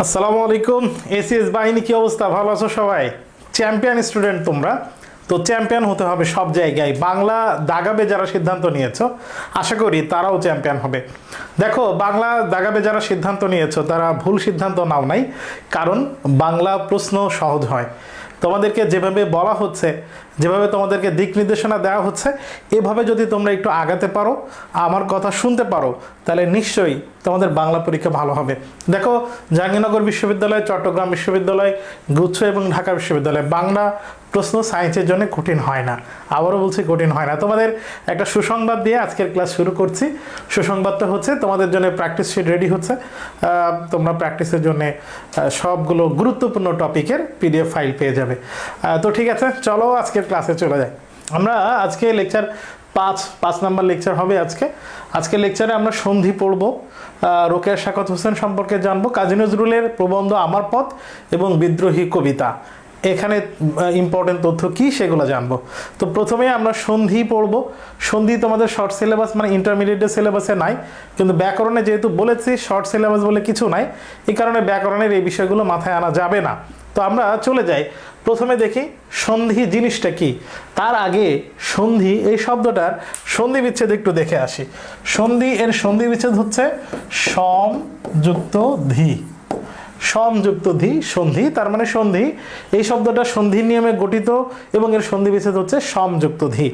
আসসালামু আলাইকুম। এসিএস বাহিনী কি অবস্থা? ভালো আছো সবাই? চ্যাম্পিয়ন স্টুডেন্ট তোমরা তো। চ্যাম্পিয়ন হতে হবে সব জায়গায়। বাংলা দাগাবে যারা সিদ্ধান্ত নিয়েছো, আশা করি তারাও চ্যাম্পিয়ন হবে। দেখো, বাংলা দাগাবে যারা সিদ্ধান্ত নিয়েছো তারা ভুল সিদ্ধান্ত নাও নাই, কারণ বাংলা প্রশ্ন সহজ হয়। তোমাদেরকে যেভাবে বলা হচ্ছে, যেভাবে তোমাদেরকে দিক নির্দেশনা দেওয়া হচ্ছে, এভাবে যদি তোমরা একটু আগাতে পারো, আমার কথা শুনতে পারো, তাহলে নিশ্চয়ই তোমাদের বাংলা পরীক্ষা ভালো হবে। দেখো, জাহাঙ্গীরনগর বিশ্ববিদ্যালয়, চট্টগ্রাম বিশ্ববিদ্যালয়, গুচ্ছ এবং ঢাকা বিশ্ববিদ্যালয় বাংলা প্রশ্ন সায়েন্সের জন্য কঠিন হয় না। আবারও বলছি, কঠিন হয় না। তোমাদের একটা সুসংবাদ দিয়ে আজকের ক্লাস শুরু করছি। সুসংবাদটা হচ্ছে তোমাদের জন্য প্র্যাকটিস শিট রেডি হচ্ছে। তোমরা প্র্যাকটিসের জন্য সবগুলো গুরুত্বপূর্ণ টপিকের পিডিএফ ফাইল পেয়ে যাবে। তো ঠিক আছে, চলো আজকের ক্লাসে চলে যাই। আমরা আজকে লেকচার পাঁচ নাম্বার লেকচার হবে আজকে লেকচারে আমরা সন্ধি পড়ব, রোকেয়া শাকত হোসেন সম্পর্কে জানবো, কাজী নজরুলের প্রবন্ধ আমার পথ এবং বিদ্রোহী কবিতা, এখানে ইম্পর্টেন্ট তথ্য কি সেগুলো জানবো। তো প্রথমে আমরা সন্ধি পড়ব। সন্ধি তোমাদের শর্ট সিলেবাস মানে ইন্টারমিডিয়েটের সিলেবাসে নাই, কিন্তু ব্যাকরণে যেহেতু বলেছি শর্ট সিলেবাস বলে কিছু নাই, এই কারণে ব্যাকরণের এই বিষয়গুলো মাথায় আনা যাবে না। তো আমরা চলে যাই, প্রথমে দেখি সন্ধি জিনিসটা কি। তার আগে সন্ধি এই শব্দটার সন্ধি বিচ্ছেদ একটু দেখে আসি। সন্ধি এর সন্ধি বিচ্ছেদ হচ্ছে সম যুক্ত ধি। সম যুক্ত ধি সন্ধি, তার মানে সন্ধি এই শব্দটা সন্ধির নিয়মে গঠিত এবং এর সন্ধি বিচ্ছেদ হচ্ছে সম যুক্ত ধি।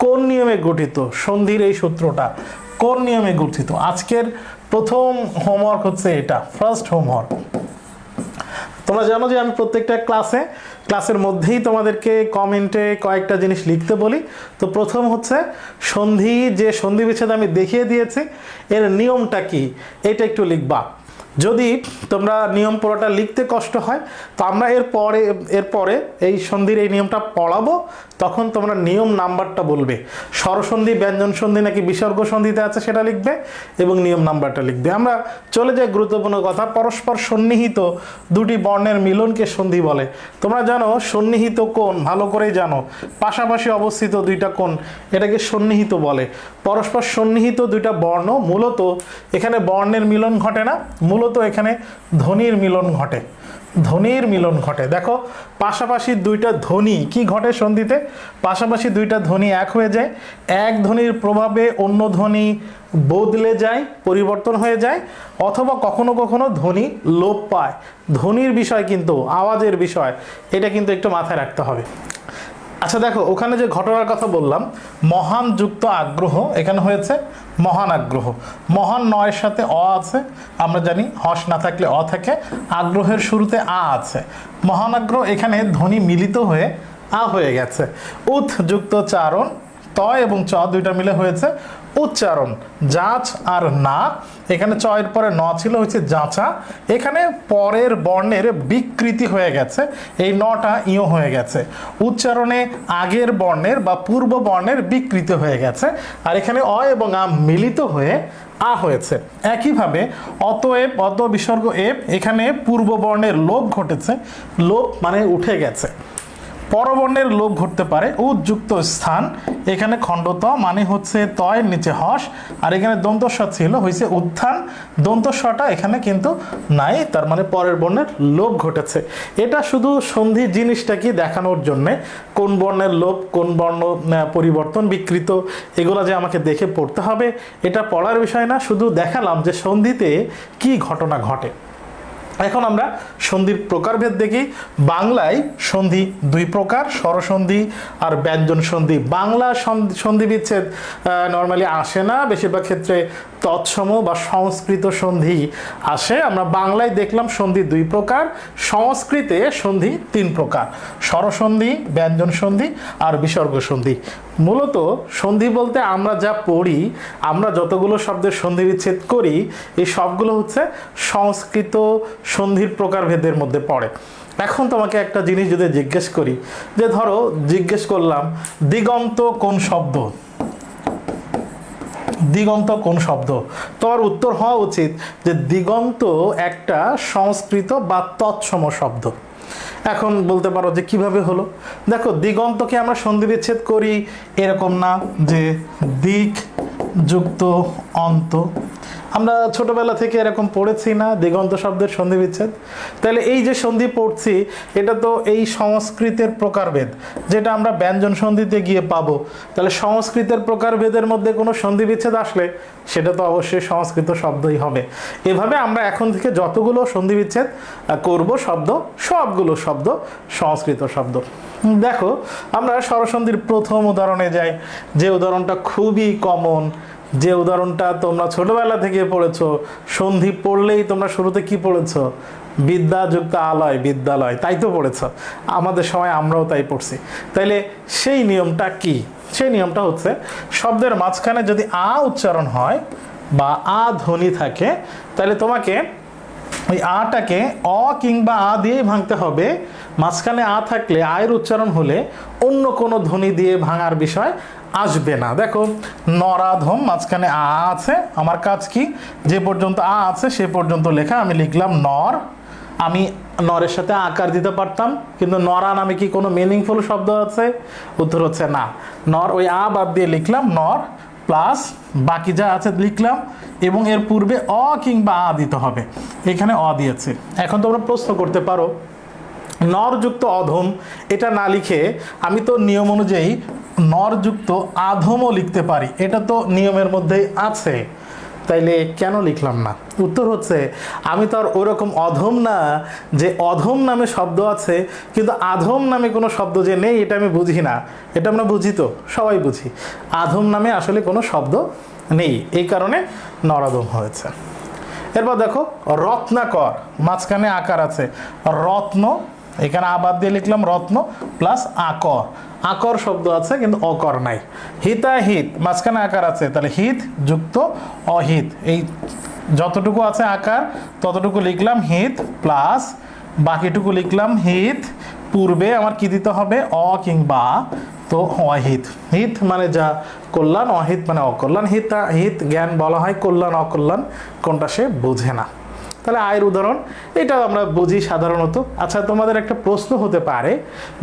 কোন নিয়মে গঠিত? সন্ধির এই সূত্রটা কোন নিয়মে গঠিত? আজকের প্রথম হোমওয়ার্ক হচ্ছে এটা, ফার্স্ট হোমওয়ার্ক। তোমরা জানো যে আমি প্রত্যেকটা ক্লাসের মধ্যেই তোমাদেরকে কমেন্টে কয়েকটা জিনিস লিখতে বলি। তো প্রথম হচ্ছে সন্ধি, যে সন্ধি বিচ্ছেদ আমি দেখিয়ে দিয়েছি এর নিয়মটা কি এটা একটু লিখবা। যদি তোমরা নিয়ম পড়াটা লিখতে কষ্ট হয়, তো আমরা এরপরে এই সন্ধির এই নিয়মটা পড়াবো, তখন তোমরা নিয়ম নাম্বারটা বলবে। স্বরসন্ধি, ব্যঞ্জন সন্ধি নাকি বিসর্গ সন্ধিতে আছে সেটা লিখবে এবং নিয়ম নাম্বারটা লিখবে। আমরা চলে যাই গুরুত্বপূর্ণ কথা। পরস্পর সন্নিহিত দুটি বর্ণের মিলনকে সন্ধি বলে। তোমরা জানো সন্নিহিত কোণ, ভালো করেই জানো। পাশাপাশি অবস্থিত দুইটা কোণ, এটাকে সন্নিহিত বলে। পরস্পর সন্নিহিত দুইটা বর্ণ, মূলত এখানে বর্ণের মিলন ঘটে না, মূলত এখানে ধ্বনির মিলন ঘটে। ধ্বনির মিলন ঘটে। দেখো, পাশাপাশি দুইটা ধ্বনি কি ঘটে সন্ধিতে? পাশাপাশি দুইটা ধ্বনি এক হয়ে যায়, এক ধ্বনির প্রভাবে অন্য ধ্বনি বদলে যায়, পরিবর্তন হয়ে যায়, অথবা কখনো কখনো ধ্বনি লোপ পায়। ধ্বনির বিষয় কিন্তু আওয়াজের বিষয়, এটা কিন্তু একটু মাথায় রাখতে হবে। আচ্ছা দেখো, ওখানে যে ঘটনার কথা বললাম, মহান যুক্ত আগ্রহ, এখানে হয়েছে মহান আগ্রহ। মহান নয়ের সাথে অ আছে, আমরা জানি হস না থাকলে অ থাকে, আগ্রহের শুরুতে আ আছে। মহান আগ্রহ, এখানে ধ্বনি মিলিত হয়ে আ হয়ে গেছে। উৎ যুক্ত চারণ, ত এবং চ দুইটা মিলে হয়েছে উচ্চারণ। যাচ আর না, এখানে চ এর পরে ন ছিল, হচ্ছে যাচা। এখানে পরের বর্ণের বিকৃতি হয়ে গেছে, এই নটা ইয় হয়ে গেছে। উচ্চারণে আগের বর্ণের বা পূর্ব বর্ণের বিকৃতি হয়ে গেছে, আর এখানে অ এবং আ মিলিত হয়ে আ হয়েছে। একইভাবে অতএব, অত বিসর্গ এব, এখানে পূর্ব বর্ণের লোপ ঘটেছে। লোপ মানে উঠে গেছে। পরবর্ণের লোপ ঘটতে পারে। উযুক্ত স্থান, এখানে খণ্ডত মানে হচ্ছে তয়ের নিচে হস, আর এখানে দন্তস্ব ছিল, হয়েছে উত্থান। দন্তস্বটা এখানে কিন্তু নাই, তার মানে পরের বর্ণের লোপ ঘটেছে। এটা শুধু সন্ধি জিনিসটা কি দেখানোর জন্যে, কোন বর্ণের লোপ, কোন বর্ণ পরিবর্তন, বিকৃত, এগুলো যে আমাকে দেখে পড়তে হবে এটা পড়ার বিষয় না, শুধু দেখালাম যে সন্ধিতে কি ঘটনা ঘটে। এখন আমরা সন্ধির প্রকারভেদ দেখি। বাংলায় সন্ধি দুই প্রকার, স্বরসন্ধি আর ব্যঞ্জন সন্ধি। বাংলা সন্ধি বিচ্ছেদ নর্মালি আসে না, বেশিরভাগ ক্ষেত্রে তৎসম বা সংস্কৃত সন্ধি আসে। আমরা বাংলায় দেখলাম সন্ধি দুই প্রকার, সংস্কৃতে সন্ধি তিন প্রকার: স্বরসন্ধি, ব্যঞ্জন সন্ধি আর বিসর্গ সন্ধি। মূলত সন্ধি বলতে আমরা যা পড়ি, আমরা যতগুলো শব্দের সন্ধি বিচ্ছেদ করি, এই সবগুলো হচ্ছে সংস্কৃত সন্ধির প্রকারভেদের মধ্যে পড়ে। এখন তোমাকে একটা জিনিস যদি জিজ্ঞেস করি, যে ধরো জিজ্ঞেস করলাম দিগন্ত কোন শব্দ, দিগন্ত কোন শব্দ, তোমার উত্তর হওয়া উচিত যে দিগন্ত একটা সংস্কৃত বা তৎসম শব্দ। এখন বলতে পারো যে কিভাবে হলো? দেখো, দিগন্তকে আমরা সন্ধি বিচ্ছেদ করি এরকম না যে দিক যুক্ত অন্ত, আমরা ছোটবেলা থেকে এরকম পড়েছি না দিগন্ত শব্দের সন্ধি বিচ্ছেদ? তাহলে এই যে সন্ধি পড়ছি এটা তো এই সংস্কৃতের প্রকারভেদ, যেটা আমরা ব্যঞ্জন সন্ধিতে গিয়ে পাবো। তাহলে সংস্কৃতের প্রকারভেদের মধ্যে কোনো সন্ধি বিচ্ছেদ আসলে সেটা তো অবশ্যই সংস্কৃত শব্দই হবে। এভাবে আমরা এখন থেকে যতগুলো সন্ধি বিচ্ছেদ করব শব্দ, সবগুলো শব্দ সংস্কৃত শব্দ। দেখো আমরা স্বরসন্ধির প্রথম উদাহরণে যাই, যে উদাহরণটা খুবই কমন, যে উদাহরণটা তোমরা ছোটবেলা থেকে পড়েছো। সন্ধি পড়লেই তোমরা শুরুতে কি পড়েছো? বিদ্যা যুক্ত আলয়, বিদ্যালয়, তাই তো পড়েছো। আমাদের সময় আমরাও তাই পড়ছি। তাইলে সেই নিয়মটা কি? সেই নিয়মটা হচ্ছে শব্দের মাঝখানে যদি আ উচ্চারণ হয় বা আ ধ্বনি থাকে, তাহলে তোমাকে ওই আটাকে অ কিংবা আ দিয়েই ভাঙতে হবে। মাঝখানে আ থাকলে আয়ের উচ্চারণ হলে অন্য কোনো ধ্বনি দিয়ে ভাঙার বিষয় আসবে না। দেখো নরাধম, মাঝখানে আ আছে, আমার কাজ কি? যে পর্যন্ত আ আছে সে পর্যন্ত লেখা। আমি লিখলাম নর। আমি নরের সাথে আকার দিতে পারতাম, কিন্তু নরা নামে কি কোনো মিনিংফুল শব্দ আছে? উত্তর হচ্ছে না। নর, ওই আ বাদ দিয়ে লিখলাম নর প্লাস বাকি যা আছে লিখলাম, এবং এর পূর্বে অ কিংবা আ দিতে হবে। এখানে অ দিয়েছে। এখন তোমরা প্রশ্ন করতে পারো নরযুক্ত অধম এটা না লিখে আমি তো নিয়ম অনুযায়ী নরযুক্ত আধমও লিখতে পারি, এটা তো নিয়মের মধ্যেই আছে, তাইলে কেন লিখলাম না? উত্তর হচ্ছে আমি তো আর ওরকম অধম না যে অধম নামে শব্দ আছে কিন্তু আধম নামে কোনো শব্দ যে নেই এটা আমি বুঝি না। এটা আমরা বুঝি তো, সবাই বুঝি আধম নামে আসলে কোনো শব্দ নেই, এই কারণে নরাধম হয়েছে। এরপর দেখো রত্নাকর, মাঝখানে আকার আছে রত্ন, এখানে আবাদ দিয়ে লিখলাম রত্ন প্লাস আকর, আকর শব্দ আছে কিন্তু অকর নাই। হিতাহিত, মাঝখানে আকার আছে, তাহলে হিত যুক্ত অহিত, এই যতটুকু আছে আকার ততটুকু লিখলাম হিত প্লাস বাকিটুকু লিখলাম হিত। পূর্বে আমার কি দিতে হবে? অ কিংবা, তো অহিত। হিত মানে যা কল্যাণ, অহিত মানে অকল্যাণ। হিত জ্ঞান বলা হয়, কল্যাণ অকল্যাণ কোনটা সে বোঝে না। তাহলে আয়ের উদাহরণ এটা আমরা বুঝি সাধারণত। আচ্ছা, তোমাদের একটা প্রশ্ন হতে পারে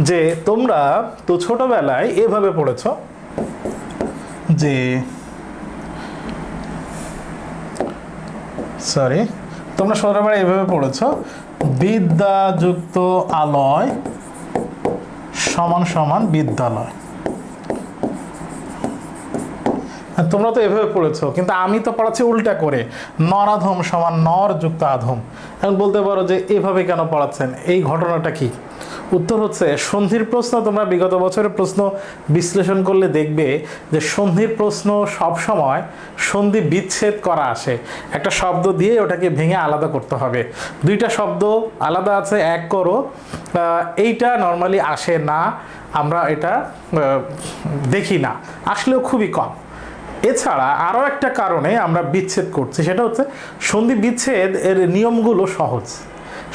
যে তোমরা তো ছোটবেলায় এভাবে পড়েছ যে তোমরা ছোটবেলায় এভাবে পড়েছ বিদ্যা যুক্ত আলয় সমান সমান বিদ্যালয়। তোমরা তো এভাবে পড়েছো, কিন্তু আমি তো পড়াচ্ছি উল্টা করে, নরাধম সমান নর যুক্ত আধম। এখন বলতে পারো যে এভাবে কেন পড়াচ্ছেন, এই ঘটনাটা কি? উত্তর হচ্ছে সন্ধির প্রশ্ন তোমরা বিগত বছরের প্রশ্ন বিশ্লেষণ করলে দেখবে যে সন্ধির প্রশ্ন সব সময় সন্ধি বিচ্ছেদ করা আসে। একটা শব্দ দিয়ে ওটাকে ভেঙে আলাদা করতে হবে। দুইটা শব্দ আলাদা আছে, এক করো, এইটা নর্মালি আসে না, আমরা এটা দেখি না, আসলেও খুবই কম। এছাড়া আরও একটা কারণে আমরা বিচ্ছেদ করছি, সেটা হচ্ছে সন্ধি বিচ্ছেদ এর নিয়মগুলো সহজ।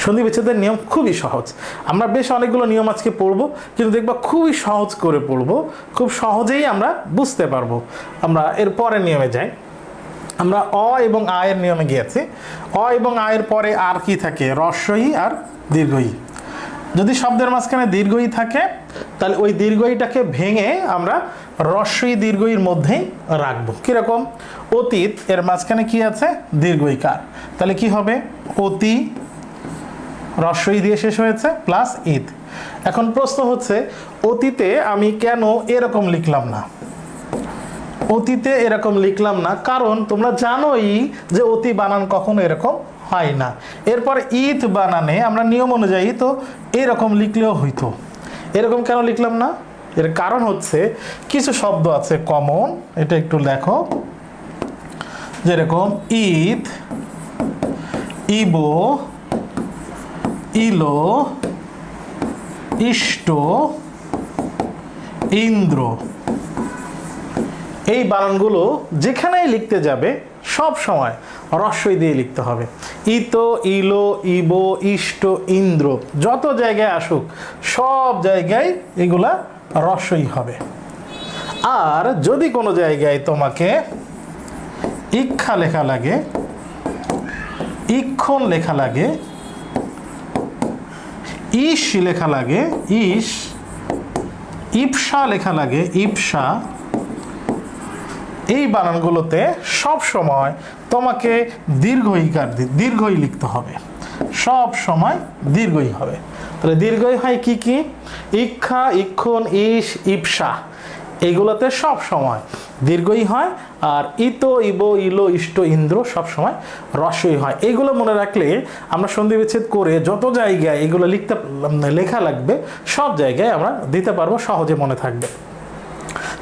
সন্ধি বিচ্ছেদের নিয়ম খুবই সহজ। আমরা বেশ অনেকগুলো নিয়ম আজকে পড়বো, কিন্তু দেখবা খুবই সহজ করে পড়বো, খুব সহজেই আমরা বুঝতে পারবো। আমরা এর পরের নিয়মে যাই। আমরা অ এবং আয়ের নিয়মে গিয়েছি। অ এবং আয়ের পরে আর কি থাকে? হ্রস্ব-ই আর দীর্ঘ-ই। যদি শব্দের মাঝখানে দীর্ঘ-ই থাকে তাহলে ওই দীর্ঘ-ইটাকে ভেঙে আমরা হ্রস্ব-ই দীর্ঘ-ইর মধ্যেই রাখবো। কিরকম? অতীত, এর মাঝখানে কি আছে? দীর্ঘ-ইকার, তাহলে কি হবে? অতি, হ্রস্ব-ই দিয়ে শেষ হয়েছে, প্লাস ঈদ। এখন প্রশ্ন হচ্ছে অতীতে আমি কেন এরকম লিখলাম না? অতীতে এরকম লিখলাম না কারণ তোমরা জানোই যে অতি বানান কখনো এরকম হয় না। এরপর ঈদ বানানে আমরা নিয়ম অনুযায়ী তো এরকম লিখলেও হইতো, এরকম কেন লিখলাম না? এর কারণ হচ্ছে কিছু শব্দ আছে কমন, এটা একটু লেখো, যেরকম ঈদ, ইবো, ইলো, ইষ্ট, ইন্দ্র। এই বানানগুলো যেখানেই লিখতে যাবে সব সময় হ্রস্ব-ই দিয়ে লিখতে হবে। ইতো, ইলো, ইবো, ইষ্ট, ইন্দ্র যত জায়গায় আসুক সব জায়গায় এগুলা হ্রস্ব-ই হবে। আর যদি কোনো জায়গায় তোমাকে ইক্ষা লেখা লাগে, ইক্ষণ লেখা লাগে, ইস লেখা লাগে, ইস, ইপসা লেখা লাগে, ইপসা, এই বানানগুলোতে সব সময় তোমাকে দীর্ঘই লিখতে হবে, সব সময় দীর্ঘই হবে। তাহলে দীর্ঘই হয় কি কি? ইক্ষা, ইক্ষণ, ইস, ইপসা, এইগুলোতে সব সময় দীর্ঘই হয়। আর ইতো, ইবো, ইলো, ইষ্ট, ইন্দ্র সব সময় রস্বই হয়। এইগুলো মনে রাখলে আমরা সন্ধি বিচ্ছেদ করে যত জায়গায় এগুলো লেখা লাগবে সব জায়গায় আমরা দিতে পারবো, সহজে মনে থাকবে।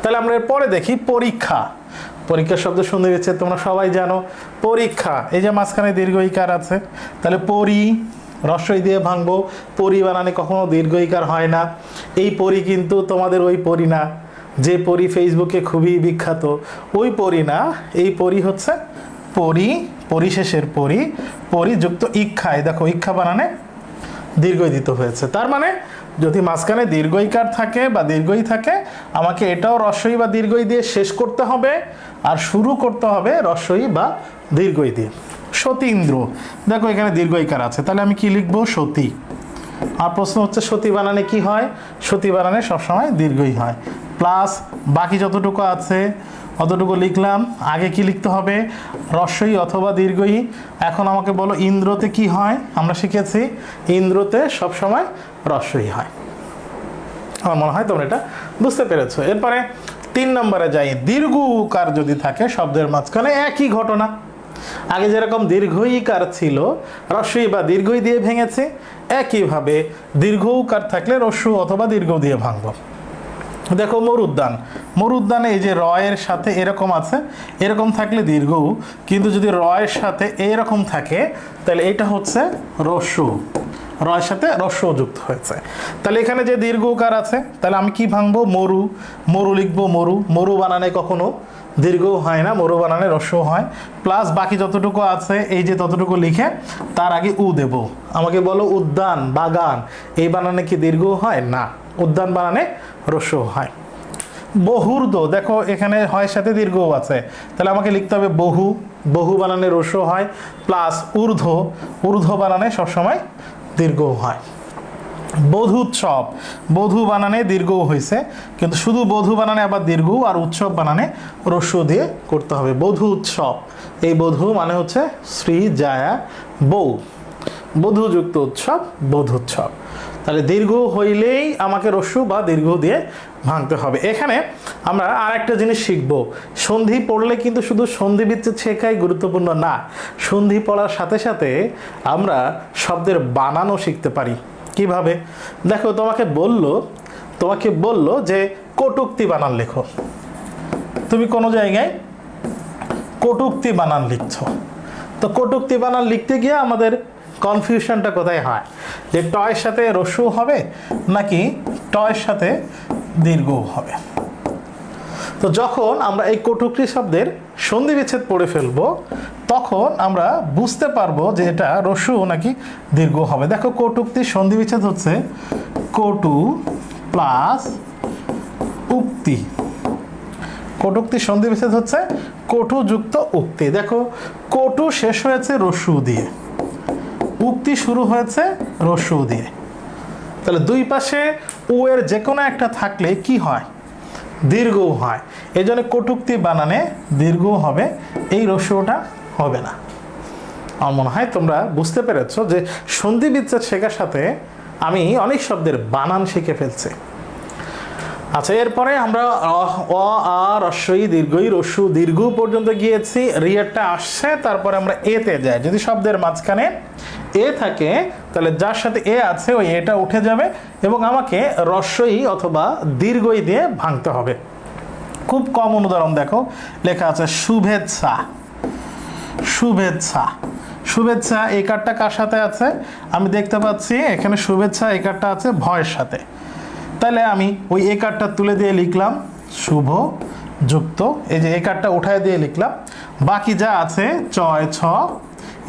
তাহলে আমরা এরপরে দেখি পরীক্ষা। পরীক্ষার শব্দ সন্ধি বিচ্ছেদ তোমরা সবাই জানো। পরীক্ষা, এই যে মাঝখানে দীর্ঘ ইকার আছে, তাহলে পরি রস্বই দিয়ে ভাঙবো। পরি বানানে কখনো দীর্ঘ ইকার হয় না। এই পরি কিন্তু তোমাদের ওই পরি না, যে পরি ফেসবুকে খুবই বিখ্যাত, ওই পরি না। এই পরি হচ্ছে পরিশেষের পরি যুক্ত ইক্ষায়, দেখো ইক্ষা বানানে দীর্ঘই দিতে হয়েছে। তার মানে যদি মাঝখানে দীর্ঘইকার থাকে বা দীর্ঘই থাকে, আমাকে এটাও রস্বই বা দীর্ঘই দিয়ে শেষ করতে হবে, আর শুরু করতে হবে রস্বই বা দীর্ঘই দিয়ে। সতীন্দ্র, দেখো এখানে দীর্ঘইকার আছে, তাহলে আমি কি লিখবো? সতী। আর প্রশ্ন হচ্ছে সতী বানানে কি হয়? সতী বানানে সবসময় দীর্ঘই হয়। প্লাস বাকি যতটুকু আছে অতটুকু লিখলাম। আগে কি লিখতে হবে? রস্বই অথবা দীর্ঘই। এখন আমাকে বলো ইন্দ্রতে কি হয়? আমরা শিখেছি ইন্দ্রতে সবসময় রস্বই হয়। আমার মনে হয় তোমরা এটা বুঝতে পেরেছো। এরপরে 3 নম্বরে যাই। দীর্ঘ উকার যদি থাকে শব্দের মাঝখানে, একই ঘটনা। আগে যেরকম দীর্ঘইকার ছিল রস্বই বা দীর্ঘই দিয়ে ভেঙেছে, একইভাবে দীর্ঘ উকার থাকলে রস্য অথবা দীর্ঘ দিয়ে ভাঙব। দেখো মরুদ্যানে এই যে রয়ের সাথে এরকম আছে, এরকম থাকলে দীর্ঘ, কিন্তু যদি রয়ের সাথে এরকম থাকে তাহলে এটা হচ্ছে রস্য, রয়ের সাথে রস্য যুক্ত হয়েছে। তাহলে এখানে যে দীর্ঘ উকার আছে, তাহলে আমি কি ভাঙবো? মরু লিখবো। মরু বানানে কখনো দীর্ঘ হয় না, মরু বানানে রস্য হয়। প্লাস বাকি যতটুকু আছে এই যে ততটুকু লিখে তার আগে উ দেব। আমাকে বলো উদ্যান, বাগান, এই বানানে কি দীর্ঘ হয়? না, উদ্যান বানানে রস্য হয়। বহুর্ধ, দেখো এখানে হয় সাথে দীর্ঘও আছে, তাহলে আমাকে লিখতে হবে বহু বানানে রস্য হয়। প্লাস ঊর্ধ্ব বানানে সবসময় দীর্ঘ হয়। বধূৎসব, বধূ বানানে দীর্ঘও হয়েছে, কিন্তু শুধু বধূ বানানে আবার দীর্ঘ, আর উৎসব বানানে রস্য দিয়ে করতে হবে। বধূ উৎসব, এই বধূ মানে হচ্ছে শ্রী জায়া বউ, বধূযুক্ত উৎসব বধূৎসব। তাহলে দীর্ঘ হইলেই আমাকে রস্য বা দীর্ঘ দিয়ে ভাঙতে হবে। এখানে আমরা আর একটা জিনিস শিখবো, সন্ধি পড়লে কিন্তু শুধু সন্ধি বিচ্ছেদ শেখাই গুরুত্বপূর্ণ না, সন্ধি পড়ার সাথে সাথে আমরা শব্দের বানানও শিখতে পারি। কিভাবে? দেখো তোমাকে বললো যে কটূক্তি বানান লেখো, তুমি কোনো জায়গায় কটূক্তি বানান লিখছো, তো কটূক্তি বানান লিখতে গিয়ে আমাদের কনফিউশনটা কোথায় হয়, যে টয়ের সাথে রস্য হবে নাকি টয়ের সাথে দীর্ঘও হবে। তো যখন আমরা এই কটূক্তি শব্দের সন্ধি বিচ্ছেদ পড়ে ফেলবো, তখন আমরা বুঝতে পারবো যে এটা রস্য নাকি দীর্ঘ হবে। দেখো কটূক্তির সন্ধি বিচ্ছেদ হচ্ছে কটু প্লাস উক্তি। কটূক্তির সন্ধি বিচ্ছেদ হচ্ছে কটু যুক্ত উক্তি। দেখো কটু শেষ হয়েছে রস্য দিয়ে, উক্তি শুরু হয়েছে রস্য দিয়ে, তাহলে দুই পাশে উ এর যে কোনো একটা থাকলে কি হয়? দীর্ঘও হয়। এই জন্য কটূক্তি বানানে দীর্ঘ হবে, এই রস্যটা হবে না। আমার মনে হয় তোমরা বুঝতে পেরেছো যে সন্ধি বিচ্ছেদ শেখার সাথে আমি অনেক শব্দের বানান শিখে ফেলছি। আচ্ছা, এরপরে আমরা অ আ রস্বই দীর্ঘই রস্য দীর্ঘ পর্যন্ত গিয়েছি, রিয়ারটা আসছে, তারপরে আমরা এতে যাই। যদি শব্দের মাঝখানে এ থাকে তাহলে যার সাথে এ আছে ওই এটা উঠে যাবে এবং আমাকে রস্বই অথবা দীর্ঘই দিয়ে ভাঙতে হবে। খুব কমন উদাহরণ দেখো, লেখা আছে শুভেচ্ছা। শুভেচ্ছা এই কার্ডটা কার সাথে আছে? আমি দেখতে পাচ্ছি এখানে শুভেচ্ছা এই কার্ডটা আছে ভয়ের সাথে, তাহলে আমি ওই এ কার্ডটা তুলে দিয়ে লিখলাম শুভ যুক্ত, এই যে এই কার্ডটা উঠায় দিয়ে লিখলাম। বাকি যা আছে চয় ছ,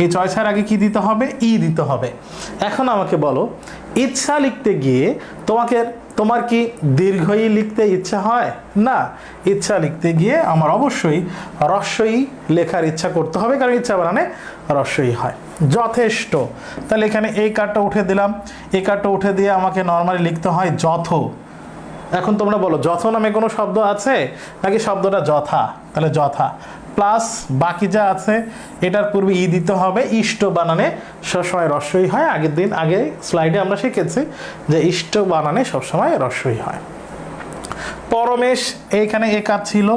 এই চয় ছাড় আগে কি দিতে হবে? ই দিতে হবে। এখন আমাকে বলো, ইচ্ছা লিখতে গিয়ে তোমার কি দীর্ঘই লিখতে ইচ্ছা হয়? না, ইচ্ছা লিখতে গিয়ে আমার অবশ্যই রস্বই লেখার ইচ্ছা করতে হবে, কারণ ইচ্ছা বানানে রস্বই হয়। যথেষ্ট, তাহলে এখানে এই কার্ডটা উঠে দিলাম, এই কার্ডটা উঠে দিয়ে আমাকে নর্মালি লিখতে হয় যথ। এখন তোমরা বলো যথ নামে কোনো শব্দ আছে নাকি শব্দটা যথা? তাহলে যথা প্লাস বাকি যা আছে এটার পূর্বে ই দিতে হবে। ইষ্ট বানানে সবসময় রস্যই হয়। আগে স্লাইডে আমরা শিখেছি যে ইষ্ট বানানে সবসময় রস্যই হয়। পরমেশ, এইখানে একার ছিল,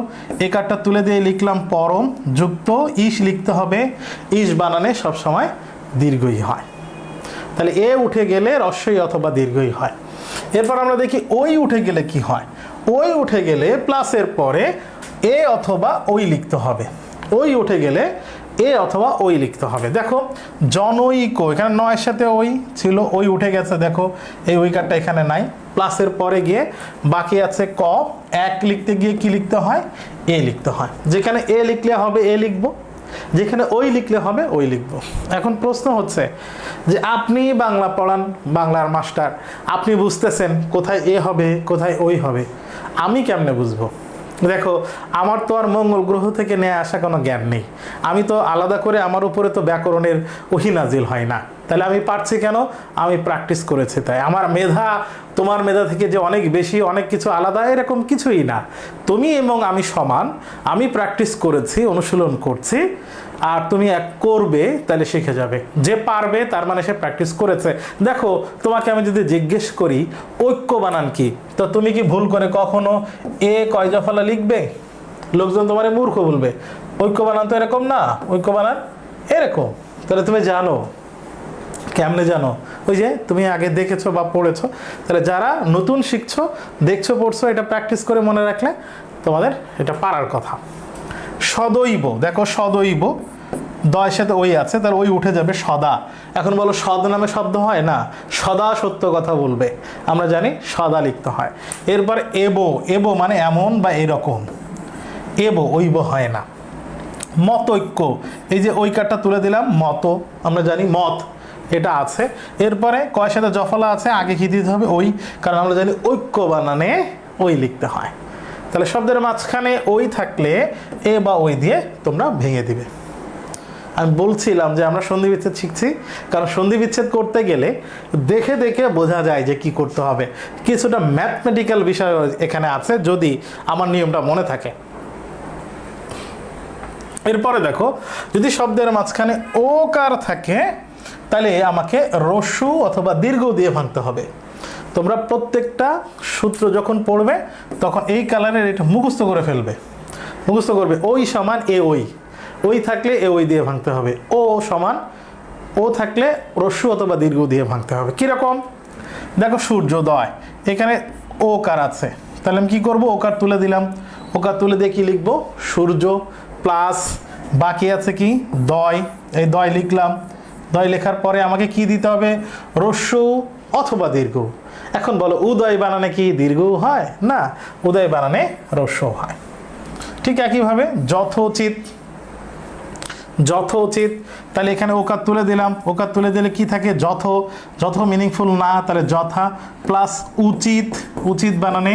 একারটা তুলে দিয়ে লিখলাম পরম, যুক্ত ইশ লিখতে হবে। ইশ বানানে সবসময় দীর্ঘই হয়। তাহলে এ উঠে গেলে রস্যই অথবা দীর্ঘই হয়। এরপর আমরা দেখি ওই উঠে গেলে কি হয়। ওই উঠে গেলে প্লাসের পরে এ অথবা ওই লিখতে হবে। ওই উঠে গেলে এ অথবা ওই লিখতে হবে। দেখো জনৈক, এখানে নয়ের সাথে ওই ছিল, ওই উঠে গেছে, দেখো এই ওইকারটা এখানে নাই। প্লাসের পরে গিয়ে বাকি আছে ক, এক লিখতে গিয়ে কি লিখতে হয়? এ লিখতে হয়। যেখানে এ লিখলে হবে এ লিখবো, যেখানে ওই লিখলে হবে ওই লিখবো। এখন প্রশ্ন হচ্ছে যে আপনি বাংলা পড়ান, বাংলার মাস্টার, আপনি বুঝতেছেন কোথায় এ হবে কোথায় ওই হবে, আমি কেমনে বুঝবো? দেখো আমার তো আর মঙ্গল গ্রহ থেকে নিয়ে আসা কোনো জ্ঞান নেই। আমি তো আলাদা করে, আমার উপরে তো ব্যাকরণের ওহী নাজিল হয় না। তাহলে আমি পারছি কেন? আমি প্র্যাকটিস করেছি তাই। আমার মেধা তোমার মেধা থেকে যে অনেক বেশি, অনেক কিছু আলাদা, এরকম কিছুই না। তুমি এবং আমি সমান। আমি প্র্যাকটিস করেছি, অনুশীলন করছি, আর তুমি এক করবে তাহলে শিখে যাবে। যে পারবে তার মানে সে প্র্যাকটিস করেছে। দেখো তোমাকে আমি যদি জিজ্ঞেস করি ঐক্য বানান কি, তো তুমি কি ভুল করে কখনো এ কয় জফলা লিখবে? লোকজন তোমার মূর্খ বলবে। ঐক্য বানান তো এরকম না, ঐক্য বানান এরকম। তাহলে তুমি জানো কেমনে জানো? ওই যে তুমি আগে দেখেছো বা পড়েছো। তাহলে যারা নতুন শিখছো, দেখছো পড়ছো, এটা প্র্যাকটিস করে মনে রাখলে তোমাদের এটা পারার কথা। সদৈব, দেখো সদৈব দয়ের সাথে ওই আছে, তাহলে ওই উঠে যাবে সদা। এখন বলো সদ নামে শব্দ হয় না, সদা সত্য কথা বলবে, আমরা জানি সদা লিখতে হয়। এরপর এবো, এবো মানে এমন বা এরকম, এবো ওইব হয় না। মতৈক্য, এই যে ওই কারটা তুলে দিলাম, মত আমরা জানি মত এটা আছে। এরপরে কয়ের সাথে জফলা আছে, আগে কি দিতে হবে? ওই, কারণ আমরা জানি ঐক্য বানানে ওই লিখতে হয়। তাহলে শব্দের মাঝখানে ওই থাকলে এ বা ওই দিয়ে তোমরা ভেঙে দিবে। আমি বলছিলাম যে আমরা সন্ধি বিচ্ছেদ শিখছি, কারণ সন্ধি বিচ্ছেদ করতে গেলে দেখে দেখে বোঝা যায় যে কি করতে হবে। কিছুটা ম্যাথমেটিক্যাল বিষয় এখানে আছে, যদি আমার নিয়মটা মনে থাকে। এরপরে দেখো যদি শব্দের মাঝখানে ও কার থাকে তাহলে আমাকে রস্যু অথবা দীর্ঘ দিয়ে ভাঙতে হবে। তোমরা প্রত্যেকটা সূত্র যখন পড়বে তখন এই কালারের এটা মুখস্থ করে ফেলবে, মুখস্থ করবে। ওই সমান এ ওই, ওই থাকলে এ ওই দিয়ে ভাঙতে হবে। ও সমান ও থাকলে রস্যু অথবা দীর্ঘ দিয়ে ভাঙতে হবে। কীরকম? দেখো সূর্যোদয়, এখানে ও কার আছে, তাহলে আমি কী করবো? ওকার তুলে দিলাম, ওকার তুলে দিয়ে কী লিখবো? সূর্য প্লাস বাকি আছে কি দয়, এই দয় লিখলাম। দয় লেখার পরে আমাকে কি দিতে হবে? রস্যু অথবা দীর্ঘ। এখন বলো উদয় বানানে কি দীর্ঘ হয়? না, উদয় বানানে রস্য হয়। ঠিক একইভাবে যথোচিত, যথোচিত, তাহলে এখানে ওকার তুলে দিলাম, ওকার তুলে দিলে কি থাকে? যথ, যথ মিনিংফুল না, তাহলে যথা প্লাস উচিত, উচিত বানানে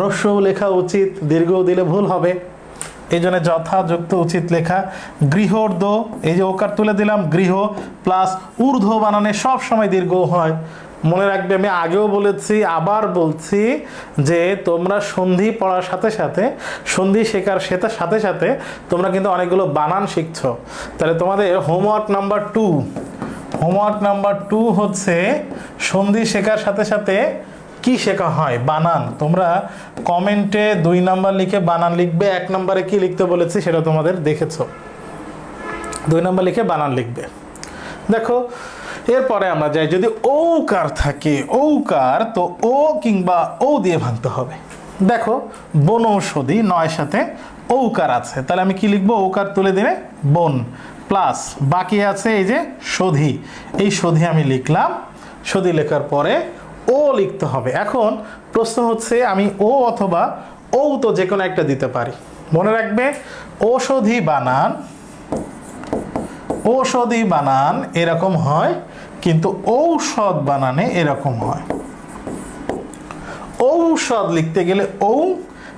রস্য লেখা উচিত, দীর্ঘ দিলে ভুল হবে, এই জন্য যথা যুক্ত উচিত লেখা। গৃহর্ধ, এই যে ওকার তুলে দিলাম, গৃহ প্লাস ঊর্ধ্ব বানানে সব সময় দীর্ঘ হয়। মনে রাখবে, আমি আগেও বলেছি আবার বলছি যে তোমরা সন্ধি পড়ার সাথে সাথে, সন্ধি শেখার সাথে সাথে তোমরা কিন্তু অনেকগুলো বানান শিখছো। তাহলে তোমাদের হোমওয়ার্ক নাম্বার 2, হোমওয়ার্ক নাম্বার 2 হচ্ছে সন্ধি শেখার সাথে সাথে কি শেখা হয়? বানান। তোমরা কমেন্টে 2 নাম্বার লিখে বানান লিখবে। 1 নম্বরে কি লিখতে বলেছি সেটা তোমাদের দেখেছো, 2 নাম্বার লিখে বানান লিখবে। দেখো এরপরে আমরা যাই, যদি ঔকার থাকে, ঔকার তো ও কিংবা ও দিয়ে ভাঙতে হবে। দেখো বনৌষধি, নয়ের সাথে ঔকার আছে, তাহলে আমি কি লিখবো? ঔকার তুলে দিলে বন প্লাস বাকি আছে এই যে সধি, এই সধি আমি লিখলাম। সধি লেখার পরে ও লিখতে হবে। এখন প্রশ্ন হচ্ছে আমি ও অথবা ও তো যে কোনো একটা দিতে পারি। মনে রাখবে ঔষধি বানান, ঔষধি বানান এরকম হয়, কিন্তু ঔষধ বানানে এরকম হয়। ঔষধ লিখতে গেলে ঔ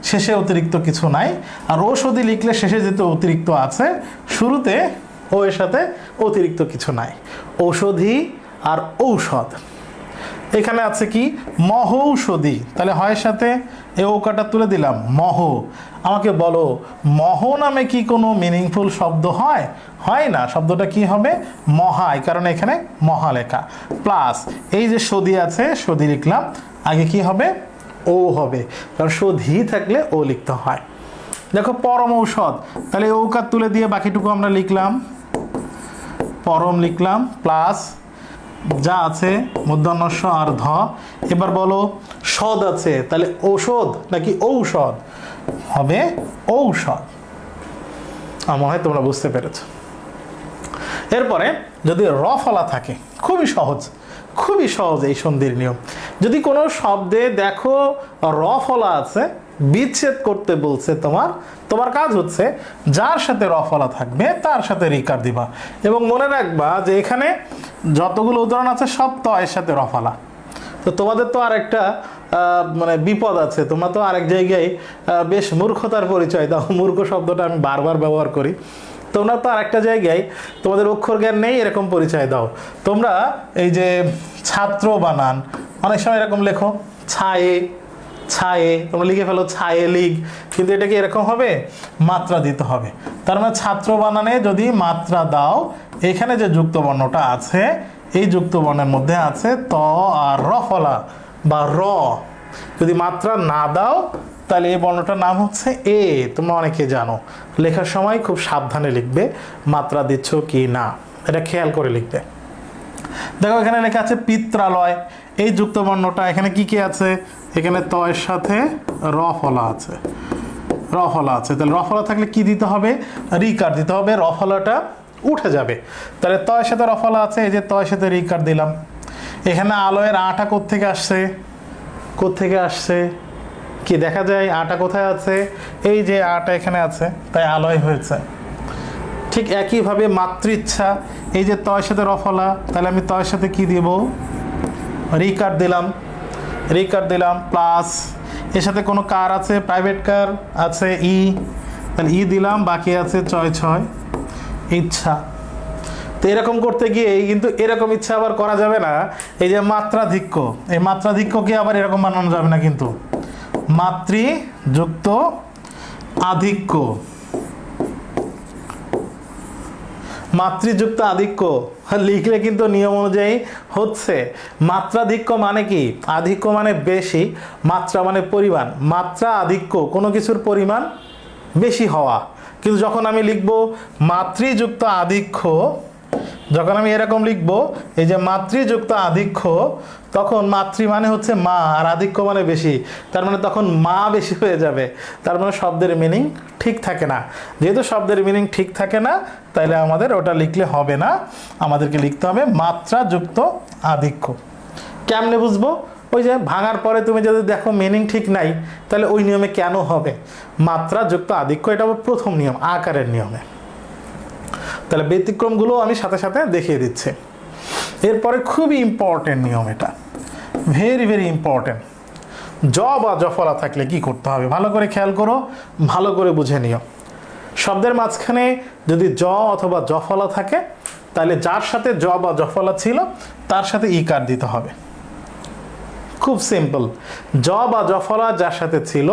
শেষে অতিরিক্ত কিছু নাই, আর ঔষধি লিখলে শেষে যেহেতু অতিরিক্ত আছে, শুরুতে ও এর সাথে অতিরিক্ত কিছু নাই। ঔষধি আর ঔষধ। এখানে আছে কি মহৌষধি, তাহলে হয়ের সাথে এ ওকাটা তুলে দিলাম মহ। আমাকে বলো মহ নামে কি কোনো মিনিংফুল শব্দ হয়? হয় না, শব্দটা কি হবে মহা, এই কারণে এখানে মহা লেখা। প্লাস এই যে সধি আছে, সধি লিখলাম, আগে কি হবে ও হবে, কারণ সধি থাকলে ও লিখতে হয়। দেখো পরম ঔষধ, তাহলে ঔকার তুলে দিয়ে বাকিটুকু আমরা লিখলাম, পরম লিখলাম, প্লাস যা আছে মূর্ধন্য ষ আর ধ। এবার বলো সদ আছে, তাহলে ঔষধ নাকি ঔষধ? হবে ঔষধ। আমার মনে হয় তোমরা বুঝতে পেরেছো। এরপরে যদি র ফলা থাকে, খুবই সহজ, খুবই সহজ এই সন্ধির নিয়ম। যদি কোনো শব্দে দেখো র ফলা আছে, বিচ্ছেদ করতে বলছে, তোমার কাজ হচ্ছে যার সাথে র ফলা থাকবে তার সাথে রিকার দিবা। এবং মনে রাখবা যে এখানে যতগুলো উদাহরণ আছে সব ত এর সাথে র ফলা। তো তোমাদের তো আর একটা মানে বিপদ আছে, তোমরা তো আরেক জায়গায় বেশ মূর্খতার পরিচয় দাও। মূর্খ শব্দটা আমি বারবার ব্যবহার করি। তোমরা তো আরেকটা জায়গায় তোমাদের অক্ষর জ্ঞান নেই এরকম পরিচয় দাও। তোমরা এই যে ছাত্র বানান অনেক সময় এরকম লেখো ছায়ে, ছায়ে, তোমরা লিখে ফেলো ছায়ে লিগ, কিন্তু এটা কি এরকম হবে? মাত্রা দিতে হবে। তার মানে ছাত্র বানানে যদি মাত্রা দাও, এখানে যে যুক্ত বর্ণটা আছে এই যুক্ত বর্ণের মধ্যে আছে ত আর র ফলা বা র। যদি মাত্রা না দাও তাহলে এই বর্ণটার নাম হচ্ছে এ। তোমরা অনেকে জানো, লেখার সময় খুব সাবধানে লিখবে মাত্রা দিচ্ছ কি না, এটা খেয়াল করে লিখবে। দেখো এখানে লেখা আছে পিত্রালয়, এই যুক্ত বর্ণটা এখানে কি কি আছে? এখানে ত এর সাথে র ফলা আছে, র ফলা আছে। তাহলে র ফলা থাকলে কি দিতে হবে? রিকার দিতে হবে, র ফলাটা উঠে যাবে। তাহলে ত এর সাথে র ফলা আছে, এই যে ত এর সাথে রিকার দিলাম। এখানে আলয়ের আটা কোত্থেকে আসছে? কোত্থেকে আসছে কি দেখা যায়? আটা কোথায় আছে? এই যে আটা এখানে আছে, তাই আলয় হয়েছে। ঠিক একইভাবে মাতৃচ্ছা, এই যে ত এর সাথে র ফলা, তাহলে আমি ত এর সাথে কি দিব? রিকার দিলাম, রিকার দিলাম, প্লাস এর সাথে কোনো কার আছে? প্রাইভেট কার আছে ই, তাহলে ই দিলাম, বাকি আছে ছয় ছয় ইচ্ছা। তো এরকম করতে গিয়ে কিন্তু এরকম ইচ্ছা আবার করা যাবে না। এই যে মাত্রাধিক্য, এই মাত্রাধিক্যকে আবার এরকম বানানো যাবে না, কিন্তু মাতৃ যুক্ত আধিক্য, মাতৃযুক্ত আধিক্য লিখলে কিন্তু নিয়ম অনুযায়ী হচ্ছে। মাত্রাধিক্য মানে কি? আধিক্য মানে বেশি, মাত্রা মানে পরিমাণ। মাত্রা আধিক্য কোনো কিছুর পরিমাণ বেশি হওয়া। কিন্তু যখন আমি লিখব মাতৃযুক্ত আধিক্য, যখন আমি এরকম লিখব এই যে মাতৃযুক্ত আধিক্য, তখন মাতৃ মানে হচ্ছে মা আর আধিক্য মানে বেশি, তার মানে তখন মা বেশি হয়ে যাবে। তার মানে শব্দের মিনিং ঠিক থাকে না। যেহেতু শব্দের মিনিং ঠিক থাকে না, তাহলে আমাদের ওটা লিখলে হবে না, আমাদেরকে লিখতে হবে মাত্রাযুক্ত আধিক্য। কেমনে বুঝবো? ওই যে ভাঙার পরে তুমি যদি দেখো মিনিং ঠিক নাই, তাহলে ওই নিয়মে কেন হবে? মাত্রাযুক্ত আধিক্য, এটা প্রথম নিয়ম আকারের নিয়মে। তাহলে ব্যতিক্রমগুলো আমি সাথে সাথে দেখিয়ে দিচ্ছি। এরপরে খুবই ইম্পর্টেন্ট নিয়ম, এটা ভেরি ভেরি ইম্পর্টেন্ট। জ বা জফলা থাকলে কি করতে হবে ভালো করে খেয়াল করো, ভালো করে বুঝে নিও। শব্দের মাঝখানে যদি জ অথবা জফলা থাকে, তাহলে যার সাথে জ বা জফলা ছিল তার সাথে ইকার দিতে হবে। খুব সিম্পল, জ বা জফলা যার সাথে ছিল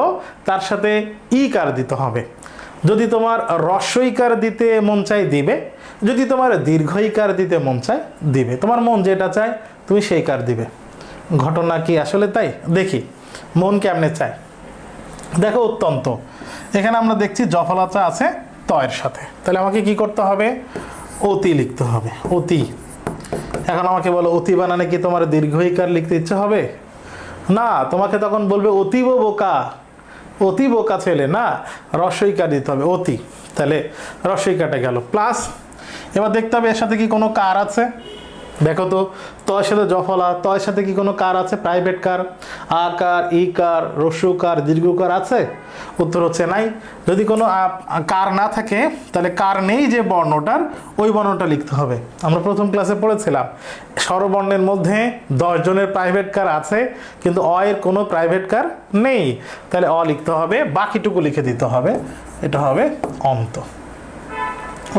তার সাথে ইকার দিতে হবে। যদি তোমার হ্রস্বইকার দিতে মন চায় দিবে, যদি তোমার দীর্ঘইকার দিতে মন চায় দিবে। তোমার মন যেটা চায় তুমি সেই কার দিবে। ঘটনা কি আসলে তাই? দেখি মন কেমনে চায়। দেখো অত্যন্ত, এখানে আমরা দেখছি জফলাটা আছে ত এর সাথে, তাহলে আমাকে কি করতে হবে? অতি লিখতে হবে, অতি। এখন আমাকে বলো অতি বানানে কি তোমার দীর্ঘইকার লিখতে ইচ্ছে হবে? না, তোমাকে তখন বলবে অতীব বোকা, অতি বোকা ছেলে না, হ্রস্বইকার দিতে হবে অতি। তাহলে হ্রস্বইকারটা গেল। প্লাস এবার দেখতে হবে এর সাথে কি কোনো কার আছে? দেখো তো, ত এর সাথে জফলা, ত এর সাথে কি কোনো কার আছে? প্রাইভেট কার, আকার, ইকার, হ্রস্বকার, দীর্ঘকার আছে? উত্তর হচ্ছে নাই। যদি কোনো কার না থাকে, তাহলে কার নেই যে বর্ণটার, ওই বর্ণটা লিখতে হবে। আমরা প্রথম ক্লাসে পড়েছিলাম স্বরবর্ণের মধ্যে 10 জনের প্রাইভেট কার আছে, কিন্তু অ এর কোনো প্রাইভেট কার নেই, তাহলে অ লিখতে হবে, বাকিটুকু লিখে দিতে হবে। এটা হবে অন্ত,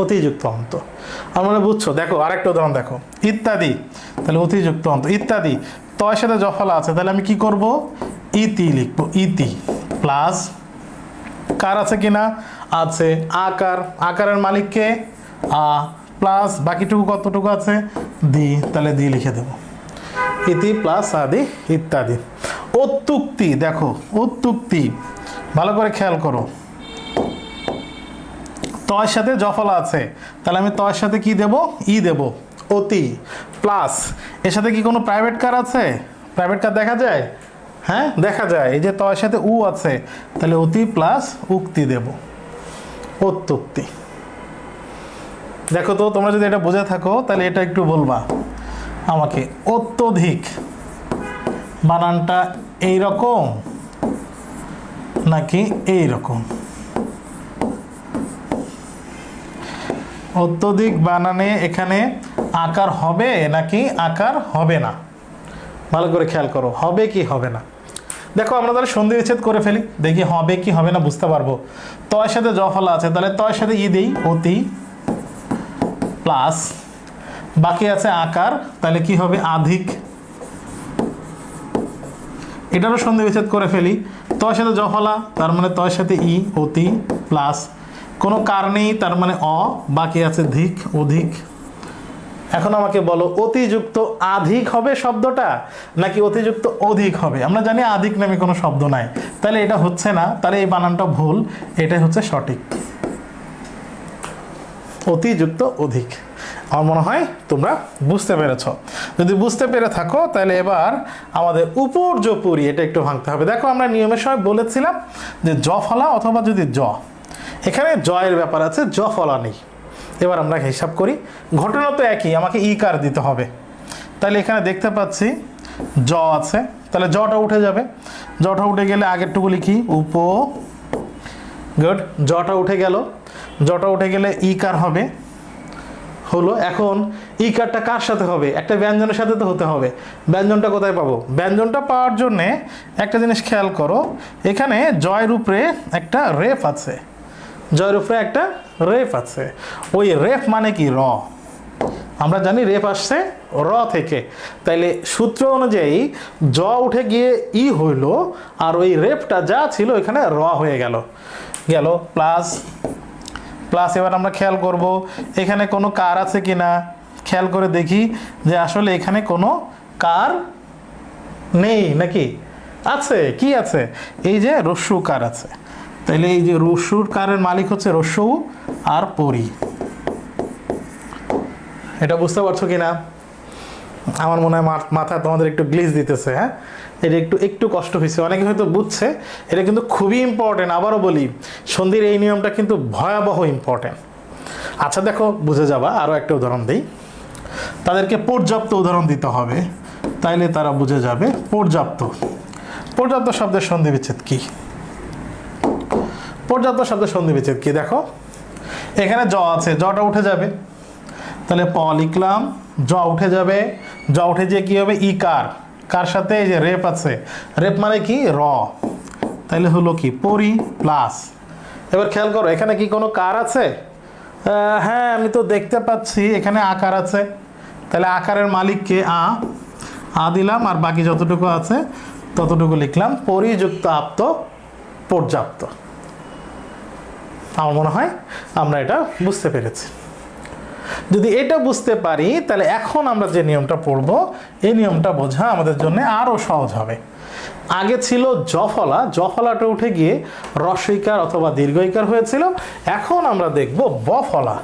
অতিযুক্ত অন্ত। আমরা বুঝছো? দেখো আরেকটা উদাহরণ দেখো, ইত্যাদি, তাহলে অতিযুক্ত অন্ত। ইত্যাদি তয়ের সাথে জ ফলা আছে, তাহলে আমি কি করব, ইতি লিখবো, ইতি প্লাস কার আছে কিনা, আছে আকার, আকারের মালিককে আ, প্লাস বাকিটুকু কতটুকু আছে, দি, তাহলে দি লিখে দেব, ইতি প্লাস আদি ইত্যাদি। অত্যুক্তি, দেখো অত্যুক্তি ভালো করে খেয়াল করো, তয়ের সাথে জ ফলা আছে, তাহলে আমি তয়ের সাথে কি দেব, ই দেব, অতি প্লাস এর সাথে কি কোনো প্রাইভেট কার আছে, প্রাইভেট কার দেখা যায়, হ্যাঁ দেখা যায়, এই যে তয়ের সাথে উ আছে, তাহলে অতি প্লাস উক্তি দেব, অত্যুক্তি। দেখো তো তোমরা যদি এটা বুঝে থাকো তাহলে এটা একটু বলবা আমাকে, অত্যধিক বানানটা এইরকম নাকি এইরকম, অত্যধিক বানানে এখানে আকার হবে নাকি আকার হবে না, ভালো করে খেয়াল করো, হবে কি হবে না। দেখো আমরা তাহলে সন্ধি বিচ্ছেদ করে ফেলি, দেখি হবে কি হবে না বুঝতে পারবো। তয়ের সাথে জ ফলা আছে, তাহলে তয়ের সাথে ই দেই, অতি প্লাস বাকি আছে আকার, তাহলে কি হবে, আধিক। এটারও সন্ধি বিচ্ছেদ করে ফেলি, তয়ের সাথে জ ফলা, তার মানে তয়ের সাথে ই, অতি প্লাস কোনো কার নেই, তার মানে অ, বাকি আছে ধিক, অধিক। এখন আমাকে বলো অতিযুক্ত আধিক হবে শব্দটা নাকি অতিযুক্ত অধিক হবে। আমরা জানি আধিক নামে কোনো শব্দ নাই, তাহলে এটা হচ্ছে না, তাহলে এই বানানটা ভুল, এটাই হচ্ছে সঠিক, অতিযুক্ত অধিক। আমার মনে হয় তোমরা বুঝতে পেরেছ। যদি বুঝতে পেরে থাকো তাহলে এবার আমাদের উপর্যুপরি এটা একটু ভাঙতে হবে। দেখো আমরা নিয়মের সময় বলেছিলাম যে জ ফলা অথবা যদি জ, এখানে জয়ের ব্যাপার আছে, জ ফলা নেই। এবার আমরা হিসাব করি, ঘটনা তো একই, আমাকে ই কার দিতে হবে। তাহলে এখানে দেখতে পাচ্ছি জ আছে, তাহলে জটা উঠে যাবে, জটা উঠে গেলে আগেরটুকু লিখি উপ, গুড, জটা উঠে গেল, জটা উঠে গেলে ই কার হবে, হলো। এখন ই কারটা কার সাথে হবে, একটা ব্যঞ্জনের সাথে তো হতে হবে। ব্যঞ্জনটা কোথায় পাবো, ব্যঞ্জনটা পাওয়ার জন্যে একটা জিনিস খেয়াল করো, এখানে জয়ের উপরে একটা রেফ আছে, জয়ের উপরে একটা রেফ আছে, ওই রেফ মানে কি, র। আমরা জানি রেফ আসছে র থেকে, তাইলে সূত্র অনুযায়ী জ উঠে গিয়ে ই হইল, আর ওই রেফটা যা ছিল এখানে র হয়ে গেল, গেল প্লাস প্লাস। এবার আমরা খেয়াল করব এখানে কোনো কার আছে কিনা, খেয়াল করে দেখি যে আসলে এখানে কোনো কার নেই নাকি, আছে, কি আছে, এই যে রস্যু কার আছে, তাইলে এই যে রস্যুর কারের মালিক হচ্ছে রস্যু আর পরি। এটা বুঝতে পারছো কিনা, আমার মনে হয় মাথা তোমাদের একটু গ্লিজ দিতেছে, হ্যাঁ এটা একটু একটু কষ্ট হয়েছে, অনেকে হয়তো বুঝছে। এটা কিন্তু খুবই ইম্পর্টেন্ট, আবারও বলি সন্ধির এই নিয়মটা কিন্তু ভয়াবহ ইম্পর্টেন্ট। আচ্ছা দেখো বুঝে যাবা, আরও একটা উদাহরণ দিই, তাদেরকে পর্যাপ্ত উদাহরণ দিতে হবে, তাইলে তারা বুঝে যাবে। পর্যাপ্ত, পর্যাপ্ত শব্দের সন্ধি বিচ্ছেদ কি, পর্যাপ্ত শব্দের সন্ধি বিচ্ছেদ কি, দেখো এখানে জ আছে, জটা উঠে যাবে, তাহলে প লিখলাম, জ উঠে যাবে, জ উঠে যে কি হবে, ই কার, কার সাথে এই যে রেপ আছে, রেপ মানে কি, র, তাইলে হলো কি পরি প্লাস। এবার খেয়াল করো এখানে কি কোনো কার আছে, হ্যাঁ আমি তো দেখতে পাচ্ছি এখানে আকার আছে, তাহলে আকারের মালিককে আ দিলাম, আর বাকি যতটুকু আছে ততটুকু লিখলাম, পরিযুক্ত আপ্ত পর্যাপ্ত। আমার মনে হয় আমরা এটা বুঝতে পেরেছি। যদি এটা বুঝতে পারি তাহলে এখন আমরা যে নিয়মটা পড়ব, এই নিয়মটা বোঝা আমাদের জন্য আরও সহজ হবে। আগে ছিল জফলা, জফলাটা উঠে গিয়ে রস্বইকার অথবা দীর্ঘইকার হয়েছিল। এখন আমরা দেখব বফলা,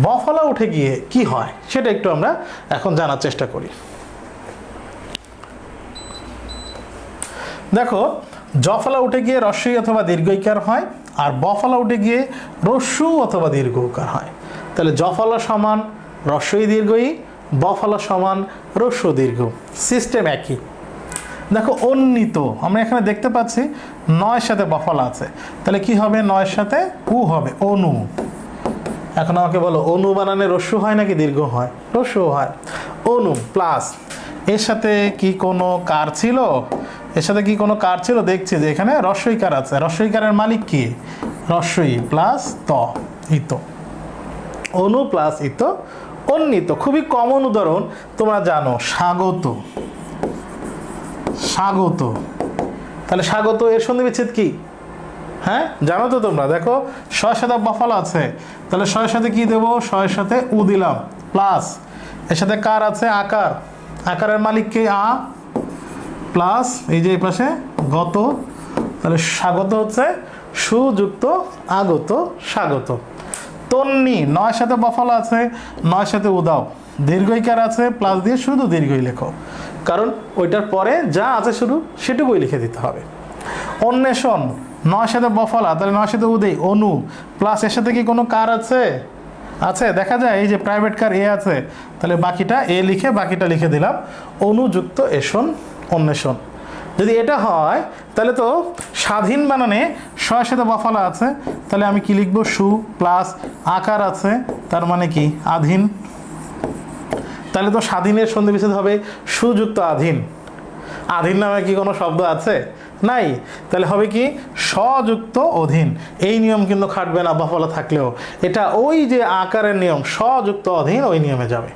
বফলা উঠে গিয়ে কি হয় সেটা একটু আমরা এখন জানার চেষ্টা করি। দেখো জফলা উঠে গিয়ে রস্বই অথবা দীর্ঘইকার হয়, আর বফলা উঠে গিয়ে রস্যু অথবা দীর্ঘকার হয়। তাহলে জফলা সমান রস্বই দীর্ঘই, বফলা সমান রস্য দীর্ঘ, সিস্টেম একই। দেখো অন্বিত, আমরা এখানে দেখতে পাচ্ছি নয়ের সাথে বফলা আছে, তাহলে কি হবে, নয়ের সাথে উ হবে, অনু। এখন আমাকে বলো অনু বানানে রস্য হয় নাকি দীর্ঘ হয়, রস্য হয়, অনু প্লাস এর সাথে কি কোনো কার ছিল, এর সাথে কি কোনো কার ছিল, দেখছি যে এখানে রস্বইকার আছে, রস্বইকারের মালিক কি, রস্বই প্লাস ত, ইত, অনু প্লাস ইত, অন্বিত। খুবই কমন উদাহরণ তোমরা জানো, স্বাগত, স্বাগত। তাহলে স্বাগত এর সন্ধি বিচ্ছেদ কি? হ্যাঁ জানো তো তোমরা, দেখো শয়ের সাথে বফলা আছে, তাহলে শয়ের সাথে কি দেবো? শয়ের সাথে উ দিলাম, প্লাস এর সাথে কার আছে? আকার। আকারের মালিক কে? আ, প্লাস এই যে এই পাশে গত, তাহলে স্বাগত হচ্ছে সুযুক্ত আগত স্বাগত। তন্নি, নয়ের সাথে বফলা আছে, নয়ের সাথে উদাও, দীর্ঘইকার আছে, প্লাস দিয়ে শুধু দীর্ঘই লেখো, কারণ ওইটার পরে যা আছে শুধু সেটুকুই লিখে দিতে হবে। অন্বেষণ, নয়ের সাথে বফলা, তাহলে নয়ের সাথে উদয়, অনু, প্লাস এর সাথে কি কোনো কার আছে? আছে, দেখা যায় এই যে প্রাইভেট কার এ আছে, তাহলে বাকিটা এ লিখে বাকিটা লিখে দিলাম, অনুযুক্ত এষণ অন্বেষণ। যদি এটা হয় তাহলে তো স্বাধীন বানানে শয়ের সাথে বফলা আছে, তাহলে আমি কি লিখবো? সু, প্লাস আকার আছে, তার মানে কি? আধীন। তাহলে তো স্বাধীনের সন্ধি বিচ্ছেদ হবে সুযুক্ত আধীন। আধীন নামে কি কোনো শব্দ আছে? নাই। তাহলে হবে কি? স্বযুক্ত অধীন। এই নিয়ম কিন্তু খাটবে না বফলা থাকলেও, এটা ওই যে আকারের নিয়ম, স্বযুক্ত অধীন, ওই নিয়মে যাবে।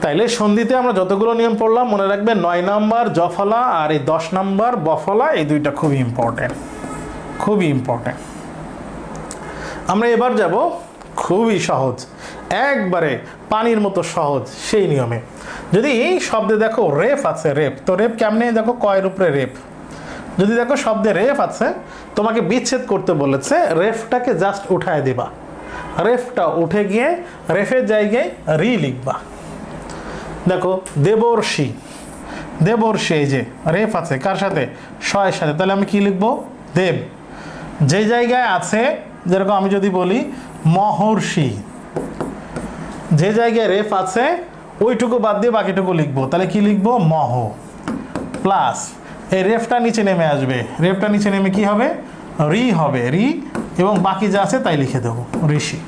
তাইলে সন্ধিতে আমরা যতগুলো নিয়ম পড়লাম মনে রাখবেন, 9 নাম্বার জফলা আর এই 10 নাম্বার বফলা, এই দুইটা খুবই ইম্পর্টেন্ট, খুবই ইম্পর্টেন্ট। আমরা এবার যাব খুবই সহজ, একবারে পানির মতো সহজ সেই নিয়মে। যদি এই শব্দে দেখো রেফ আছে, রেফ, তো রেফ কেমনে? দেখো কয়ের উপরে রেফ, যদি দেখো শব্দে রেফ আছে, তোমাকে বিচ্ছেদ করতে বলেছে, রেফটাকে জাস্ট উঠায় দিবা, রেফটা উঠে গিয়ে রেফের জায়গায় রি লিখবা। দেখো দেবর্ষি, দেবর্ষি, এই যে রেফ আছে কার সাথে? শয়ের সাথে, তাহলে আমি কি লিখবো? দেব। যে জায়গায় আছে, যেরকম আমি যদি বলি মহর্ষি, যে জায়গায় রেফ আছে ওইটুকু বাদ দিয়ে বাকিটুকু লিখবো, তাহলে কি লিখবো? মহ, প্লাস এই রেফটা নিচে নেমে আসবে, রেফটা নিচে নেমে কি হবে? রি হবে, রি, এবং বাকি যা আছে তাই লিখে দেবো, ঋষি।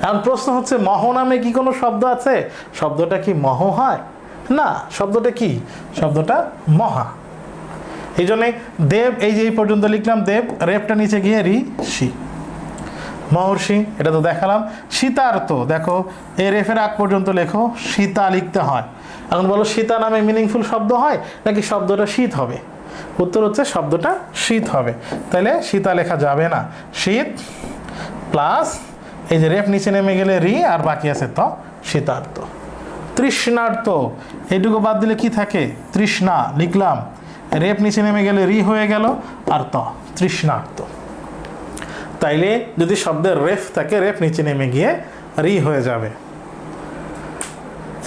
এখন প্রশ্ন হচ্ছে, মহ নামে কি কোনো শব্দ আছে? শব্দটা কি মহ হয়? না, শব্দটা কি? শব্দটা মহা। এই জন্যে দেব, এই যে এই পর্যন্ত লিখলাম দেব, রেফটা নিচে গিয়ে ঋষি। মহর্ষি, এটা তো দেখালাম। শীতার্ত, দেখো এই রেফের আগ পর্যন্ত লেখো, সীতা লিখতে হয়। এখন বলো সীতা নামে মিনিংফুল শব্দ হয় নাকি শব্দটা শীত হবে? উত্তর হচ্ছে শব্দটা শীত হবে, তাহলে সীতা লেখা যাবে না, শীত, প্লাস এই যে রেফ নিচে নেমে গেলে রি, আর বাকি আছে তো শীতার্ত। তৃষ্ণার্ত, এইটুকু বাদ দিলে কি থাকে? তৃষ্ণা লিখলাম, রেফ নিচে নেমে গেলে রি হয়ে গেল, আর তো তৃষ্ণার্ত। তাইলে যদি শব্দের রেফ থাকে, রেফ নিচে নেমে গিয়ে রি হয়ে যাবে।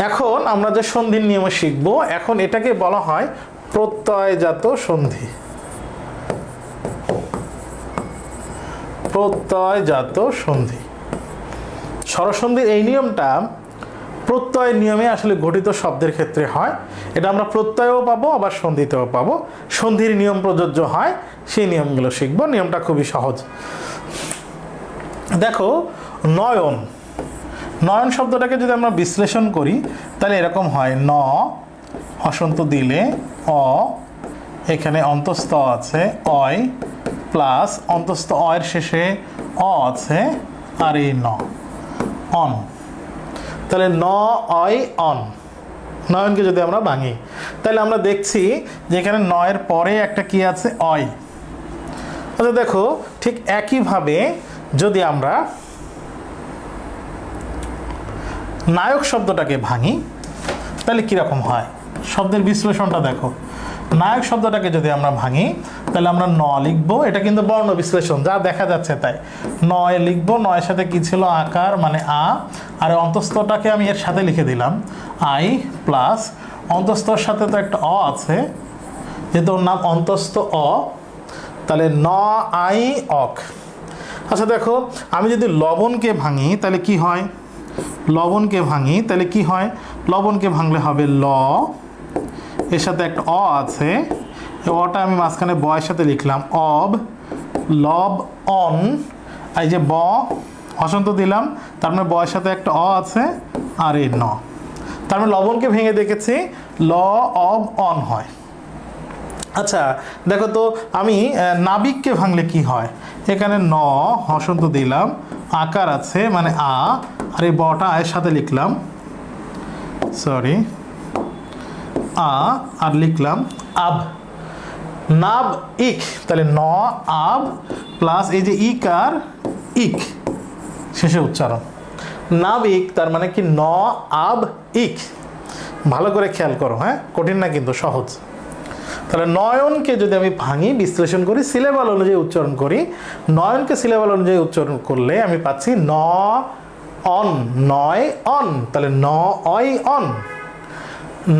এখন আমরা যে সন্ধির নিয়মে শিখব, এখন এটাকে বলা হয় প্রত্যয়জাত সন্ধি। প্রত্যয়জাত সন্ধি, স্বরসন্ধির এই নিয়মটা প্রত্যয় নিয়মে আসলে গঠিত শব্দের ক্ষেত্রে হয়। এটা আমরা প্রত্যয়ও পাবো, আবার সন্ধিতেও পাবো। সন্ধির নিয়ম প্রযোজ্য হয়, সেই নিয়মগুলো শিখবো। নিয়মটা খুবই সহজ। দেখো নয়ন, নয়ন শব্দটাকে যদি আমরা বিশ্লেষণ করি তাহলে এরকম হয়, ন হসন্ত দিলে অ, এখানে অন্তস্থ আছে অয়, প্লাস অন্তস্থ অয়ের শেষে অ আছে, আর এই ন, অন। তাহলে ন অয় অন, নয়নকে যদি আমরা ভাঙি তাহলে আমরা দেখছি যে এখানে নয়ের পরে একটা কি আছে? অয়। আচ্ছা দেখো, ঠিক একইভাবে যদি আমরা নায়ক শব্দটাকে ভাঙি তাহলে কীরকম হয়? শব্দের বিশ্লেষণটা দেখো। নায়ক শব্দটাকে যদি আমরা ভাঙি তাহলে আমরা ন লিখবো, এটা কিন্তু বর্ণ বিশ্লেষণ, যা দেখা যাচ্ছে তাই। নয় লিখবো, নয়ের সাথে কি ছিল? আকার, মানে আ, আর অন্তস্থটাকে আমি এর সাথে লিখে দিলাম আই, প্লাস অন্তস্থর সাথে তো একটা অ আছে, যেহেতু ওর নাম অন্তস্থ অ, তাহলে ন আই অক। আচ্ছা দেখো, আমি যদি লবণকে ভাঙি তাহলে কি হয়? লবণকে ভাঙি তাহলে কি হয়? লবণকে ভাঙলে হবে ল, এর সাথে একটা অ আছে, অটা আমি মাঝখানে বয়ের সাথে লিখলাম অব, লব অন, এই যে ব হসন্ত দিলাম, তার মানে বয়ের সাথে একটা অ আছে, আর এই ন, তার মানে লবণকে ভেঙে দেখেছি ল অব অন হয়। আচ্ছা দেখো তো, আমি নাবিককে ভাঙলে কি হয়? এখানে ন হসন্ত দিলাম, আকার আছে মানে আ, আর এই বটা আয়ের সাথে লিখলাম, সরি আ আর লিখলাম আব, নাব ইক, তাহলে ন আব প্লাস এই যে ইক আর ইক শেষে উচ্চারণ, নাব ইক তার মানে কি ন আব ইক। ভালো করে খেয়াল করো, হ্যাঁ, কঠিন না কিন্তু সহজ। তাহলে নয়নকে যদি আমি ভাঙি, বিশ্লেষণ করি, সিলেবাল অনুযায়ী উচ্চারণ করি, নয়নকে সিলেবাল অনুযায়ী উচ্চারণ করলে আমি পাচ্ছি ন অন, নয় অন, তাহলে ন অয় অন।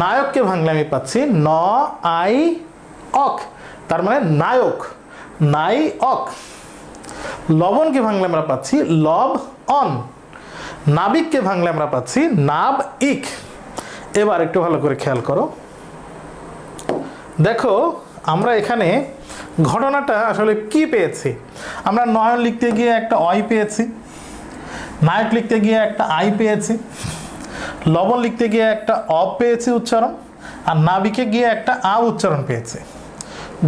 নায়ককে ভাঙলে আমি পাচ্ছি ন আই অক, তার মানে নায়ক, নাই অক। লবণকে ভাঙলে আমরা পাচ্ছি লব অন। নাবিককে ভাঙলে আমরা পাচ্ছি নাব ইক। এবার একটু ভালো করে খেয়াল করো, দেখো আমরা এখানে ঘটনাটা আসলে কি পেয়েছি। আমরা নয়ন লিখতে গিয়ে একটা অয় পেয়েছি, নায়ক লিখতে গিয়ে একটা আই পেয়েছি, লবণ লিখতে গিয়ে একটা অব পেয়েছি উচ্চারণ, আর নাবিকে গিয়ে একটা আ উচ্চারণ পেয়েছি।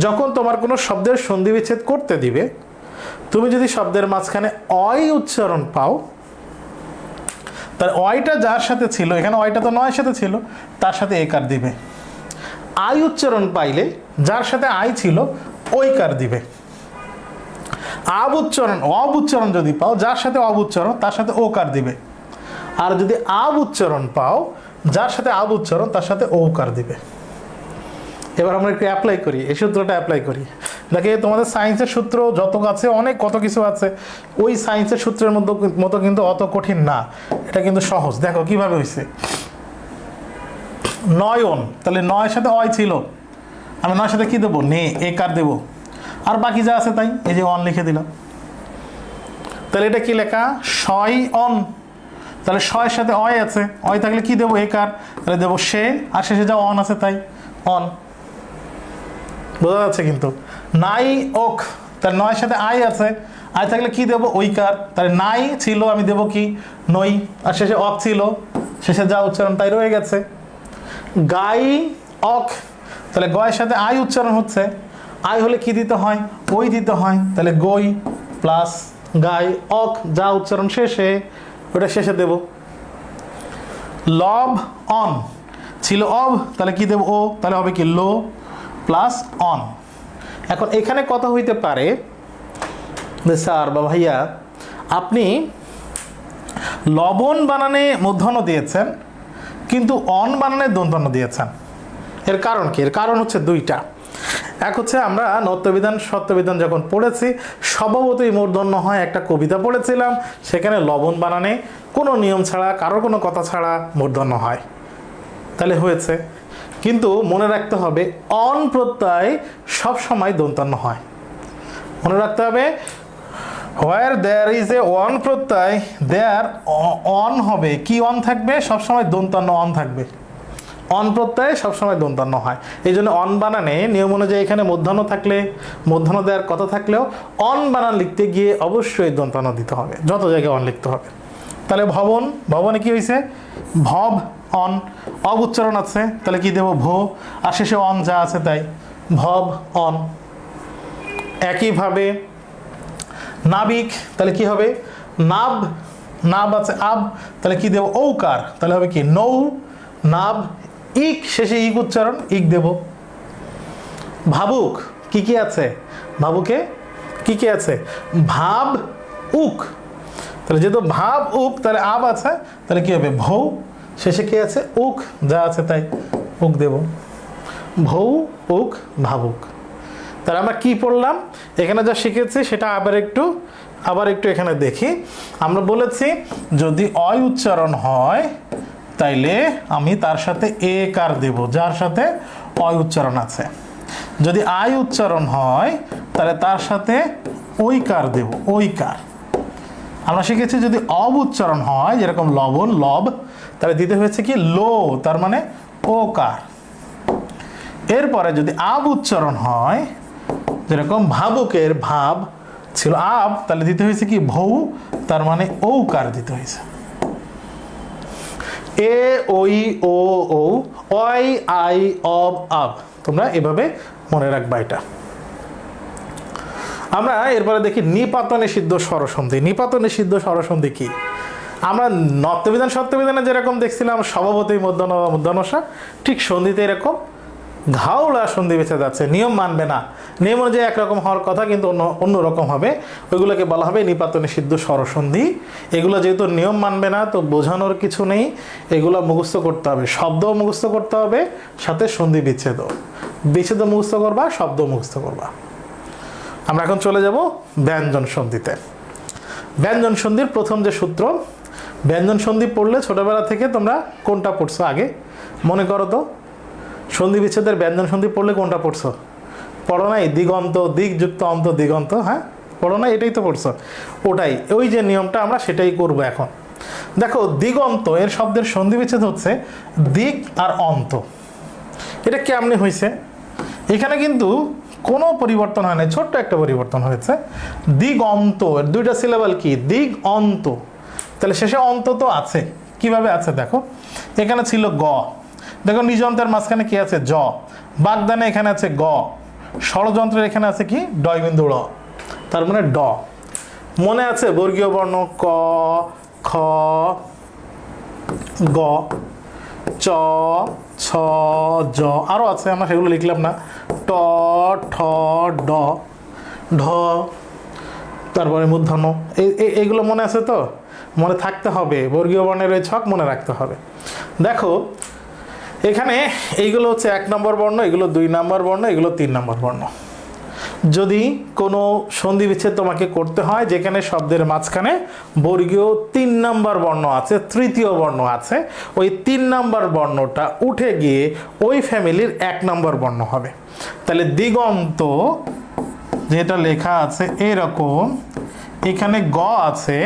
যখন তোমার কোনো শব্দের সন্ধি বিচ্ছেদ করতে দিবে, তুমি যদি শব্দের মাঝখানে অয় উচ্চারণ পাও, তাহলে অয়টা যার সাথে ছিল, এখানে অয়টা তো নয়ের সাথে ছিল, তার সাথে একার দিবে। আই উচ্চারণ পাইলে যার সাথে আই ছিল ওই কার দিবে। আব উচ্চারণ, অব উচ্চারণ যদি পাও, যার সাথে অব উচ্চারণ তার সাথে ও কার দিবে। আর যদি আব উচ্চারণ পাও, যার সাথে আব উচ্চারণ তার সাথে ও কার দিবে। এবার আমরা একটু অ্যাপ্লাই করি, এই সূত্রটা অ্যাপ্লাই করি। দেখে তোমাদের সায়েন্সের সূত্র যত আছে, অনেক কত কিছু আছে, ওই সায়েন্সের সূত্রের মতো কিন্তু অত কঠিন না, এটা কিন্তু সহজ। দেখো কিভাবে হয়েছে। নয়ন, তাহলে নয়ের সাথে অয় ছিল, আমি নয়ের সাথে কি দেবো, নে, এ কার দেবো, আর বাকি যা আছে তাই, এই যে অন লিখে দিলাম। তাহলে এটা কি লেখা, শয় অন, তাহলে শয়ের সাথে অয় আছে, অয় থাকলে কি দেবো, এ কার, তাহলে দেবো সে, আর শেষে যা অন আছে তাই অন। বোঝা যাচ্ছে কিন্তু। নাই ওক, তার নয়ের সাথে আই আছে, আই থাকলে কি দেবো, ওই কার, তাহলে নাই ছিল আমি দেবো কি, নই, আর শেষে অক ছিল, শেষে যা উচ্চারণ তাই রয়ে গেছে। গাই অক, তাহলে গয়ের সাথে আই উচ্চারণ হচ্ছে, আই হলে কি দিতে হয়, ওই দিতে হয়, তাহলে গই প্লাস গাই অক, যা উচ্চারণ শেষে ওটা শেষে দেব। লব অন ছিল অব, তাহলে কি দেব, ও, তাহলে হবে কি লো প্লাস অন। এখন এখানে কথা হইতে পারে যে স্যার বা ভাইয়া আপনি লবণ বানানে মূর্ধন্য দিয়েছেন কিন্তু অন বানানে দন্তন্য দিয়েছেন, এর কারণ কি? এর কারণ হচ্ছে দুইটা। এক হচ্ছে আমরা নত্যবিধান সত্যবিধান যখন পড়েছি স্বভাবতই মূর্ধন্য হয়, একটা কবিতা পড়েছিলাম, সেখানে লবণ বানানে কোনো নিয়ম ছাড়া, কারোর কোনো কথা ছাড়া মূর্ধন্য হয়, তাহলে হয়েছে। কিন্তু মনে রাখতে হবে অন প্রত্যয় সবসময় দন্তন্য হয়। মনে রাখতে হবে হোয়ার দেয়ার ইজ এ অন প্রত্যয় দেয়ার অন হবে, কি অন থাকবে, সবসময় দন্তন্য অন থাকবে। অন প্রত্যয় সবসময় দন্তন্য হয়, এই জন্য অন বানানে নিয়ম অনুযায়ী এখানে মূর্ধন্য থাকলে, মূর্ধন্য দেওয়ার কথা থাকলেও অন বানান লিখতে গিয়ে অবশ্যই দন্তন্য দিতে হবে, যত জায়গায় অন লিখতে হবে। তাহলে ভবন, ভবনে কি হয়েছে, ভব অন, অব উচ্চারণ আছে, তাহলে কি দেবো, ভো, আর শেষে অন যা আছে তাই, ভব অন। একইভাবে নাবিক, তাহলে কি হবে, নাব, নাব আছে আব, তাহলে কি দেবো, ঔকার, তাহলে হবে কি নৌ নাব ইক, শেষে ইক উচ্চারণ, ইক দেব। ভাবুক, কি কি আছে, ভাবুকে কি কি আছে, ভাব উক, তাহলে যেহেতু ভাব উক, তাহলে আব আছে, তাহলে কি হবে ভৌ, শেষে কি আছে উক, যা আছে তাই উক দেব। ভৌ উক ভাবুক। তাহলে আমরা কি পড়লাম, এখানে যা শিখেছি সেটা আবার একটু এখানে দেখি। আমরা বলেছি যদি অয় উচ্চারণ হয় তাইলে আমি তার সাথে এ কার দেব, যার সাথে অয় উচ্চারণ আছে। যদি আই উচ্চারণ হয় তাহলে তার সাথে ওই কার দেব, ওই কার। আমরা শিখেছি যদি অব উচ্চারণ হয়, যেরকম লবণ লব, তাহলে দিতে হয়েছে কি লো, তার মানে ও কার। এরপরে যদি আব উচ্চারণ হয়, যেরকম ভাবুকের ভাব ছিল আব, তাহলে দিতে হয়েছে কি ভৌ, তার মানে ঔকার দিতে হয়েছে। এ ওই ও ও, অয় আই অব আব, তোমরা এভাবে মনে রাখবা এটা। আমরা এরপরে দেখি নিপাত নিষিদ্ধ স্বরসন্ধি। নিপাত নিষিদ্ধ স্বরসন্ধি কি? আমরা নত্যবিধান সত্যবিধানে যেরকম দেখছিলাম স্বভাবতই মূর্ধন্য মূর্ধন্যসা, ঠিক সন্ধিতে এরকম ঘাওলা সন্ধি বেঁচে যাচ্ছে, নিয়ম মানবে না, নিয়ম অনুযায়ী একরকম হওয়ার কথা কিন্তু অন্য রকম হবে, ওইগুলোকে বলা হবে নিপাত নিষিদ্ধ স্বরসন্ধি। এগুলো যেহেতু নিয়ম মানবে না তো বোঝানোর কিছু নেই, এগুলো মুখস্থ করতে হবে, শব্দও মুখস্থ করতে হবে, সাথে সন্ধি বিচ্ছেদও, বিচ্ছেদও মুখস্থ করবা, শব্দও মুখস্থ করবা। আমরা এখন চলে যাব ব্যঞ্জন সন্ধিতে। ব্যঞ্জন সন্ধির প্রথম যে সূত্র, ব্যঞ্জন সন্ধি পড়লে ছোটবেলা থেকে তোমরা কোনটা পড়ছো আগে মনে করো তো? সন্ধি বিচ্ছেদের ব্যঞ্জন সন্ধি পড়লে কোনটা পড়ছো? পড়ো নাই? দিগন্ত, দিকযুক্ত অন্ত, দিগন্ত, হ্যাঁ পড়ো না? এটাই তো পড়ছো। ওটাই, ওই যে নিয়মটা আমরা সেটাই করব এখন। দেখো দিগন্ত এর শব্দের সন্ধি বিচ্ছেদ হচ্ছে দিক আর অন্ত। এটা কেমনে হয়েছে? এখানে কিন্তু কোনো পরিবর্তন হয় না, ছোট্ট একটা পরিবর্তন হয়েছে। দিগন্ত এর দুইটা সিলেবাল কি? দিগ অন্ত, তাহলে শেষে অন্ত তো আছে। কিভাবে আছে দেখো, এখানে ছিল গ, দেখো নিজন্তের মাঝখানে কি আছে? জ। বাগদানে এখানে আছে গ, ষড়যন্ত্রের এখানে আছে কি? ডয় বিন্দু ড়, তার মানে ড। মনে আছে বর্গীয় বর্ণ ক, খ, গ, চ, ছ, জ, আরও আছে, আমরা সেগুলো লিখলাম না। ট, ঠ, ড, ঢ, তারপরে মূর্ধন্য, এইগুলো মনে আছে তো? মনে থাকতে হবে, বর্গীয় বর্ণের ওই ছক মনে রাখতে হবে। দেখো এখানে এইগুলো হচ্ছে 1 নম্বর বর্ণ, এগুলো 2 নম্বর বর্ণ, এগুলো 3 নম্বর বর্ণ। যদি কোনো সন্ধি বিচ্ছেদ তোমাকে করতে হয় যেখানে শব্দের মাঝখানে বর্গীয় 3 নম্বর বর্ণ আছে, তৃতীয় বর্ণ আছে, ওই 3 নম্বর বর্ণটা উঠে গিয়ে ওই ফ্যামিলির 1 নম্বর বর্ণ হবে। তাহলে দিগন্ত যেটা লেখা আছে এরকম, এখানে গ আছে,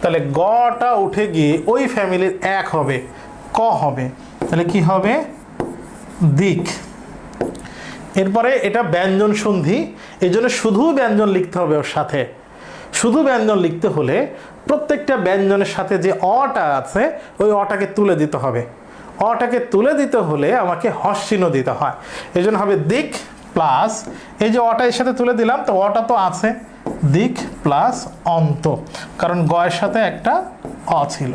তাহলে গটা উঠে গিয়ে ওই ফ্যামিলির 1 হবে, ক হবে, তাহলে কি হবে? দিক। এরপরে এটা ব্যঞ্জন সন্ধি, এই জন্য শুধু ব্যঞ্জন লিখতে হবে ওর সাথে। শুধু ব্যঞ্জন লিখতে হলে প্রত্যেকটা ব্যঞ্জনের সাথে যে অটা আছে ওই অটাকে তুলে দিতে হবে। অটাকে তুলে দিতে হলে আমাকে হস্যিন দিতে হয়, এই জন্য হবে দিক প্লাস, এই যে অটা এর সাথে তুলে দিলাম তো অটা তো আছে, দিক প্লাস অন্ত, কারণ গয়ের সাথে একটা অ ছিল।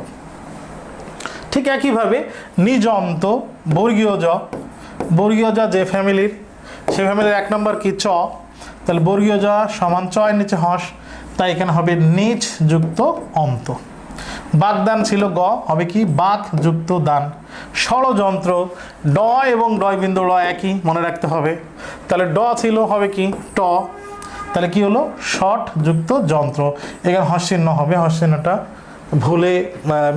ঠিক একইভাবে নিজন্ত বর্গীয় জ, বর্গীয় জ যে ফ্যামিলির, সে ফ্যামিলির 1 নম্বর কি? চ, তাহলে বর্গীয় জ সমান চ এর নিচে হস, তাই এখানে হবে নিচ যুক্ত অন্ত। বাগদান ছিল গ, হবে কি? বাক যুক্ত দান। ষড়যন্ত্র ড এবং ডয় বিন্দু ড় একই, মনে রাখতে হবে, তাহলে ড ছিল হবে কি? ট, তাহলে কি হলো? ষট যুক্ত যন্ত্র। এখানে হস্যিন্ন হবে, হস্যিন্নটা ভুলে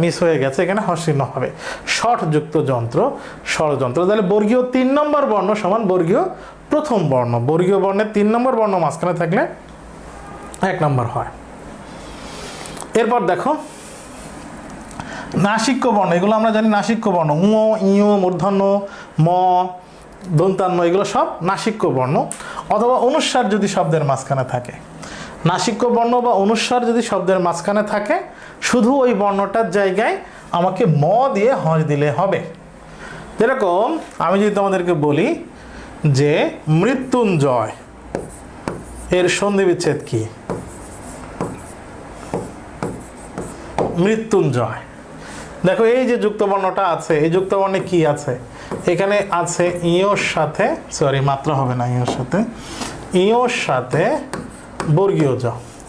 মিস হয়ে গেছে, এখানে হস্যিন্ন হবে, ষট যুক্ত যন্ত্র, ষড়যন্ত্র। তাহলে বর্গীয় 3 নম্বর বর্ণ সমান বর্গীয় প্রথম বর্ণ, বর্গীয় বর্ণের 3 নম্বর বর্ণ মাঝখানে থাকলে 1 নম্বর হয়। এরপর দেখো নাসিক্য বর্ণ, এগুলো আমরা জানি নাসিক্য বর্ণ, উ, ইয়, মূর্ধন্য, ম, দন্তান্ন, এগুলো সব নাসিক্য বর্ণ। অথবা অনুস্বার যদি শব্দের মাঝখানে থাকে, নাসিক্য বর্ণ বা অনুস্বার যদি শব্দের মাঝখানে থাকে, শুধু ওই বর্ণটার জায়গায় আমাকে ম দিয়ে হস দিলে হবে। যেরকম আমি যদি তোমাদেরকে বলি যে মৃত্যুঞ্জয় এর সন্ধি বিচ্ছেদ কি? মৃত্যুঞ্জয়, দেখো এই যে যুক্ত বর্ণটা আছে, এই যুক্ত বর্ণে কি আছে? এখানে আছে ইয়োর সাথে, সরি মাত্রা হবে না, ইয়োর সাথে, ইয়োর সাথে বর্গীয় জ,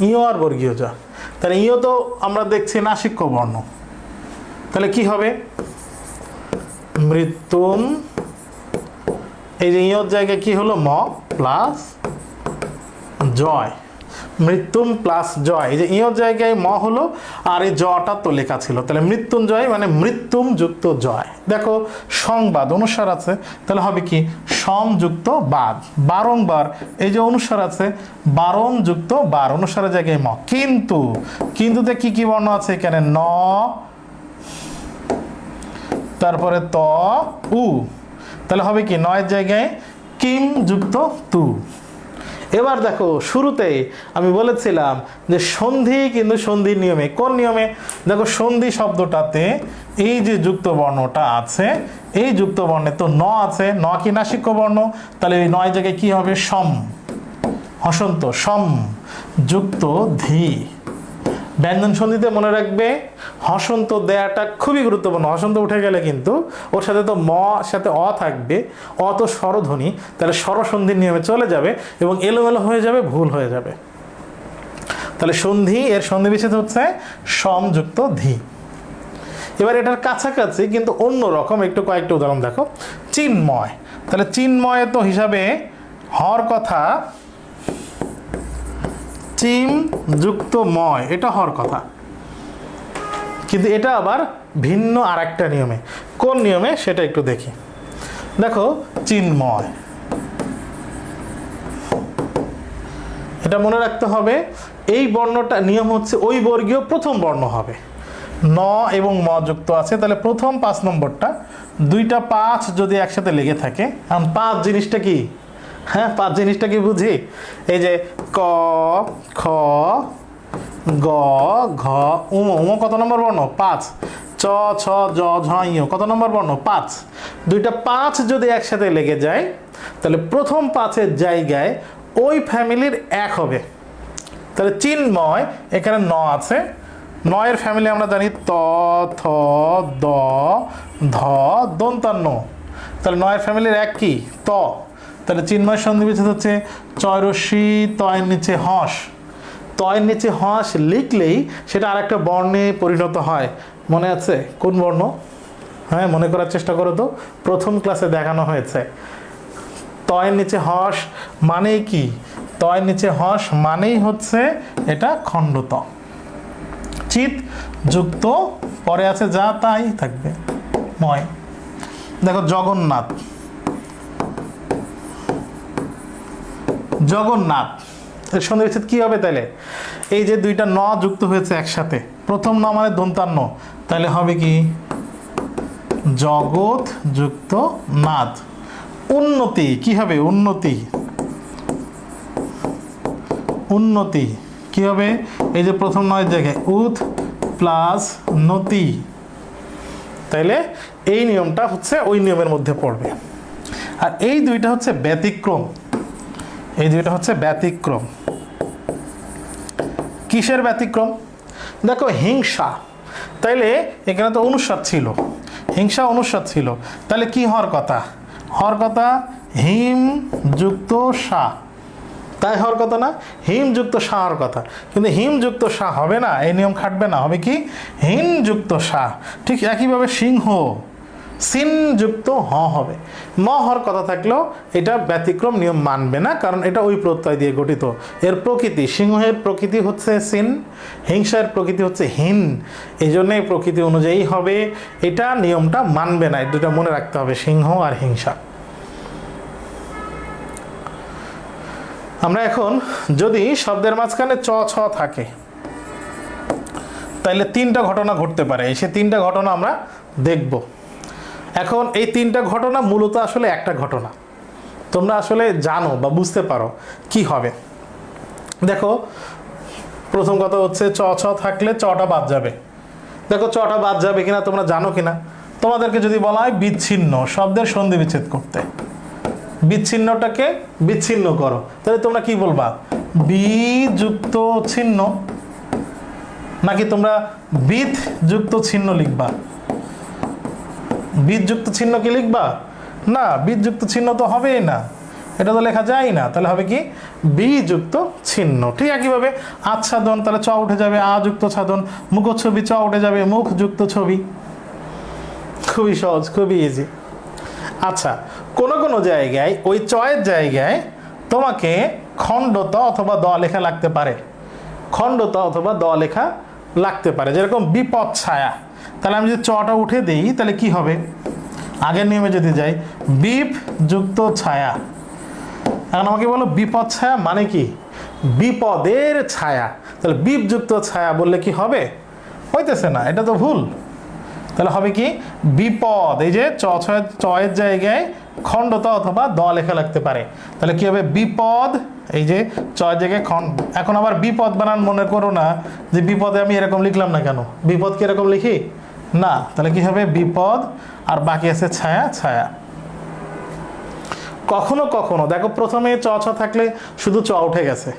ইয় আর বর্গীয় জ, তাহলে ইয় তো আমরা দেখছি নাসিক্য বর্ণ, তাহলে কি হবে? মৃত্যুম, এই যে ইয়র জায়গায় কি হলো? ম প্লাস জয়, মৃত্যুম প্লাস জয়, এই যে ইয়র জায়গায় ম হলো আর এই জটা তো লেখা ছিল, তাহলে মৃত্যুঞ্জয় মানে মৃত্যুম যুক্ত জয়। দেখো সংবাদ অনুস্বার আছে, তাহলে হবে কি? সম যুক্ত বাদ। বারংবার, এই যে অনুস্বার আছে, বারং যুক্ত বার, অনুস্বারের জায়গায় ম। কিন্তু, কিন্তুতে কি কি বর্ণ আছে এখানে? ন, তারপরে ত, উ, তাহলে হবে কি? নয়ের জায়গায় কিম যুক্ত তু। এবার দেখো শুরুতেই আমি বলেছিলাম যে সন্ধি কিন্তু সন্ধির নিয়মে, কোন নিয়মে? দেখো সন্ধি শব্দটাতে এই যে যুক্ত বর্ণটা আছে, এই যুক্ত বর্ণে তো ন আছে, ন কি নাসিক্য বর্ণ, তাহলে এই নয় জায়গায় কি হবে? সম, হসন্ত, সম যুক্ত ধি, ব্যঞ্জন সন্ধিতে মনে রাখবে হসন্ত দেয়াটা খুবই গুরুত্বপূর্ণ। হসন্ত উঠে গেলে কিন্তু ওর সাথে তো ম সাথে অ থাকবে, অ তো স্বরধ্বনি, তাহলে স্বরসন্ধির নিয়মে চলে যাবে এবং এলোমেলো হয়ে যাবে, ভুল হয়ে যাবে। তাহলে সন্ধি এর সন্ধি বিচ্ছেদ হচ্ছে সমযুক্ত ধি। এবার এটার কাছাকাছি কিন্তু অন্য রকম একটু কয়েকটা উদাহরণ দেখো। চিন্ময়, তাহলে চিন্ময় তো হিসাবে হর কথা চিম যুক্ত ময়, এটা হর কথা, কিন্তু এটা আবার ভিন্ন আর একটা নিয়মে। কোন নিয়মে সেটা একটু দেখি। দেখো চিন্ময়, এটা মনে রাখতে হবে এই বর্ণটা নিয়ম হচ্ছে ওই বর্গীয় প্রথম বর্ণ হবে, ন এবং ম যুক্ত আছে, তাহলে প্রথম 5 নম্বরটা, দুইটা 5 যদি একসাথে লেগে থাকে, কারণ 5 জিনিসটা কি, হ্যাঁ 5 জিনিসটা কি বুঝি, এই যে ক খ গ ঘ উম, উম কত নম্বর বর্ণ 5, চ ছ জ ঝ ঞ কত নম্বর বর্ণ 5, দুইটা 5 যদি একসাথে লেগে যায় তাহলে প্রথম 5-এর জায়গায় ওই ফ্যামিলির এক হবে। তাহলে চিন্ময় এখানে ন আছে, নয়ের ফ্যামিলি আমরা জানি ত থ দ ধ দন্তান্ন, তাহলে নয়ের ফ্যামিলির এক কি ত, তাহলে চিন্ময় সন্ধি বিচ্ছেদ হচ্ছে চয়রস্যি তয়ের নিচে হস। তয়ের নিচে হস লিখলেই সেটা আরেকটা বর্ণে পরিণত হয়, মনে আছে কোন বর্ণ, হ্যাঁ মনে করার চেষ্টা করো তো, প্রথম ক্লাসে দেখানো হয়েছে। তয়ের নিচে হস মানেই কি, তয়ের নিচে হস মানেই হচ্ছে এটা খণ্ডত। চিত যুক্ত পরে আছে যা তাই থাকবে ময়। দেখো জগন্নাথ, জগন্নাথ এর সন্ধি বিচ্ছেদ কি হবে, তাহলে এই যে দুইটা ন যুক্ত হয়েছে একসাথে, প্রথম ন মানে দন্তান্ন, তাহলে হবে কি জগৎ যুক্ত নাথ। উন্নতি কি হবে, উন্নতি, উন্নতি কি হবে, এই যে প্রথম নয়ের জায়গায় উদ প্লাস নতি, তাইলে এই নিয়মটা হচ্ছে ওই নিয়মের মধ্যে পড়বে। আর এই দুইটা হচ্ছে ব্যতিক্রম, এই দুইটা হচ্ছে ব্যতিক্রম। কিসের ব্যতিক্রম, দেখো হিংসা, তাইলে এখানে তো অনুস্বার ছিল, হিংসা অনুস্বার ছিল, তাহলে কি হওয়ার কথা, হওয়ার কথা হিম যুক্ত সা, তাই হওয়ার কথা না, হিম যুক্ত সা হওয়ার কথা, কিন্তু হিম যুক্ত সা হবে না, এই নিয়ম খাটবে না, হবে কি হিম যুক্ত সা। ঠিক একইভাবে সিংহ সিন যুক্ত হ হবে, ম হওয়ার কথা থাকলেও এটা ব্যতিক্রম নিয়ম মানবে না, কারণ এটা ওই প্রত্যয় দিয়ে গঠিত। এর প্রকৃতি, সিংহের প্রকৃতি হচ্ছে সিন, হিংসার প্রকৃতি হচ্ছে হিন, এই জন্য প্রকৃতি অনুযায়ী হবে, এটা নিয়মটা মানবে না। এই দুটা মনে রাখতে হবে, সিংহ আর হিংসা। আমরা এখন যদি শব্দের মাঝখানে চ ছ থাকে তাহলে 3টা ঘটনা ঘটতে পারে, সে 3টা ঘটনা আমরা দেখব। এখন এই 3টা ঘটনা মূলত আসলে একটা ঘটনা, তোমরা আসলে জানো বা বুঝতে পারো কি হবে। দেখো প্রথম কথা হচ্ছে চ ছ থাকলে চটা বাদ যাবে। দেখো চটা বাদ যাবে কিনা তোমরা জানো কিনা, তোমাদেরকে যদি বলা হয় বিচ্ছিন্ন শব্দের সন্ধি বিচ্ছেদ করতে, বিচ্ছিন্নটাকে বিচ্ছিন্ন করো, তাহলে তোমরা কি বলবা, বি যুক্ত ছিন্ন, নাকি তোমরা বিদ যুক্ত ছিন্ন লিখবা, বিদ যুক্ত চিহ্ন কি লিখবা, না বিদ যুক্ত চিহ্ন তো হবেই না, এটা তো লেখা যায় না, তাহলে হবে কি বি যুক্ত চিহ্ন। ঠিক একইভাবে আচ্ছাদন, তাহলে চ উঠে যাবে আ যুক্ত ছাদন, মুখচ্ছবি চ উঠে যাবে মুখ যুক্ত ছবি, খুবই সহজ, খুবই ইজি। আচ্ছা, কোন কোন জায়গায় ওই চয়ের জায়গায় তোমাকে খণ্ডত অথবা দ লেখা লাগতে পারে, খণ্ডত অথবা দ লেখা লাগতে পারে, যেরকম বিপদ ছায়া, তাহলে আমি যদি চটা উঠে দিই তাহলে কি হবে, আগের নিয়মে যদি যাই বিপ যুক্ত ছায়া, এখন আমাকে বলো বিপদ ছায়া মানে কি, বিপদের ছায়া, তাহলে বিপ যুক্ত ছায়া বললে কি হবে, হইতেছে না, এটা তো ভুল, তাহলে হবে কি বিপদ, এই যে চয়ের জায়গায় খণ্ডত অথবা দ লেখা লাগতে পারে, তাহলে কি হবে বিপদ, এই যে চয়ের জায়গায় খণ্ড। এখন আবার বিপদ বানান মনে করো না যে বিপদে আমি এরকম লিখলাম না কেন, বিপদ কি এরকম লিখি না, তাহলে কি হবে বিপদ, আর বাকি আছে ছায়া ছায়া। কখনো কখনো দেখো প্রথমে চ ছ থাকলে শুধু চ উঠে গেছে,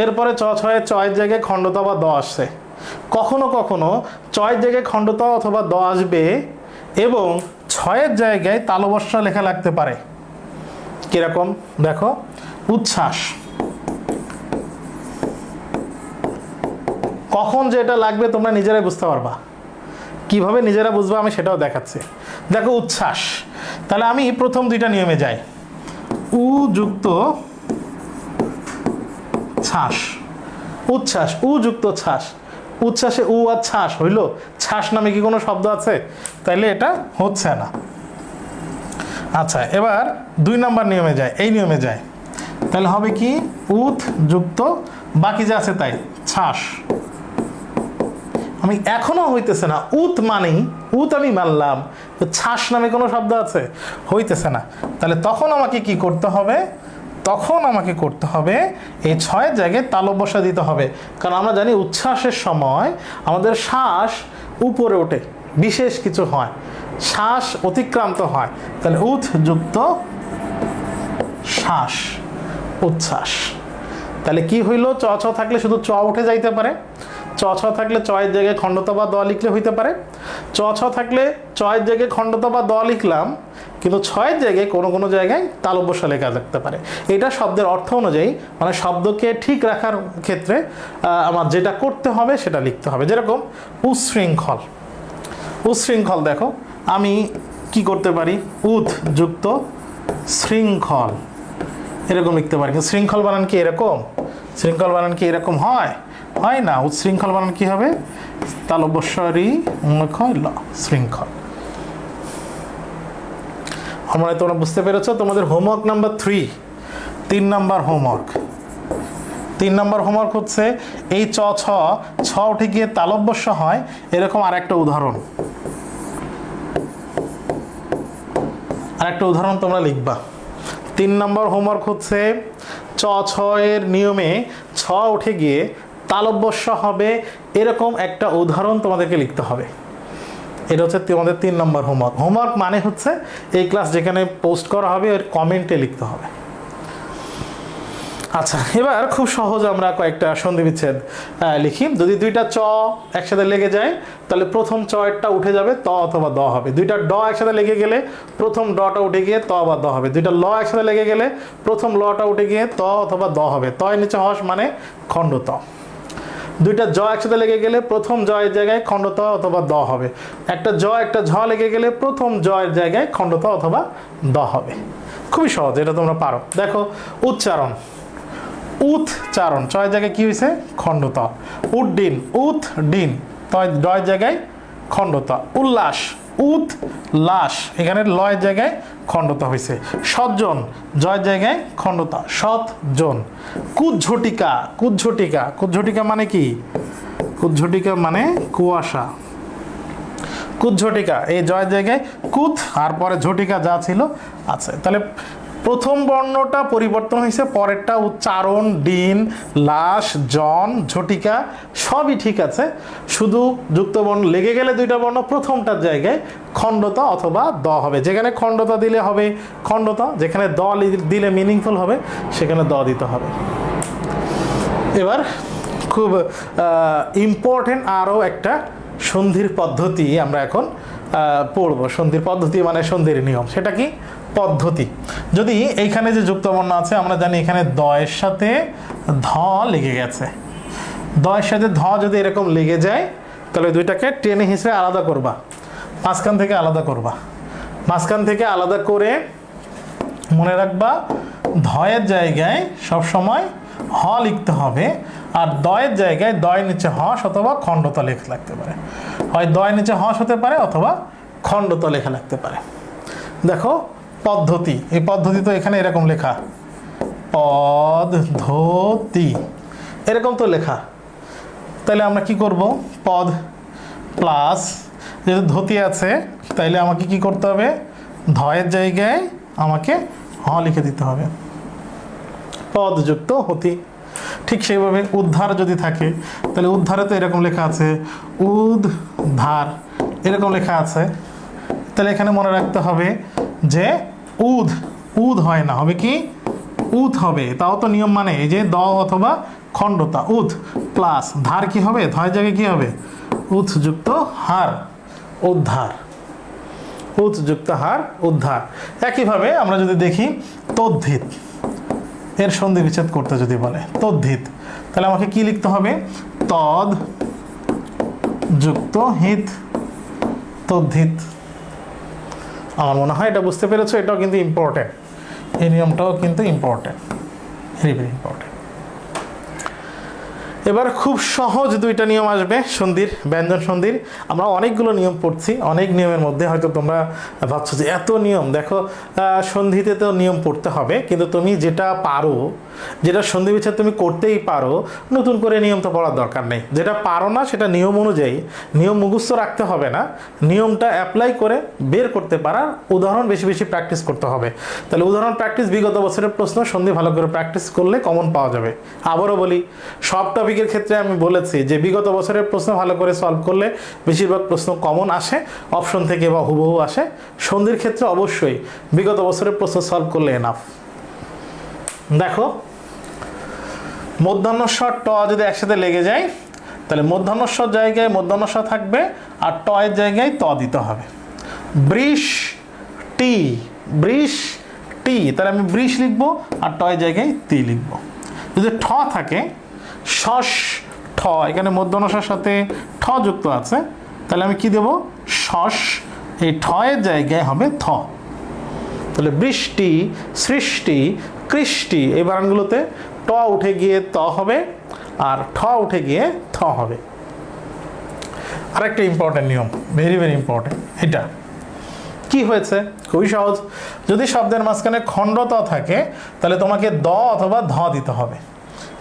এরপরে চ ছয়ের চয়ের জায়গায় খণ্ডত বা দ আসছে, কখনো কখনো চয়ের জায়গায় খণ্ডত অথবা দ আসবে এবং ছয়ের জায়গায় তালবস্যা লেখা লাগতে পারে। কিরকম দেখো, উচ্ছ্বাস। কখন যে এটা লাগবে তোমরা নিজেরাই বুঝতে পারবা। কিভাবে নিজেরা বুঝবা আমি সেটাও দেখাচ্ছি। দেখো উচ্ছ্বাস, তাহলে আমি প্রথম দুইটা নিয়মে যাই। উ যুক্ত ছাস, উচ্ছ্বাস, উ যুক্ত ছাস। উচ্ছ্বাসে উ আর ছাস হইল, ছাস নামে কি কোনো শব্দ আছে? তাইলে এটা হচ্ছে না। আচ্ছা, এবার 2 নম্বর নিয়মে যায়, এই নিয়মে যায়। তাহলে হবে কি, উথ যুক্ত বাকি যা আছে তাই ছাস। আমি এখনো হইতেছে না, উত মানেই উত আমি মানলাম, ছাস নামে কোনো শব্দ আছে? হইতেছে না। তাহলে তখন আমাকে কি করতে হবে? তখন আমাকে করতে হবে এই 6-এর জায়গায় তালব্যস্যা দিতে হবে। কারণ আমরা জানি উচ্ছ্বাসের সময় আমাদের শ্বাস উপরে ওঠে, বিশেষ কিছু হয়, শ্বাস অতিক্রান্ত হয়। তাহলে উথ যুক্ত শ্বাস, উচ্ছ্বাস। তাহলে কি হইল, চ ছ থাকলে শুধু চ উঠে যাইতে পারে, চ ছ থাকলে চয়ের জায়গায় খণ্ডত বা দ লিখলে হইতে পারে। চ ছ থাকলে চয়ের জায়গায় খণ্ডত বা দ লিখলাম, কিন্তু ছয়ের জায়গায় কোনো কোনো জায়গায় তালব্যস্যা লেখা থাকতে পারে। এটা শব্দের অর্থ অনুযায়ী, মানে শব্দকে ঠিক রাখার ক্ষেত্রে আমার যেটা করতে হবে সেটা লিখতে হবে। যেরকম উচ্ছৃঙ্খল, উচ্ছৃঙ্খল দেখো আমি কি করতে পারি, উথ যুক্ত শৃঙ্খল, এরকম লিখতে পারি। শৃঙ্খল বানান কি এরকম? শৃঙ্খল বানান কি এরকম হয়? হয় না। উচ্ছৃঙ্খল বানান কি হবে? তালব্যস্বরী ল, শৃঙ্খল। আমরা তোমরা বুঝতে পেরেছো? তোমাদের হোমওয়ার্ক নাম্বার 3, 3 নম্বর হোমওয়ার্ক। 3 নম্বর হোমওয়ার্ক হচ্ছে এই চ ছ, ছ উঠে গিয়ে তালব্যস্য হয়, এরকম আরেকটা উদাহরণ, আরেকটা উদাহরণ তোমরা লিখবা। 3 নম্বর হোমওয়ার্ক হচ্ছে চ ছ এর নিয়মে ছ উঠে গিয়ে তালব্যস্য হবে, এরকম একটা উদাহরণ তোমাদেরকে লিখতে হবে। এটা হচ্ছে তোমাদের 3 নম্বর হোমওয়ার্ক। হোমওয়ার্ক মানে হচ্ছে এই ক্লাস যেখানে পোস্ট করা হবে এর কমেন্টে লিখতে হবে। আচ্ছা, এবার খুব সহজ আমরা কয়েকটা সন্ধি বিচ্ছেদ লিখি। যদি 2টা চ একসাথে লেগে যায় তাহলে প্রথম চয়েরটা উঠে যাবে, ত অথবা দ হবে। 2টা ড একসাথে লেগে গেলে প্রথম ডটা উঠে গিয়ে ত বা দ হবে। 2টা ল একসাথে লেগে গেলে প্রথম লটা উঠে গিয়ে ত অথবা দ হবে। তয়ের নিচে হস মানে খণ্ডত। 2টা জ একসাথে লেগে গেলে প্রথম জয়ের জায়গায় খণ্ডত অথবা দ হবে। একটা জ একটা ঝ লেগে গেলে প্রথম জয়ের জায়গায় খণ্ডত অথবা দ হবে। খুবই সহজ, এটা তোমরা পারো। দেখো উচ্চারণ, উৎচারণ, চয়ের জায়গায় কি হয়েছে? খণ্ডত। উড্ডিন, উৎ ডিন, ডয়ের জায়গায় খণ্ডত। উল্লাস, উৎ লাস, এখানে লয়ের জায়গায় খণ্ডত হয়েছে। সজ্জন, জয়ের জায়গায় খণ্ডত, সৎ জন। কুজ্ঝটিকা, কুজ্ঝটিকা, কুজ্ঝটিকা মানে কি? কুজ্ঝটিকা মানে কুয়াশা। কুজ্ঝটিকা, এই জয়ের জায়গায় কুত আর পরে ঝটিকা যা ছিল আছে। তাহলে প্রথম বর্ণটা পরিবর্তন হয়েছে, পরেরটা উচ্চারণ, ডিন, লাশ, জন, ঝটিকা সবই ঠিক আছে। শুধু যুক্ত বর্ণ লেগে গেলে 2টা বর্ণ প্রথমটার জায়গায় খণ্ডত অথবা দ হবে। যেখানে খণ্ডত দিলে হবে খণ্ডত, যেখানে দ দিলে মিনিংফুল হবে সেখানে দ দিতে হবে। এবার খুব ইম্পর্টেন্ট আরও একটা সন্ধির পদ্ধতি আমরা এখন পড়ব। সন্ধির পদ্ধতি মানে সন্ধির নিয়ম। সেটা কি? পদ্ধতি। যদি এইখানে যে যুক্তবর্ণ আছে আমরা জানি এখানে দয়ের সাথে ধ লেগে গেছে, দয়ের সাথে ধ যদি এরকম লেগে যায় তাহলে 2টাকে টেনে হিসেবে আলাদা করবা, মাঝখান থেকে আলাদা করবা। মাঝখান থেকে আলাদা করে মনে রাখবা ধয়ের জায়গায় সবসময় হ লিখতে হবে, আর দয়ের জায়গায় দয়ের নিচে হস অথবা খণ্ডত লেখা লাগতে পারে। হয় দয়ের নিচে হস হতে পারে অথবা খণ্ডত লেখা লাগতে পারে। দেখো পদ্ধতি, এই পদ্ধতি তো এখানে এরকম লেখা, পদ্ধতি এরকম তো লেখা। তাহলে আমরা কি করব? পদ প্লাস যেহেতু ধতি আছে তাইলে আমাকে কি করতে হবে? ধয়ের জায়গায় আমাকে হ লিখে দিতে হবে, পদ যুক্ত হতি। ঠিক সেইভাবে উদ্ধার যদি থাকে তাহলে উদ্ধারে তো এরকম লেখা আছে, উদ্ধার এরকম লেখা আছে। তাহলে এখানে মনে রাখতে হবে যে উদ, উদ হয় না, হবে কি? উদ হবে। তাও তো নিয়ম মানে এই যে দ অথবা খণ্ডতা উদ প্লাস ধার কি হবে, ধয়ের জায়গায় কি হবে, উৎ যুক্ত হার, উদ্ধার, উৎ যুক্ত হার উদ্ধার। একইভাবে আমরা যদি দেখি তদ্ধিত, এর সন্ধি বিচ্ছেদ করতে যদি বলে তদ্ধিত, তাহলে আমাকে কি লিখতে হবে, তদ যুক্ত হিত, তদ্ধিত। আমার মনে হয় এটা বুঝতে পেরেছো, এটাও কিন্তু ইম্পর্টেন্ট, এই নিয়মটাও কিন্তু ইম্পর্টেন্ট, ভেরি ভেরি ইম্পর্টেন্ট। এবার খুব সহজ দুইটা নিয়ম আসবে সন্ধির, ব্যঞ্জন সন্ধির। আমরা অনেকগুলো নিয়ম পড়ছি, অনেক নিয়মের মধ্যে হয়তো তোমরা ভাবছো যে এত নিয়ম, দেখো সন্ধিতে তো নিয়ম পড়তে হবে, কিন্তু তুমি যেটা পারো, যেটা সন্ধি বিচ্ছেদ তুমি করতেই পারো, নতুন করে নিয়ম তো পড়ার দরকার নেই। যেটা পারো না সেটা নিয়ম অনুযায়ী, নিয়ম মুখস্থ রাখতে হবে না, নিয়মটা অ্যাপ্লাই করে বের করতে পারার উদাহরণ বেশি বেশি প্র্যাকটিস করতে হবে। তাহলে উদাহরণ প্র্যাকটিস, বিগত বছরের প্রশ্ন সন্ধি ভালো করে প্র্যাকটিস করলে কমন পাওয়া যাবে। আবারও বলি, সব টপিকের ক্ষেত্রে আমি বলেছি যে বিগত বছরের প্রশ্ন ভালো করে সলভ করলে বেশিরভাগ প্রশ্ন কমন আসে, অপশন থেকে বা হুবহু আসে। সন্ধির ক্ষেত্রে অবশ্যই বিগত বছরের প্রশ্ন সলভ করলে এনাফ। দেখো, মধ্যাহ্নস্বর ট যদি একসাথে লেগে যায়, তাহলে মধ্যাহ্নস্বর জায়গায় মধ্যাহ্নস্বর থাকবে, আর ট এর জায়গায় ত দিতে হবে। বৃষ টি, বৃষ টি, তাহলে আমি বৃষ লিখবো, আর ট এর জায়গায় তি লিখবো। যদি ঠ থাকে, শস ঠ, এখানে মধ্যাহ্নস্বর সাথে ঠ যুক্ত আছে, তাহলে আমি কি দেব, শস, এই ঠ এর জায়গায় হবে থ। তাহলে বৃষ্টি, সৃষ্টি, কৃষ্টি, এই বানানগুলোতে ট উঠে গিয়ে ত হবে, আর ঠ উঠে গিয়ে থ হবে। আরেকটা ইম্পর্টেন্ট নিয়ম, ভেরি ভেরি ইম্পর্টেন্ট। এটা কি হয়েছে, খুবই সহজ। যদি শব্দের মাঝখানে খণ্ডতা থাকে, তাহলে তোমাকে দ অথবা ধ দিতে হবে।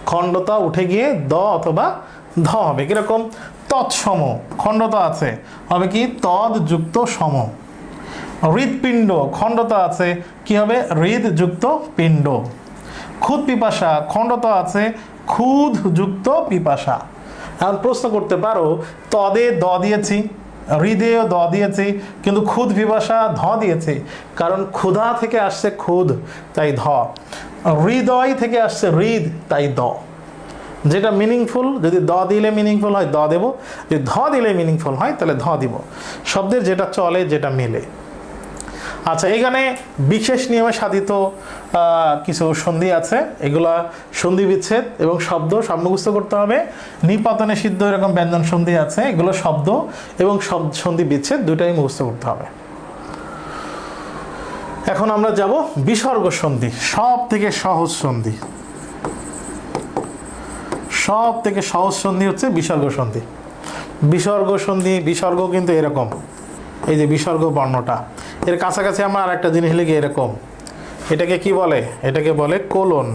খণ্ডতা উঠে গিয়ে দ অথবা ধ হবে। কিরকম, তৎসম, খণ্ডতা আছে, হবে কি তদ যুক্ত সম। হৃৎপিণ্ড, খণ্ডতা আছে, কি হবে হৃদ যুক্ত পিণ্ড। ক্ষুদ পিপাসা, খণ্ডতা আছে, ক্ষুদ যুক্ত পিপাসা। এখন প্রশ্ন করতে পারো, তদে দ দিয়েছি, হৃদয়ে দ দিয়েছি, কিন্তু ক্ষুদ পিপাসা ধ দিয়েছি, কারণ ক্ষুধা থেকে আসছে ক্ষুদ, তাই ধ। হৃদয় থেকে আসছে হৃদ, তাই দ। যেটা মিনিংফুল, যদি দ দিলে মিনিংফুল হয় দ দেব, যদি ধ দিলে মিনিংফুল হয় তাহলে ধ দিব। শব্দের যেটা চলে, যেটা মেলে। আচ্ছা, এখানে বিশেষ নিয়মে সাধিত কিছু সন্ধি আছে, এগুলা সন্ধি বিচ্ছেদ এবং শব্দ সব মুখস্থ করতে হবে। নিপাতনে সিদ্ধ এরকম ব্যঞ্জন সন্ধি আছে, এগুলো শব্দ এবং সন্ধি বিচ্ছেদ দুটাই মুখস্থ করতে হবে। এখন আমরা যাব বিসর্গ সন্ধি, সব থেকে সহজ সন্ধি। সব থেকে সহজ সন্ধি হচ্ছে বিসর্গ সন্ধি। বিসর্গ সন্ধি, বিসর্গ কিন্তু এরকম, এই যে বিসর্গ বর্ণটা, এর কাছাকাছি আমরা আর একটা জিনিস লিখি এরকম। এটাকে কি বলে, এটাকে বলে কোলন,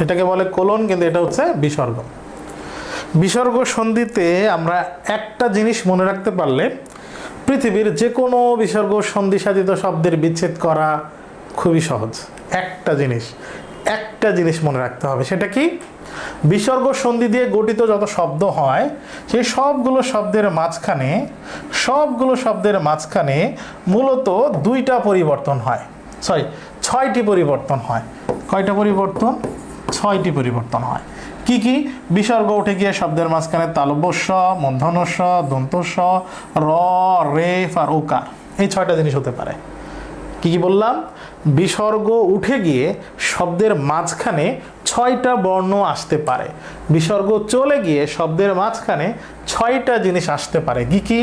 এটাকে বলে কোলন, কিন্তু এটা হচ্ছে বিসর্গ। বিসর্গ সন্ধিতে আমরা একটা জিনিস মনে রাখতে পারলে পৃথিবীর যে কোনো বিসর্গ সন্ধি সাধিত শব্দের বিচ্ছেদ করা খুবই সহজ। একটা জিনিস মনে রাখতে হবে, সেটা কি, বিসর্গ সন্ধি দিয়ে গঠিত যত শব্দ হয়, সেই সবগুলো শব্দের মাঝখানে মূলত দুইটা পরিবর্তন হয়, ছয়টি পরিবর্তন হয়। কয়টা পরিবর্তন, ছয়টি পরিবর্তন হয়। কি কি, বিসর্গ উঠে গিয়ে শব্দের মাঝখানে তালব্য স, মূর্ধন্য স, দন্ত স, র, রেফ আর ওকার, এই ছয়টা জিনিস হতে পারে। কি কি বললাম, বিসর্গ উঠে গিয়ে শব্দের মাঝখানে ছয়টা বর্ণ আসতে পারে, বিসর্গ চলে গিয়ে শব্দের মাঝখানে ছয়টা জিনিস আসতে পারে। কি কি,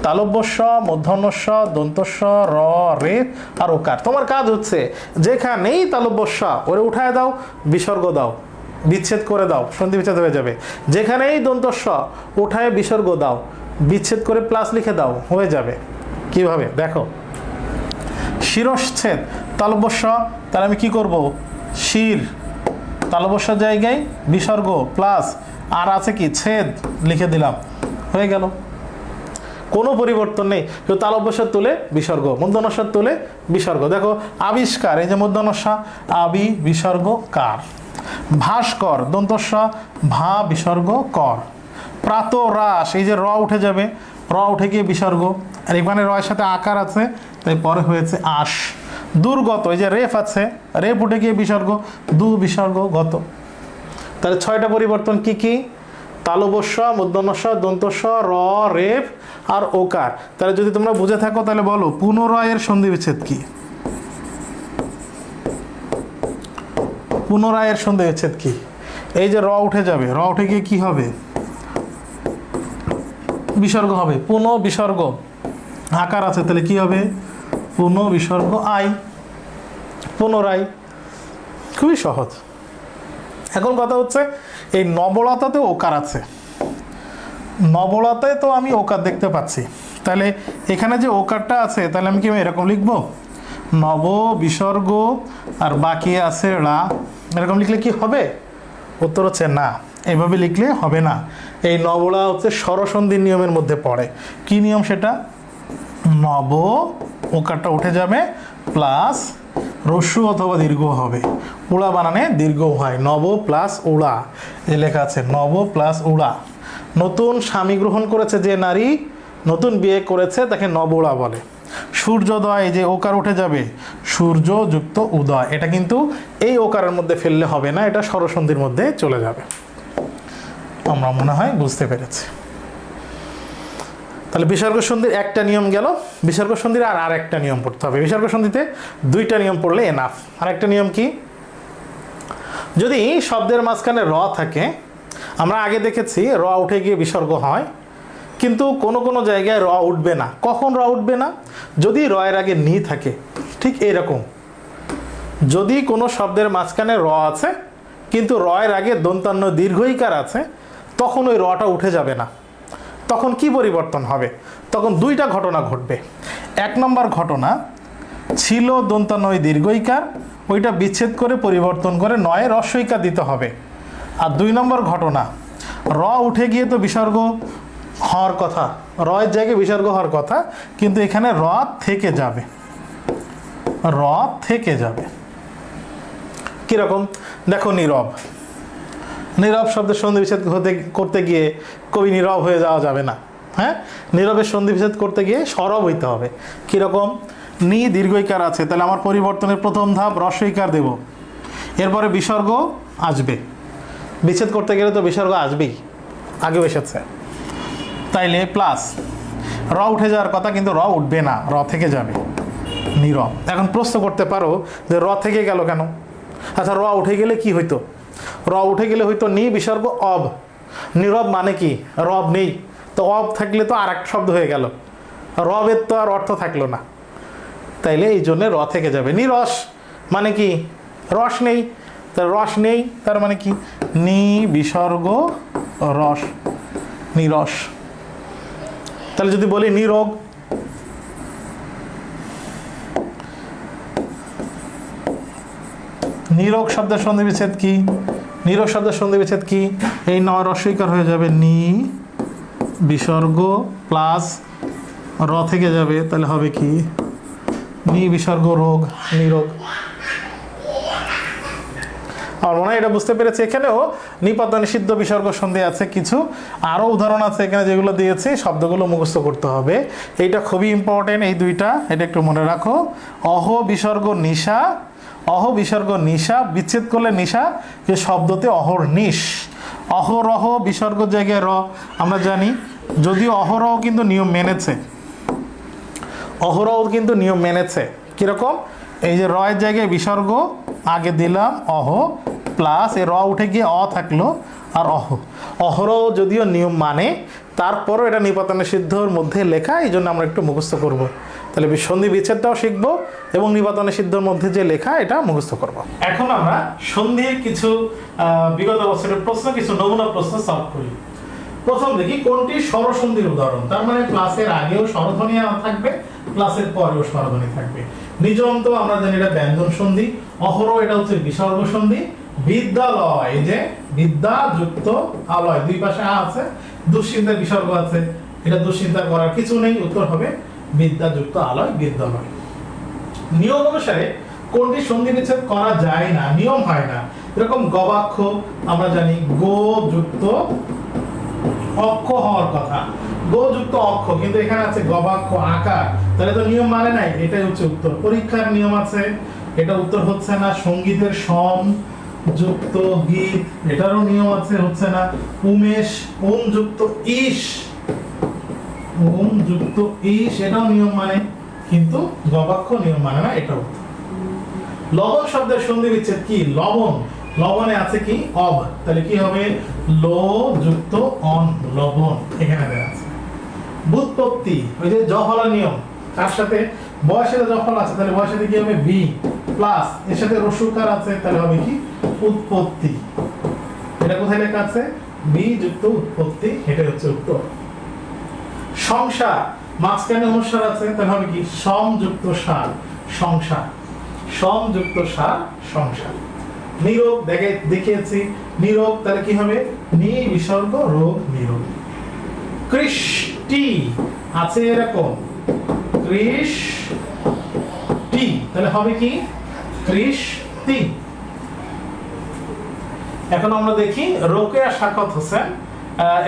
তালব্য স, মূর্ধন্য স, দন্ত স, র, রে আর ওকার। তোমার কাজ হচ্ছে যেখানেই তালব্য স ওরে উঠায় দাও, বিসর্গ দাও, বিচ্ছেদ করে দাও, সন্ধি বিচ্ছেদ হয়ে যাবে। যেখানেই দন্ত স উঠায় বিসর্গ দাও, বিচ্ছেদ করে প্লাস লিখে দাও, হয়ে যাবে। কিভাবে দেখো, শিরশ্ছেদ, তালব্য স, তাহলে আমি কি করব, শির, তালব্য স জায়গায় বিসর্গ প্লাস আর আছে কি ছেদ, লিখে দিলাম, হয়ে গেল। কোনো পরিবর্তন নেই, তালব্য স তুলে বিসর্গ, মূর্ধন্য স তুলে বিসর্গ। দেখো, আবিষ্কার, এই যে মূর্ধন্য স, আবি বিসর্গ কার। ভাস্কর, দন্ত স, ভা বিসর্গ কর। প্রাতরাশ, এই যে র উঠে যাবে, র উঠে গিয়ে বিসর্গ, আর এখানে র এর সাথে আকার আছে, তাই পরে হয়েছে আশ। দুর্গত, এই যে রেফ আছে, রেফ উঠে গিয়ে বিসর্গ, দু বিসর্গ গত। তাহলে 6টা পরিবর্তন কি কি? তালব্য মূর্ধন্য ষ দন্ত স র রেফ আর ওকার। তাহলে যদি তোমরা বুঝে থাকো তাহলে বলো পুনরায়ের সন্ধি বিচ্ছেদ কি? পুনরায়ের সন্ধি বিচ্ছেদ কি? এই যে র উঠে যাবে, র উঠে গিয়ে কি হবে? বিসর্গ হবে। পুন বিসর্গ আকার আছে, তাহলে কি হবে? পুন বিসর্গ আই, পুনরায়। খুবই সহজ। এখন কথা হচ্ছে এই নবলতাতে ওকার আছে, নবলতায় তো আমি ওকার দেখতে পাচ্ছি, তাহলে এখানে যে ওকারটা আছে তাহলে আমি কি এরকম লিখবো? নব বিসর্গ আর বাকি আছে রা, এরকম লিখলে কি হবে? উত্তর হচ্ছে না, এইভাবে লিখলে হবে না। এই নবলা হচ্ছে স্বরসন্ধির নিয়মের মধ্যে পড়ে। কি নিয়ম সেটা? নব ওকারটা উঠে যাবে প্লাস রস্যু অথবা দীর্ঘ হবে, উড়া বানানে দীর্ঘ হয়, নব প্লাস উড়া। এই লেখা আছে নব প্লাস উড়া। নতুন স্বামী গ্রহণ করেছে যে নারী, নতুন বিয়ে করেছে তাকে নবউড়া বলে। সূর্যোদয়, এই যে ওকার উঠে যাবে, সূর্য যুক্ত উদয়, এটা কিন্তু এই ওকারের মধ্যে ফেললে হবে না, এটা স্বরসন্ধির মধ্যে চলে যাবে। আমরা মনে হয় বুঝতে পেরেছি। তাহলে বিসর্গ সন্ধির একটা নিয়ম গেল। বিসর্গ সন্ধির আর একটা নিয়ম পড়তে হবে। বিসর্গ সন্ধিতে 2টা নিয়ম পড়লে এনাফ। আর একটা নিয়ম কি? যদি শব্দের মাঝখানে র থাকে, আমরা আগে দেখেছি র উঠে গিয়ে বিসর্গ হয়, কিন্তু কোনো কোনো জায়গায় র উঠবে না। কখন র উঠবে না? যদি র এর আগে নি থাকে। ঠিক এইরকম, যদি কোনো শব্দের মাঝখানে র আছে কিন্তু র এর আগে দন্তান্ন দীর্ঘইকার আছে, তখন ওই রটা উঠে যাবে না। তখন কি পরিবর্তন হবে? তখন 2টা ঘটনা ঘটবে। 1 নম্বর ঘটনা, ছিল দন্তান্ন দীর্ঘইকার, ওইটা বিচ্ছেদ করে পরিবর্তন করে নয়ে রস্বইকার দিতে হবে। আর 2 নম্বর ঘটনা, র উঠে গিয়ে তো বিসর্গ হওয়ার কথা, র এর জায়গায় বিসর্গ হওয়ার কথা, কিন্তু এখানে র থেকে যাবে, র থেকে যাবে। কিরকম? দেখো নীরব, নীরব শব্দের সন্ধি বিচ্ছেদ করতে গিয়ে কবি নীরব হয়ে যাওয়া যাবে না। হ্যাঁ, নীরবের সন্ধি বিচ্ছেদ করতে গিয়ে সরব হইতে হবে। কীরকম? নি দীর্ঘইকার আছে, তাহলে আমার পরিবর্তনের প্রথম ধাপ রস্বইকার দেব, এরপরে বিসর্গ আসবে। বিচ্ছেদ করতে গেলে তো বিসর্গ আসবেই, আগেও এসেছে। তাইলে প্লাস র উঠে যাওয়ার কথা, কিন্তু র উঠবে না, র থেকে যাবে, নীরব। এখন প্রশ্ন করতে পারো যে র থেকে গেল কেন? আচ্ছা, র উঠে গেলে কি হইতো? র উঠে গেলে হয়তো নি বিসর্গ অব। নীরব মানে কি? রব নেই, তো অব থাকলে তো আর একটা শব্দ হয়ে গেল, রবের তো আর অর্থ থাকলো না। তাইলে এই জন্য র থেকে যাবে। নিরস মানে কি? রস নেই, তার রস নেই, তার মানে কি? নি বিসর্গ রস, নিরস। তাহলে যদি বলি নিরোগ, নিরোগ শব্দের সন্ধি বিচ্ছেদ কি? নিরোগ শব্দের সন্ধি বিচ্ছেদ কি? এই নয় রস্বইকার হয়ে যাবে, নি বিসর্গ প্লাস র থেকে যাবে, তাহলে হবে কি? নি বিসর্গ রোগ, নিরোগ। আমার মনে হয় এটা বুঝতে পেরেছি। এখানেও নিপাত নিষিদ্ধ বিসর্গ সন্ধি আছে কিছু, আরও উদাহরণ আছে এখানে যেগুলো দিয়েছি, শব্দগুলো মুখস্থ করতে হবে। এইটা খুবই ইম্পর্টেন্ট, এই 2টা, এটা একটু মনে রাখো। অহ বিসর্গ নিশা, অহ বিসর্গ নিশা, বিচ্ছেদ করলে নিশা, যে শব্দতে অহর নিশ। অহরহ বিসর্গ জায়গায় র, আমরা জানি, যদিও অহরহ কিন্তু নিয়ম মেনেছে, অহরহ কিন্তু নিয়ম মেনেছে। কীরকম? এই যে র এর জায়গায় বিসর্গ আগে দিলাম অহ, প্লাস এ র উঠে গিয়ে অ থাকলো আর অহ। অহরহ যদিও নিয়ম মানে, তারপরও এটা নিপাত নিষিদ্ধর মধ্যে লেখা, এই জন্য আমরা একটু মুখস্থ করব। তাহলে সন্ধি বিচ্ছেদটাও শিখবো এবং নিপাত নিষিদ্ধর মধ্যে যে লেখা এটা মুখস্থ করব। এখন আমরা সন্ধির কিছু বিগত বছরের প্রশ্ন, কিছু নমুনা প্রশ্ন সলভ করি। প্রথম দেখি কোনটি স্বরসন্ধির উদাহরণ। তার মানে প্লাসের আগেও স্বরধ্বনি থাকবে, প্লাসের পরেও স্বরধ্বনি থাকবে। নিজন্ত আমরা জানি এটা ব্যঞ্জন সন্ধি, অহরহ এটা হচ্ছে বিসর্গ সন্ধি, বিদ্যালয়, এই যে বিদ্যা যুক্ত আলয়, 2 পাশে আ আছে, দুশ্চিন্তার বিসর্গ আছে, এটা দুশ্চিন্তা করার কিছু নেই, উত্তর হবে বিদ্যা যুক্ত আলয়, বিদ্যালয়। নিয়ম অনুসারে কোনটি সন্ধি বিচ্ছেদ করা যায় না, নিয়ম হয় না। এরকম গবাক্ষ আমরা জানি গো যুক্ত অক্ষ হওয়ার কথা, গো যুক্ত অক্ষ, কিন্তু এখানে আছে গবাক্ষ আকার, তাহলে তো নিয়ম মানে নাই, এটাই হচ্ছে উত্তর। পরীক্ষার নিয়ম আছে, এটা উত্তর হচ্ছে না। সঙ্গীতের সম যুক্ত গীত, এটারও নিয়ম আছে, হচ্ছে না। উমেশ, ওম যুক্ত ইস, ওম যুক্ত ইস, এটাও নিয়ম মানে, কিন্তু গবাক্ষ নিয়ম মানে না, এটাও। লবণ শব্দের সন্ধি বিচ্ছেদ কি? লবণ, লবণে আছে কি? অব, তাহলে কি হবে? লো যুক্ত অন, লবণ, এখানে দেওয়া আছে। বুৎপত্তি, ওই যে জহলা নিয়ম, তার সাথে বয়সের জহল আছে, তাহলে বয়সের সাথে কি হবে? বি প্লাস, এর সাথে রসুকার আছে, তাহলে হবে কি? উৎপত্তি। এটা কোথায় লেখা আছে? বি যুক্ত উৎপত্তি, এটাই হচ্ছে উত্তর। সংসার, মাঝখানে অনুসার আছে, তাহলে হবে কি? সংযুক্ত সার, সংসার, সংযুক্ত সার, সংসার। নিরোগ, দেখিয়েছি, নিরোগ, তাহলে কি হবে? নি বিসর্গ রোগ, নিরোগ। কৃষ্টি আছে এরকম, কৃষ্টি, তাহলে হবে কি? কৃষ্টি। এখন আমরা দেখি রোকেয়া শাকত হোসেন,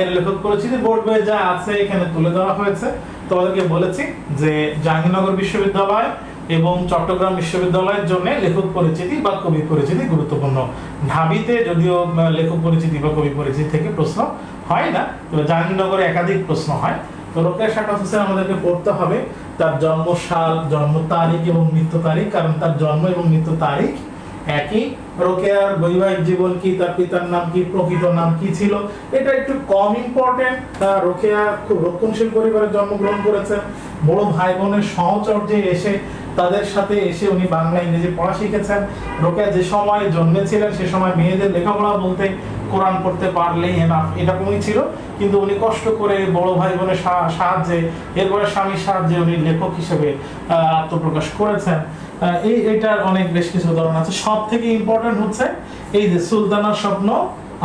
এর লেখক পরিচিতি বোর্ড বইয়ে যা আছে এখানে তুলে ধরা হয়েছে। তোমাদেরকে বলেছি যে জাহাঙ্গীরনগর বিশ্ববিদ্যালয় এবং চট্টগ্রাম বিশ্ববিদ্যালয়ের জন্য লেখক পরিচিতি বা কবি পরিচিতি গুরুত্বপূর্ণ। ঢাবিতে যদিও লেখক পরিচিতি বা কবি পরিচিতি থেকে প্রশ্ন হয় না, তবে জাহাঙ্গীরনগরে একাধিক প্রশ্ন হয়। তো রোকেয়া শাকত হোসেন আমাদেরকে পড়তে হবে তার জন্মসাল, জন্ম তারিখ এবং মৃত্যু তারিখ, কারণ তার জন্ম এবং মৃত্যু তারিখ একই। রোকেয়ার বৈবাহিক জীবন কি, তার পিতার নাম কি, প্রকৃত নাম কি ছিল, এটা একটু কম ইম্পর্টেন্ট। রোকেয়া খুব রক্ষণশীল পরিবারে জন্মগ্রহণ করেছেন। বড় ভাই বোনের সহচর্যে এসে, তাদের সাথে এসে উনি বাংলা ইংরেজি পড়া শিখেছেন। রোকেয়া যে সময় জন্মেছিলেন সে সময় মেয়েদের লেখাপড়া বলতে কোরআন পড়তে পারলেই এনাফ, এরকমই ছিল। কিন্তু উনি কষ্ট করে বড় ভাই বোনের সাহায্যে, এরপরে স্বামীর সাহায্যে উনি লেখক হিসেবে আত্মপ্রকাশ করেছেন। এইটার অনেক বেশ কিছু উদাহরণ আছে। সব থেকে ইম্পর্টেন্ট হচ্ছে এই যে সুলতানার স্বপ্ন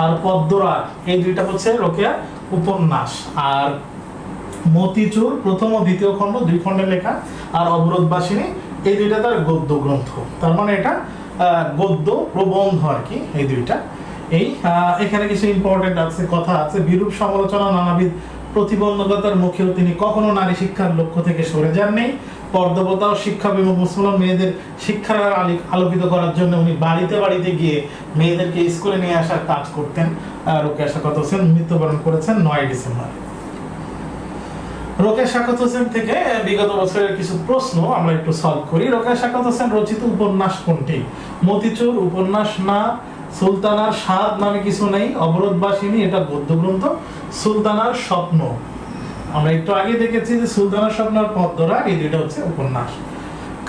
আর পদ্মরাগ, এই দুইটা হচ্ছে রোকেয়া উপন্যাস। আর মতিচুর প্রথম ও দ্বিতীয় খণ্ড, 2 খণ্ডে লেখা, আর অবরোধবাসিনী, এই দুইটা তার গদ্য গ্রন্থ। তার মানে এটা গদ্য প্রবন্ধ আর কি, এই দুইটা। এখানে কিছু ইম্পর্টেন্ট আছে, কথা আছে। বিরূপ সমালোচনা, নানাবিধ প্রতিবন্ধকতার মুখেও তিনি কখনো নারী শিক্ষার লক্ষ্য থেকে সরে যাননি। পর্দবতা ও শিক্ষা এবং মুসলমান মেয়েদের শিক্ষার আলোকিত করার জন্য উনি বাড়িতে বাড়িতে গিয়ে মেয়েদেরকে স্কুলে নিয়ে আসার কাজ করতেন। রোকেয়া শাকত হোসেন মৃত্যুবরণ করেছেন 9 ডিসেম্বর। রোকেয়া শাকত হোসেন থেকে বিগত বছরের কিছু প্রশ্ন আমরা একটু সলভ করি। রোকেয়া শাকত হোসেন রচিত উপন্যাস কোনটি? মতিচুর উপন্যাস না, সুলতানার স্বাদ নামে কিছু নেই, অবরোধবাসিনী এটা গদ্য গ্রন্থ, সুলতানার স্বপ্ন আমরা একটু আগে দেখেছি যে সুলতানার স্বপ্ন আর পদ্মরাগ, এই দুইটা হচ্ছে উপন্যাস।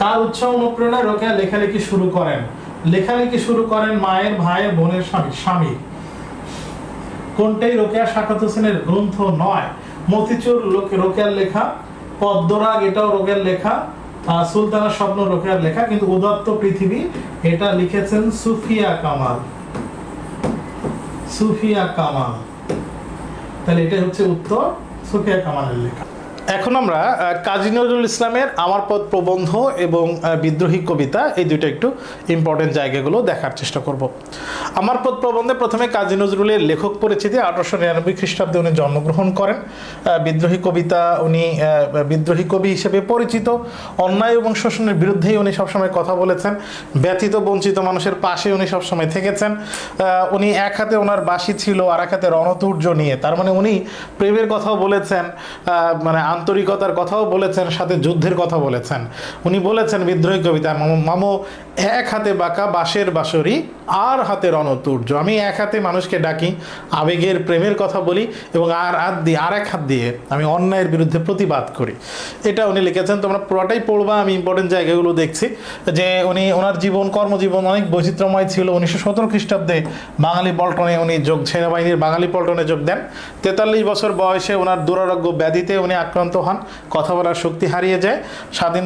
কার উৎসাহ অনুপ্রেরণায় রোকেয়া লেখালেখি শুরু করেন? লেখালেখি শুরু করেন মায়ের, ভাইয়ের, বোনের, স্বামী। কোনটাই রোকেয়া শাকত হোসেনের গ্রন্থ নয়? মতিচুর রোকেয়ার লেখা, পদ্মরাগ এটাও রোকেয়ার লেখা, সুলতানার স্বপ্ন রোকেয়ার লেখা, কিন্তু উদাত্ত পৃথিবী এটা লিখেছেন সুফিয়া কামাল। সুফিয়া কামাল, তাহলে এটা হচ্ছে উত্তর, সুফিয়া কামালের লেখা। এখন আমরা কাজী নজরুল ইসলামের আমার পথ প্রবন্ধ এবং বিদ্রোহী কবিতা, এই দুটো একটু ইম্পর্টেন্ট জায়গাগুলো দেখার চেষ্টা করব। আমার পথ প্রবন্ধে প্রথমে কাজী নজরুলের লেখক পরিচিতি, 1899 খ্রিস্টাব্দে উনি জন্মগ্রহণ করেন। বিদ্রোহী কবিতা, উনি বিদ্রোহী কবি হিসেবে পরিচিত। অন্যায় এবং শোষণের বিরুদ্ধেই উনি সবসময় কথা বলেছেন। ব্যথিত বঞ্চিত মানুষের পাশে উনি সবসময় থেকেছেন। উনি এক হাতে ওনার বাঁশি ছিল, আর এক হাতে রণতুর্য নিয়ে, তার মানে উনি প্রেমের কথাও বলেছেন, মানে আন্তরিকতার কথাও বলেছেন, সাথে যুদ্ধের কথা বলেছেন। উনি বলেছেন বিদ্রোহী কবিতা, মামো এক হাতে বাঁকা বাঁশের বাঁশরি, আর হাতে রণতুর্য। আমি এক হাতে মানুষকে ডাকি, আবেগের প্রেমের কথা বলি, এবং আর এক হাত দিয়ে আমি অন্যায়ের বিরুদ্ধে প্রতিবাদ করি। এটা উনি লিখেছেন। তোমরা পুরোটাই পড়বা, আমি ইম্পর্টেন্ট জায়গাগুলো দেখছি। যে ওনার কর্মজীবন অনেক বৈচিত্র্যময় ছিল। 1917 খ্রিস্টাব্দে বাঙালি পল্টনে উনি সেনাবাহিনীর বাঙালি পল্টনে যোগ দেন। 43 বছর বয়সে ওনার দুরারোগ্য ব্যাধিতে উনি আক্রান্ত হন, কথা বলার শক্তি হারিয়ে যায়।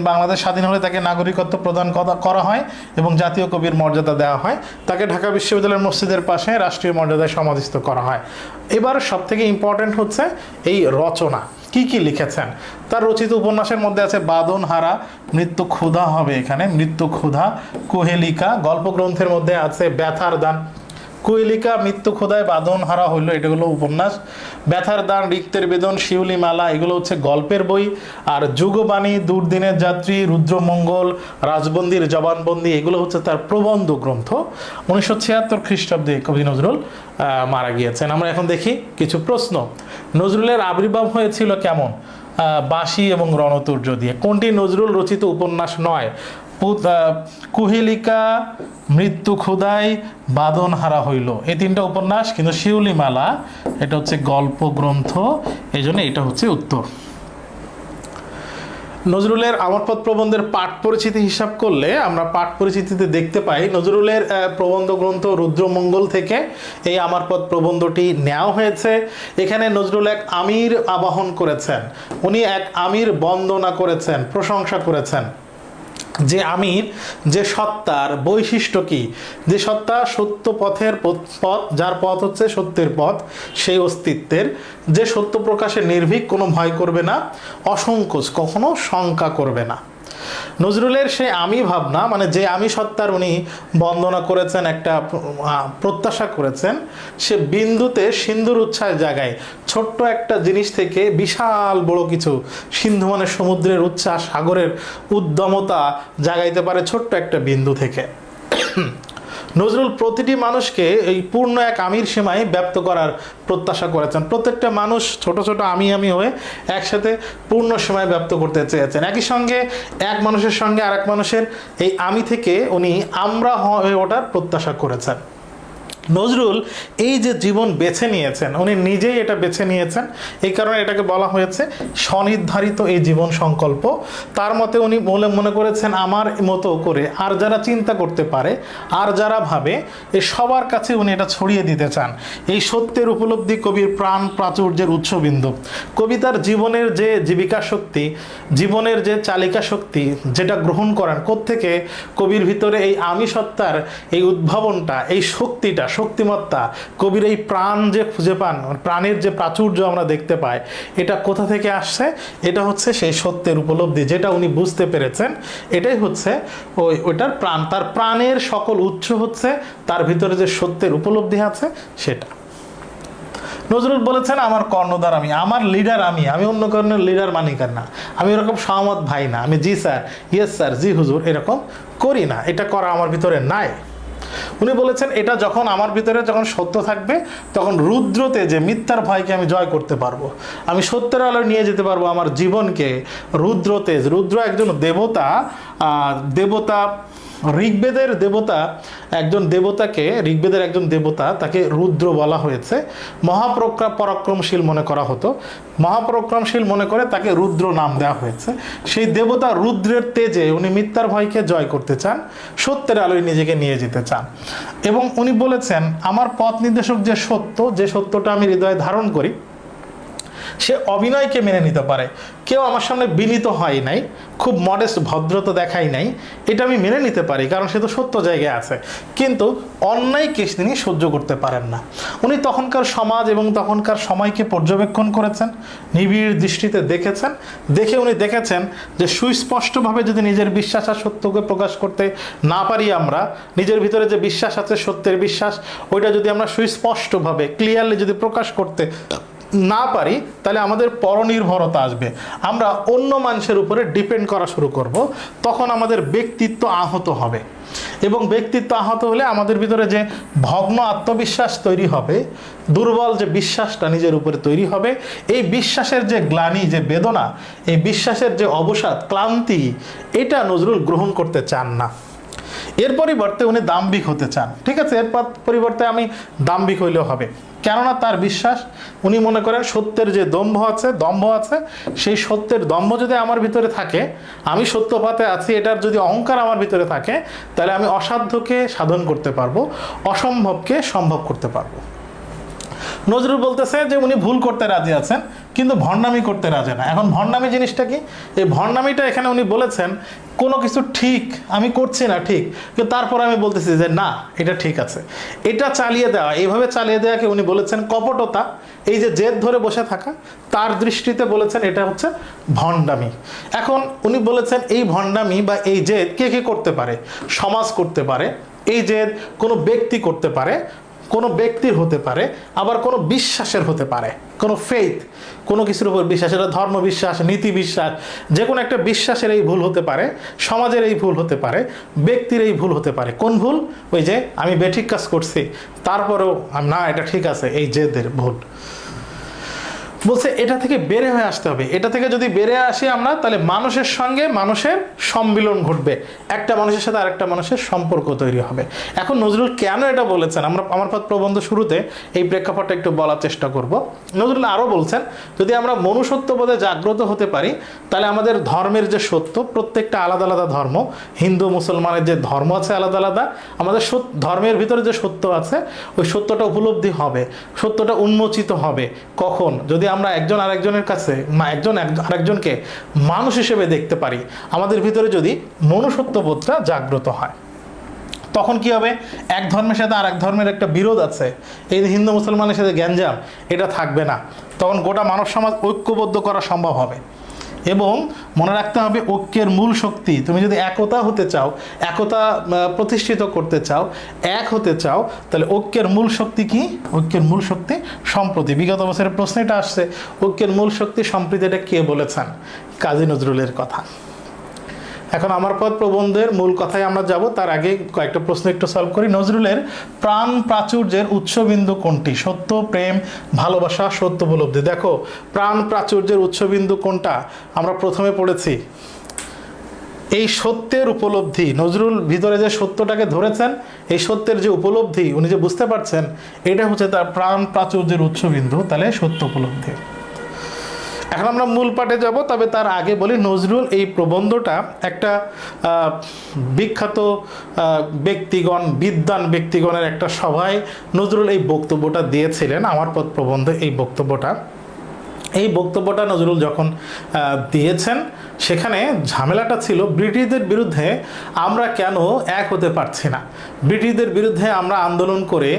বাংলাদেশ স্বাধীন হলে তাকে নাগরিকত্ব প্রদান করা হয় এবং জাতীয় কবির মর্যাদা দেওয়া হয়। তাকে ঢাকা বিশ্ববিদ্যালয়ের মসজিদের পাশে রাষ্ট্রীয় মর্যাদায় সমাধিস্থ করা হয়। এবার সব থেকে ইম্পর্টেন্ট হচ্ছে এই রচনা, কি কি লিখেছেন। তার রচিত উপন্যাসের মধ্যে আছে বাদনহারা, মৃত্যু ক্ষুধা হবে এখানে, মৃত্যু ক্ষুধা, কোহেলিকা। গল্প গ্রন্থের মধ্যে আছে ব্যথার দান, কুহেলিকা, মৃত্যু খোদায় বাঁধন হারা হইল, এটা হলো উপন্যাস। ব্যথার দান, রিক্তের বেদন, শিউলি মালা, এগুলো হচ্ছে গল্পের বই। আর যুগবাণী, দুর্দিনের যাত্রী, রুদ্রমঙ্গল, রাজবন্দির জবানবন্দি, এগুলো হচ্ছে তার প্রবন্ধ গ্রন্থ। 1976 খ্রিস্টাব্দে কবি নজরুল মারা গিয়েছেন। আমরা এখন দেখি কিছু প্রশ্ন। নজরুলের আবির্ভাব হয়েছিল কেমন? বাঁশি এবং রণতুর্য দিয়ে। কোনটি নজরুল রচিত উপন্যাস নয়? কুহেলিকা, মৃত্যু ক্ষুদায়, বাঁধন হারা হইল, এই তিনটা উপন্যাস। কিন্তু শিউলিমালা এটা হচ্ছে গল্প গ্রন্থ, এই জন্য এটা হচ্ছে উত্তর। নজরুলের আমরপদ প্রবন্ধের পাঠ পরিচিতি হিসাব করলে আমরা পাঠ পরিচিতিতে দেখতে পাই নজরুলের প্রবন্ধ গ্রন্থ রুদ্রমঙ্গল থেকে এই আমরপদ প্রবন্ধটি নেওয়া হয়েছে। এখানে নজরুল এক আমির আবাহন করেছেন, উনি এক আমির বন্দনা করেছেন, প্রশংসা করেছেন। যে আমির, যে সত্তার বৈশিষ্ট্য কি? যে সত্তা সত্য পথের পথ, যার পথ হচ্ছে সত্যের পথ, সেই অস্তিত্বের, যে সত্য প্রকাশে নির্ভীক, কোনো ভয় করবে না, অসংকোচ, কখনো শঙ্কা করবে না। নজরুলের সেই আমি ভাবনা, মানে যে আমি সত্তার উনি বন্দনা করেছেন, একটা প্রত্যাশা করেছেন, সে বিন্দুতে সিন্ধুর উচ্ছ্বাস জাগায়। ছোট্ট একটা জিনিস থেকে বিশাল বড় কিছু, সিন্ধু মানে সমুদ্রের উচ্ছ্বাস, সাগরের উদ্যমতা জাগাইতে পারে ছোট্ট একটা বিন্দু থেকে। নজরুল প্রতিটি মানুষকে এই পূর্ণ এক আমির সীমায় ব্যক্ত করার প্রত্যাশা করেছেন। প্রত্যেকটা মানুষ ছোট ছোট আমি হয়ে একসাথে পূর্ণ সীমায় ব্যক্ত করতে চেয়েছেন। একই সঙ্গে এক মানুষের সঙ্গে আরেক মানুষের এই আমি থেকে উনি আমরা হয়ে ওঠার প্রত্যাশা করেছেন। নজরুল এই যে জীবন বেছে নিয়েছেন, উনি নিজেই এটা বেছে নিয়েছেন, এই কারণে এটাকে বলা হয়েছে স্বনির্ধারিত এই জীবন সংকল্প। তার মতে উনি মনে করেছেন আমার মতো করে আর যারা চিন্তা করতে পারে, আর যারা ভাবে, এই সবার কাছে উনি এটা ছড়িয়ে দিতে চান। এই সত্যের উপলব্ধি কবির প্রাণ প্রাচুর্যের উৎসবিন্দু। কবিতার জীবনের যে জীবিকা শক্তি, জীবনের যে চালিকা শক্তি, যেটা গ্রহণ করেন কোত্থেকে? কবির ভিতরে এই আমি সত্তার এই উদ্ভাবনটা, এই শক্তিটা, শক্তিমত্তা, কবির এই প্রাণ যে খুঁজে পান, প্রাণের যে প্রাচুর্য আমরা দেখতে পাই, এটা কোথা থেকে আসছে? এটা হচ্ছে সেই সত্যের উপলব্ধি, যেটা উনি বুঝতে পেরেছেন। এটাই হচ্ছে ওইটার প্রাণ, তার প্রাণের সকল উৎস হচ্ছে তার ভিতরে যে সত্যের উপলব্ধি আছে সেটা। নজরুল বলেছেন আমার কর্ণধার আমি, আমার লিডার আমি অন্য কারণের লিডার মানি না, আমি এরকম সহমত ভাই না, আমি জি স্যার, ইয়েস স্যার, জি হুজুর এরকম করি না, এটা করা আমার ভিতরে নাই। উনি বলেছেন এটা যখন আমার ভিতরে যখন সত্য থাকবে, তখন রুদ্রতে যে মিথ্যার ভয়কে আমি জয় করতে পারবো, আমি সত্যের আলো নিয়ে যেতে পারবো আমার জীবনকে। রুদ্রতেজ, রুদ্র একজন দেবতা, দেবতা ঋগ্বেদের দেবতা, একজন দেবতাকে, ঋগ্বেদের একজন দেবতা, তাকে রুদ্র বলা হয়েছে। পরাক্রমশীল মনে করা হতো, মহাপরাক্রমশীল মনে করে তাকে রুদ্র নাম দেওয়া হয়েছে। সেই দেবতা রুদ্রের তেজে উনি মিথ্যার ভয়কে জয় করতে চান, সত্যের আলোয় নিজেকে নিয়ে যেতে চান। এবং উনি বলেছেন আমার পথ নির্দেশক যে সত্য, যে সত্যটা আমি হৃদয়ে ধারণ করি, সে অভিনয়কে মেনে নিতে পারে। কেউ আমার সামনে বিনীত হয় নাই, খুব মডেস্ট ভদ্রতা দেখাই নাই, এটা আমি মেনে নিতে পারি, কারণ সে তো সত্য জায়গায় আছে। কিন্তু অন্যায়কে তিনি সহ্য করতে পারেন না। উনি তখনকার সমাজ এবং তখনকার সময়কে পর্যবেক্ষণ করেছেন, নিবিড় দৃষ্টিতে দেখেছেন। দেখে উনি দেখেছেন যে সুস্পষ্টভাবে যদি নিজের বিশ্বাস আর সত্যকে প্রকাশ করতে না পারি, আমরা নিজের ভিতরে যে বিশ্বাস আছে, সত্যের বিশ্বাস, ওইটা যদি আমরা সুস্পষ্টভাবে ক্লিয়ারলি যদি প্রকাশ করতে না পারি, তাহলে আমাদের পরনির্ভরতা আসবে, আমরা অন্য মানুষের উপরে ডিপেন্ড করা শুরু করব। তখন আমাদের ব্যক্তিত্ব আহত হবে, এবং ব্যক্তিত্ব আহত হলে আমাদের ভিতরে যে ভগ্ন আত্মবিশ্বাস তৈরি হবে, দুর্বল যে বিশ্বাসটা নিজের উপরে তৈরি হবে, এই বিশ্বাসের যে গ্লানি, যে বেদনা, এই বিশ্বাসের যে অবসাদ, ক্লান্তি, এটা নজরুল গ্রহণ করতে চান না। এর পরিবর্তে উনি দাম্ভিক হতে চান। ঠিক আছে, এর পরিবর্তে আমি দাম্ভিক হইলেও হবে, কেননা তার বিশ্বাস, উনি মনে করেন সত্যের যে দম্ভ আছে, সেই সত্যের দম্ভ যদি আমার ভিতরে থাকে, আমি সত্যপথে আছি এটার যদি অহংকার আমার ভিতরে থাকে, তাহলে আমি অসাধ্যকে সাধন করতে পারবো, অসম্ভবকে সম্ভব করতে পারবো। নজরুল বলতেছে যে উনি ভুল করতে রাজি আছেন, কিন্তু ভণ্ডামি করতে রাজি না। এখন ভণ্ডামি জিনিসটা কি? এই ভণ্ডামিটা এখানে উনি বলেছেন কোনো কিছু ঠিক আমি করছি না, ঠিক, কিন্তু তারপর আমি বলতেছি যে না, এটা ঠিক আছে, এটা চালিয়ে দেওয়া, এইভাবে চালিয়ে দেওয়াকে উনি বলেছেন কপটতা। এই যে জেদ ধরে বসে থাকা, তার দৃষ্টিতে বলেছেন এটা হচ্ছে ভণ্ডামি। এখন উনি বলেছেন এই ভণ্ডামি বা এই জেদ কে কে করতে পারে? সমাজ করতে পারে, এই জেদ কোনো ব্যক্তি করতে পারে, কোনো ব্যক্তির হতে পারে, আবার কোনো বিশ্বাসের হতে পারে, কোনো ফেইথ, কোনো কিছুর উপর বিশ্বাস, এটা ধর্ম বিশ্বাস, নীতি বিশ্বাস, যে কোনো একটা বিশ্বাসের এই ভুল হতে পারে, সমাজের এই ভুল হতে পারে, ব্যক্তির এই ভুল হতে পারে। কোন ভুল? ওই যে আমি বেঠিক কাজ করছি, তারপরেও না এটা ঠিক আছে, এই জেদের ভুল। বলছে এটা থেকে বেরে হয়ে আসতে হবে। এটা থেকে যদি বেরে আসি আমরা, তাহলে মানুষের সঙ্গে মানুষের সম্মিলন ঘটবে, একটা মানুষের সাথে আরেকটা মানুষের সম্পর্ক তৈরি হবে। এখন নজরুল কেন এটা বলেছেন, আমরা আমার পথ প্রবন্ধ শুরুতে এই প্রেক্ষাপটটা একটু বলার চেষ্টা করব। নজরুল আরও বলছেন, যদি আমরা মনুষ্যত্ববোধে জাগ্রত হতে পারি, তাহলে আমাদের ধর্মের যে সত্য, প্রত্যেকটা আলাদা আলাদা ধর্ম, হিন্দু মুসলমানের যে ধর্ম আছে আলাদা আলাদা, আমাদের ধর্মের ভিতরে যে সত্য আছে, ওই সত্যটা উপলব্ধি হবে, সত্যটা উন্মোচিত হবে। কখন? যদি আমরা একজন আরেকজনের কাছে, একজন আরেকজনকে মানুষ হিসেবে দেখতে পারি, আমাদের ভিতরে যদি মনুষ্যত্ববোধটা জাগ্রত হয়, তখন কি হবে? এক ধর্মের সাথে আর এক ধর্মের একটা বিরোধ আছে, এই হিন্দু মুসলমানের সাথে গ্যাঞ্জাম, এটা থাকবে না। তখন গোটা মানব সমাজ ঐক্যবদ্ধ করা সম্ভব হবে। এবং মনে রাখতে হবে, ঐক্যের মূল শক্তি, তুমি যদি একতা হতে চাও, একতা প্রতিষ্ঠিত করতে চাও, এক হতে চাও, তাহলে ঐক্যের মূল শক্তি কি? ঐক্যের মূল শক্তি সম্প্রীতি। বিগত বছরের প্রশ্ন এটা আসছে, ঐক্যের মূল শক্তি সম্প্রীতি, এটা কে বলেছেন? কাজী নজরুলের কথা। এখন আমার পথ প্রবন্ধের মূল কথায় আমরা যাব, তার আগে কয়েকটা প্রশ্ন একটু সলভ করি। নজরুলের প্রাণ প্রাচুর্যের উৎসবিন্দু কোনটি? সত্য, প্রেম, ভালোবাসা, সত্য উপলব্ধি। দেখো, প্রাণ প্রাচুর্যের উৎসবিন্দু কোনটা? আমরা প্রথমে পড়েছি এই সত্যের উপলব্ধি। নজরুল ভিতরে যে সত্যটাকে ধরেছেন, এই সত্যের যে উপলব্ধি, উনি যে বুঝতে পারছেন, এটা হচ্ছে তার প্রাণ প্রাচুর্যের উৎসবিন্দু, তাহলে সত্য উপলব্ধি। এখন আমরা মূল পাঠে যাব, তবে তার আগে বলি, নজরুল এই প্রবন্ধটা একটা বিখ্যাত ব্যক্তিগণ, বিদ্বান ব্যক্তিগণের একটা সভায় নজরুল এই বক্তব্যটা দিয়েছিলেন। আমার পথ প্রবন্ধে এই বক্তব্যটা নজরুল যখন দিয়েছেন, সেখানে ঝামেলাটা ছিল ব্রিটিশদের বিরুদ্ধে আমরা কেন এক হতে পারছি না, ব্রিটিশদের বিরুদ্ধে আমরা আন্দোলন করে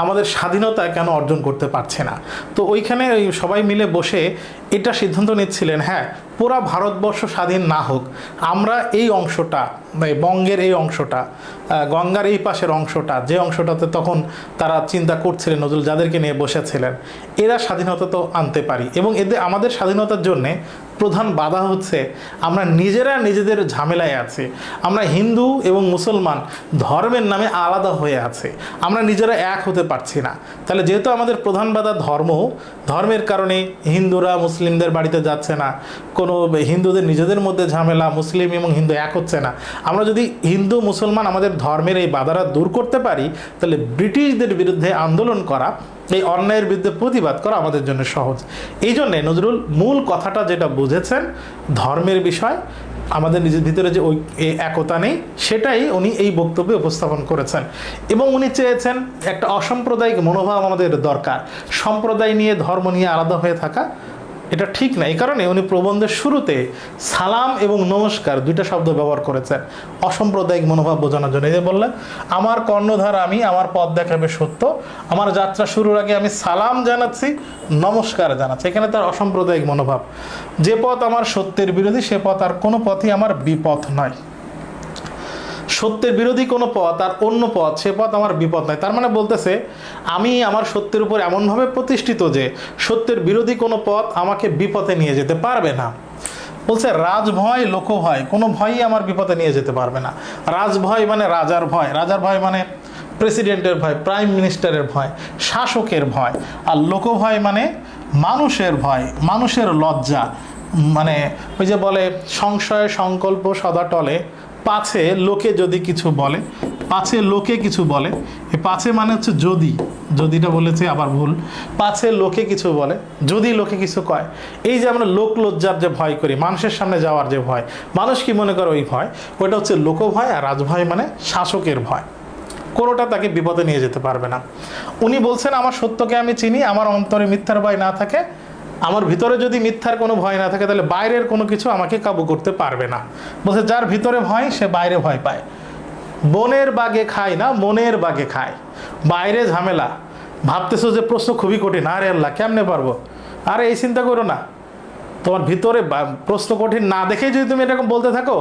আমাদের স্বাধীনতা কেন অর্জন করতে পারছি না। তো ওইখানে সবাই মিলে বসে এটা সিদ্ধান্ত নিচ্ছিলেন, হ্যাঁ, পুরা ভারতবর্ষ স্বাধীন না হোক, আমরা এই অংশটা, বঙ্গের এই অংশটা, গঙ্গার এই পাশের অংশটা, যে অংশটাতে তখন তারা চিন্তা করছিলেন নজরুল, যাদেরকে নিয়ে বসেছিলেন, এরা স্বাধীনতা তো আনতে পারি। এবং এদের আমাদের স্বাধীনতার জন্যে প্রধান বাধা হচ্ছে আমরা নিজেরা নিজেদের ঝামেলায় আছি, আমরা হিন্দু এবং মুসলমান ধর্মের নামে আলাদা হয়ে আছে, আমরা নিজেরা এক হতে পারছি না। তাহলে যেহেতু আমাদের প্রধান বাধা ধর্মের কারণে হিন্দুরা মুসলিমদের বাড়িতে যাচ্ছে না, কোনো হিন্দুদের নিজেদের মধ্যে ঝামেলা, মুসলিম এবং হিন্দু এক হচ্ছে না, আমরা যদি হিন্দু মুসলমান আমাদের ধর্মের এই বাধাটা দূর করতে পারি, তাহলে ব্রিটিশদের বিরুদ্ধে আন্দোলন করা, এই অন্যায়ের বিরুদ্ধে প্রতিবাদ করা আমাদের জন্য সহজ। এই জন্যে নজরুল মূল কথাটা যেটা বুঝেছেন, ধর্মের বিষয়, আমাদের নিজের ভিতরে যে ওই একতা নেই, সেটাই উনি এই বক্তব্যে উপস্থাপন করেছেন। এবং উনি চেয়েছেন একটা অসাম্প্রদায়িক মনোভাব আমাদের দরকার, সম্প্রদায় নিয়ে, ধর্ম নিয়ে আলাদা হয়ে থাকা এটা ঠিক না। এই কারণে উনি প্রবন্ধের শুরুতে সালাম এবং নমস্কার দুইটা শব্দ ব্যবহার করেছেন অসাম্প্রদায়িক মনোভাব বোঝানোর জন্য। এই যে বললেন, আমার কর্ণধার আমি, আমার পথ দেখাবে সত্য, আমার যাত্রা শুরুর আগে আমি সালাম জানাচ্ছি, নমস্কার জানাচ্ছি। এখানে তার অসাম্প্রদায়িক মনোভাব। যে পথ আমার সত্যের বিরোধী, সে পথ আর কোনো পথই আমার বিপথ নয়। সত্যের বিরোধী কোনো পথ আর অন্য পথ, সে পথ আমার বিপদ নয়। তার মানে বলতেছে, আমি আমার সত্যের উপর এমনভাবে প্রতিষ্ঠিত যে সত্যের বিরোধী কোনো পথ আমাকে বিপথে নিয়ে যেতে পারবে না। বলছে রাজভয়, লোকভয়, কোনো ভয়ই আমার বিপথে নিয়ে যেতে পারবে না। রাজভয় মানে রাজার ভয়, রাজার ভয় মানে প্রেসিডেন্টের ভয়, প্রাইম মিনিস্টারের ভয়, শাসকের ভয়। আর লোকভয় মানে মানুষের ভয়, মানুষের লজ্জা, মানে ওই যে বলে সংশয় সংকল্প সদা টলে, পাছে লোকে যদি কিছু বলে, পাছে লোকে কিছু বলে, এই পাছে মানে হচ্ছে যদি, যদিটা বলেছে আবার ভুল, পাছে লোকে কিছু বলে, যদি লোকে কিছু কয়। এই যে আমরা লোক লজ্জার যে ভয় করি, মানুষের সামনে যাওয়ার যে ভয়, মানুষ কি মনে করে ওই ভয়, ওইটা হচ্ছে লোকভয়। আর রাজভয় মানে শাসকের ভয়, কোনোটা তাকে বিপদে নিয়ে যেতে পারবে না। উনি বলছেন, আমার সত্যকে আমি চিনি, আমার অন্তরে মিথ্যার ভয় না থাকে, আমার ভিতরে যদি মিথ্যার কোনো ভয় না থাকে, তাহলে বাইরের কোনো কিছু আমাকে কাবু করতে পারবে না। বলছে যার ভিতরে ভয়, সে বাইরে ভয় পায়। বনের বাগে খায় না, মনের বাগে খায়। বাইরে ঝামেলা, ভাবতেছো যে প্রশ্ন খুবই কঠিন, আরে আল্লাহ কেমনে পারবো, আরে এই চিন্তা করো না। তোমার ভিতরে প্রশ্ন কঠিন না দেখেই যদি তুমি এরকম বলতে থাকো,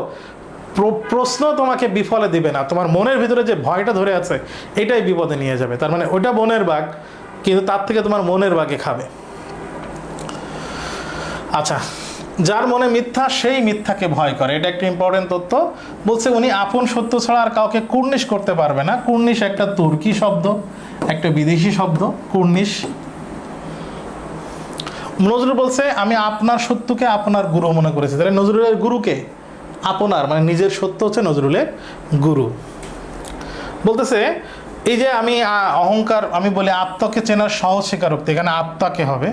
প্রশ্ন তোমাকে বিফলে দিবে না, তোমার মনের ভিতরে যে ভয়টা ধরে আছে এটাই বিপদে নিয়ে যাবে। তার মানে ওইটা বনের বাঘ, কিন্তু তার থেকে তোমার মনের বাঘে খাবে। আচ্ছা, যার মনে মিথ্যা সেই মিথ্যাকে ভয় করে, এটা একটা ইম্পর্টেন্ট তথ্য। বলছে উনি আপন সত্য ছাড়া আর কাউকে কুর্নিশ করতে পারবে না। কুর্নিশ একটা তুর্কি শব্দ, একটা বিদেশি শব্দ কুর্নিশ। নজরুল বলছে আমি আপনার সত্যকে আপনার গুরু মনে করেছি। তাহলে নজরুলের গুরুকে আপনার, মানে নিজের সত্য হচ্ছে নজরুলের গুরু। বলতেছে এই যে আমি অহংকার, আমি বলি আত্মাকে চেনার সহজ স্বীকারোক্তি, এখানে আত্মাকে হবে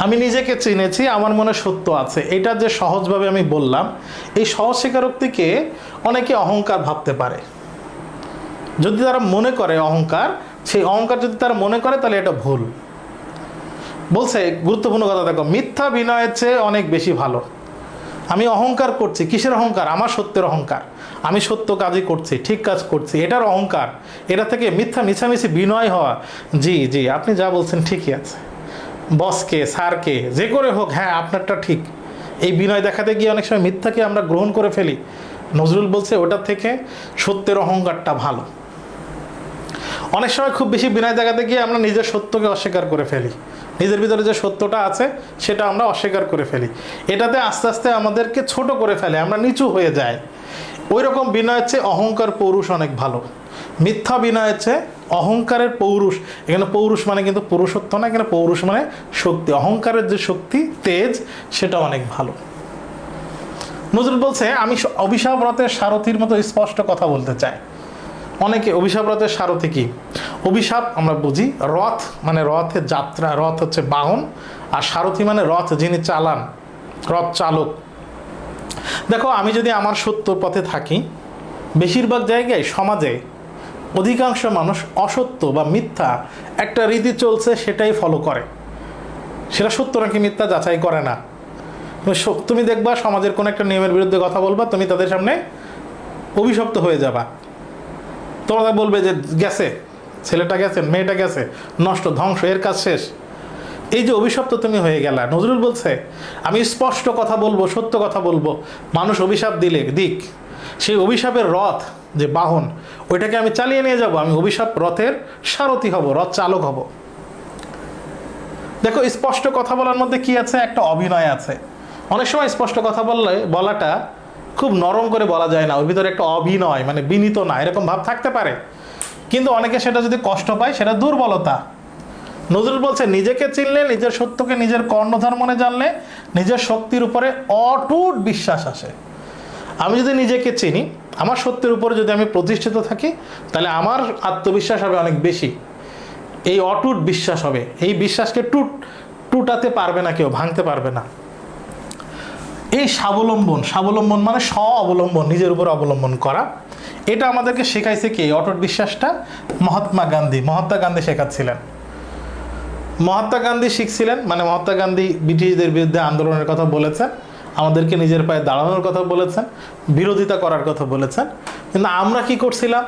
আমি নিজেকে চিনেছি, আমার মনে সত্য আছে, এটা যে সহজভাবে আমি বললাম, এই সহজ স্বীকারোক্তিকে অনেকে অহংকার ভাবতে পারে। যদি তারা মনে করে অহংকার, সেই অহংকার যদি তারা মনে করে তাহলে এটা ভুল। বলছে গুরুত্বপূর্ণ কথা, দেখো, মিথ্যা বিনয়ের চেয়ে অনেক বেশি ভালো। আমি অহংকার করছি, কিসের অহংকার? আমার সত্যের অহংকার, আমি সত্য কাজই করছি, ঠিক কাজ করছি, এটার অহংকার। এটা থেকে মিথ্যা মিছামিছি বিনয় হওয়া, জি জি আপনি যা বলছেন ঠিকই আছে, বসকে স্যারকে যে করে হোক, হ্যাঁ আপনারটা ঠিক, এই বিনয় দেখাতে গিয়ে অনেক সময় মিথ্যাকে আমরা গ্রহণ করে ফেলি। নজরুল বলছে ওটার থেকে সত্যের অহংকারটা ভালো। অনেক সময় খুব বেশি বিনয় দেখাতে গিয়ে আমরা নিজের সত্যকে অস্বীকার করে ফেলি, নিজের ভিতরে যে সত্যটা আছে সেটা আমরা অস্বীকার করে ফেলি। এটাতে আস্তে আস্তে আমাদেরকে ছোট করে ফেলে, আমরা নিচু হয়ে যাই। ওই রকম বিনয়ের চেয়ে অহংকার পৌরুষ অনেক ভালো। মিথ্যা বিনয়ের চেয়ে অহংকারের পৌরুষ, এখানে পৌরুষ মানে কিন্তু পুরুষত্ব না, এখানে পৌরুষ মানে শক্তি, অহংকারের যে শক্তি তেজ সেটা অনেক ভালো। নজরুল বলছে আমি অভিশাপ রথের সারথির মতো স্পষ্ট কথা বলতে চাই। অনেকে অভিশাপ রথের সারথি কি? অভিশাপ আমরা বুঝি রথ মানে রথের যাত্রা, রথ হচ্ছে বাহন, আর সারথি মানে রথ যিনি চালান, রথ চালক। দেখো আমি যদি আমার সত্য পথে থাকি, বেশিরভাগ জায়গায় সমাজে অধিকাংশ মানুষ অসত্য বা মিথ্যা একটা রীতি চলছে সেটাই ফলো করে, সেটা সত্য নাকি মিথ্যা যাচাই করে না। তুমি দেখবা সমাজের কোনো একটা নিয়মের বিরুদ্ধে কথা বলবা, তুমি তাদের সামনে অভিশপ্ত হয়ে যাবা। তোমরা বলবে যে গেছে, ছেলেটা গেছে, মেয়েটা গেছে, নষ্ট, ধ্বংস, এর কাজ শেষ। এই যে অভিশপ্ত তুমি হয়ে গেলা। নজরুল বলছে আমি স্পষ্ট কথা বলবো, সত্য কথা বলবো, মানুষ অভিশাপ দিলে দিক, সেই অভিশাপের রথ যে বাহন ওইটাকে আমি চালিয়ে নিয়ে যাব, আমি অভিশাপ রথের সারথি হব, রথ চালক হব। দেখো স্পষ্ট কথা বলার মধ্যে কি আছে? একটা অভিনয় আছে। অনেক সময় স্পষ্ট কথা বলাটা খুব নরম করে বলা যায় না, ওর ভিতরে একটা অভিনয়, মানে বিনীত না এরকম ভাব থাকতে পারে, কিন্তু অনেকে সেটা যদি কষ্ট পায় সেটা দুর্বলতা। নজরুল বলছে নিজেকে চিনলে, নিজের সত্যকে নিজের কর্ণধার মনে জানলে নিজের শক্তির উপরে অটুট বিশ্বাস আসে। আমি যদি নিজেকে চিনি, আমার সত্যের উপরে যদি আমি প্রতিষ্ঠিত থাকি, তাহলে আমার আত্মবিশ্বাস হবে অনেক বেশি, এই অটুট বিশ্বাস হবে। এই বিশ্বাসকে টুটাতে পারবে না কেউ, ভাঙতে পারবে না। এই স্বাবলম্বন, স্বাবলম্বন মানে স্ব অবলম্বন, নিজের উপর অবলম্বন করা, এটা আমাদেরকে শেখাইছে কে? অটুট বিশ্বাসটা মহাত্মা গান্ধী শেখাচ্ছিলেন। মহাত্মা গান্ধী শিখছিলেন, মানে মহাত্মা গান্ধী ব্রিটিশদের বিরুদ্ধে আন্দোলনের কথা বলেছেন, আমাদেরকে নিজের পায়ে দাঁড়ানোর কথা বলেছেন, বিরোধিতা করার কথা বলেছেন। কিন্তু আমরা কি করছিলাম?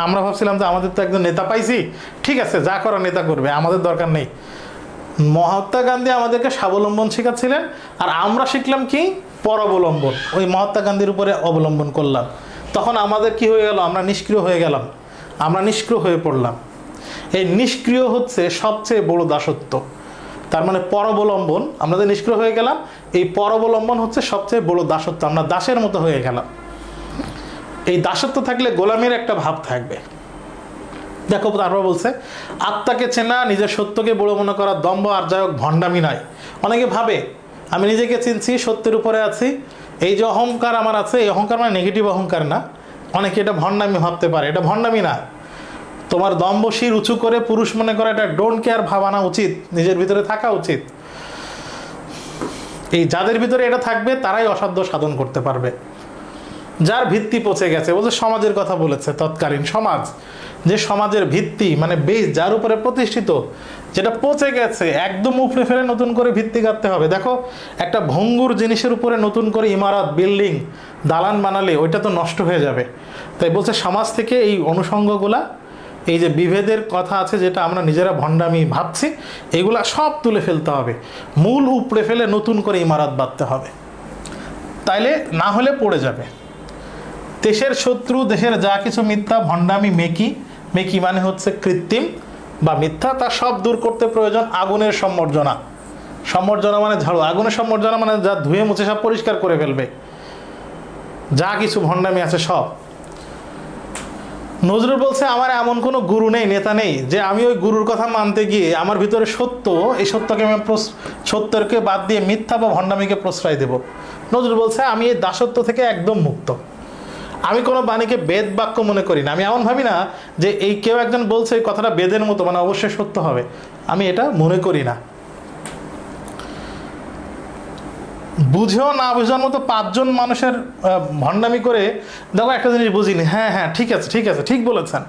আমরা ভাবছিলাম যে আমাদের তো একজন নেতা পাইছি, ঠিক আছে যা করার নেতা করবে, আমাদের দরকার নেই। মহাত্মা গান্ধী আমাদেরকে স্বাবলম্বন শেখাচ্ছিলেন, আর আমরা শিখলাম কি? পরাবলম্বন। ওই মহাত্মা গান্ধীর উপরে অবলম্বন করলাম, তখন আমাদের কি হয়ে গেল? আমরা নিষ্ক্রিয় হয়ে গেলাম, আমরা নিষ্ক্রিয় হয়ে পড়লাম। এই নিষ্ক্রিয় হচ্ছে সবচেয়ে বড় দাসত্ব। তার মানে পরাবলম্বন, আমরা যে নিষ্ক্রিয় হয়ে গেলাম, এই পরাবলম্বন হচ্ছে সবচেয়ে বড় দাসত্ব, আমরা দাসের মতো হয়ে গেলাম। এই দাসত্ব থাকলে গোলামের একটা ভাব থাকবে। দেখো তারপর বলছে আত্মাকে চেনা, নিজের সত্যকে বড় মনে করা দম্ভ আর যাই হোক ভণ্ডামি নয়। অনেকে ভাবে আমি নিজেকে চিনছি, সত্যের উপরে আছি, এই যে অহংকার আমার আছে, এই অহংকার মানে নেগেটিভ অহংকার না, অনেকে এটা ভণ্ডামি ভাবতে পারে, এটা ভণ্ডামি না। তোমার দম্ভ শির উঁচু করে পুরুষ মনে করা, এটা ডোন্ট কেয়ার ভাবানা উচিত, নিজের ভিতরে থাকা উচিত। এই যাদের ভিতরে এটা থাকবে তারাই অসাধ্য সাধন করতে পারবে। যার ভিত্তি পচে গেছে, বলছে সমাজের কথা বলেছে, তৎকালীন সমাজ, যে সমাজের ভিত্তি মানে বেস যার উপরে প্রতিষ্ঠিত, যেটা পচে গেছে একদম উপড়ে ফেলে নতুন করে ভিত্তি গাঁথতে হবে। দেখো একটা ভঙ্গুর জিনিসের উপরে নতুন করে ইমারত, বিল্ডিং, দালান বানালে ওইটা তো নষ্ট হয়ে যাবে। তাই বলছে সমাজ থেকে এই অনুষঙ্গগুলা, এই যে বিভেদের কথা আছে, যেটা আমরা নিজেরা ভণ্ডামি ভাবছি, এগুলা সব তুলে ফেলতে হবে, মূল উপড়ে ফেলে নতুন করে ইমারত বাঁধতে হবে। তাইলে না হলে পড়ে যাবে। দেশের শত্রু, দেশের যা কিছু মিথ্যা, ভণ্ডামি, মেকি, মেকি মানে হচ্ছে কৃত্রিম বা মিথ্যা, তা সব দূর করতে প্রয়োজন আগুনের সম্বর্জনা। সম্বর্জনা মানে ঝাড়ু, আগুনের সম্বর্জনা মানে যা ধুয়ে মুছে সব পরিষ্কার করে ফেলবে, যা কিছু ভণ্ডামি আছে সব। নজরুল বলছে আমার এমন কোনো গুরু নেই, নেতা নেই যে আমি ওই গুরুর কথা মানতে গিয়ে আমার ভিতরে সত্য, এই সত্যকে আমি সত্যকে বাদ দিয়ে মিথ্যা বা ভণ্ডামিকে প্রশ্রয় দেব। নজরুল বলছে আমি এই দাসত্ব থেকে একদম মুক্ত। আমি কোনো বাণীকে বেদ বাক্য মনে করি না। আমি এমন ভাবি না যে এই কেউ একজন বলছে এই কথাটা বেদের মতো মানে অবশ্যই সত্য হবে, আমি এটা মনে করি না। বুঝেও না বুঝার মতো 5 জন মানুষের ভণ্ডামি করে দেখো একটা জিনিস বুঝিনি, হ্যাঁ হ্যাঁ ঠিক আছে ঠিক আছে ঠিক বলেছেন,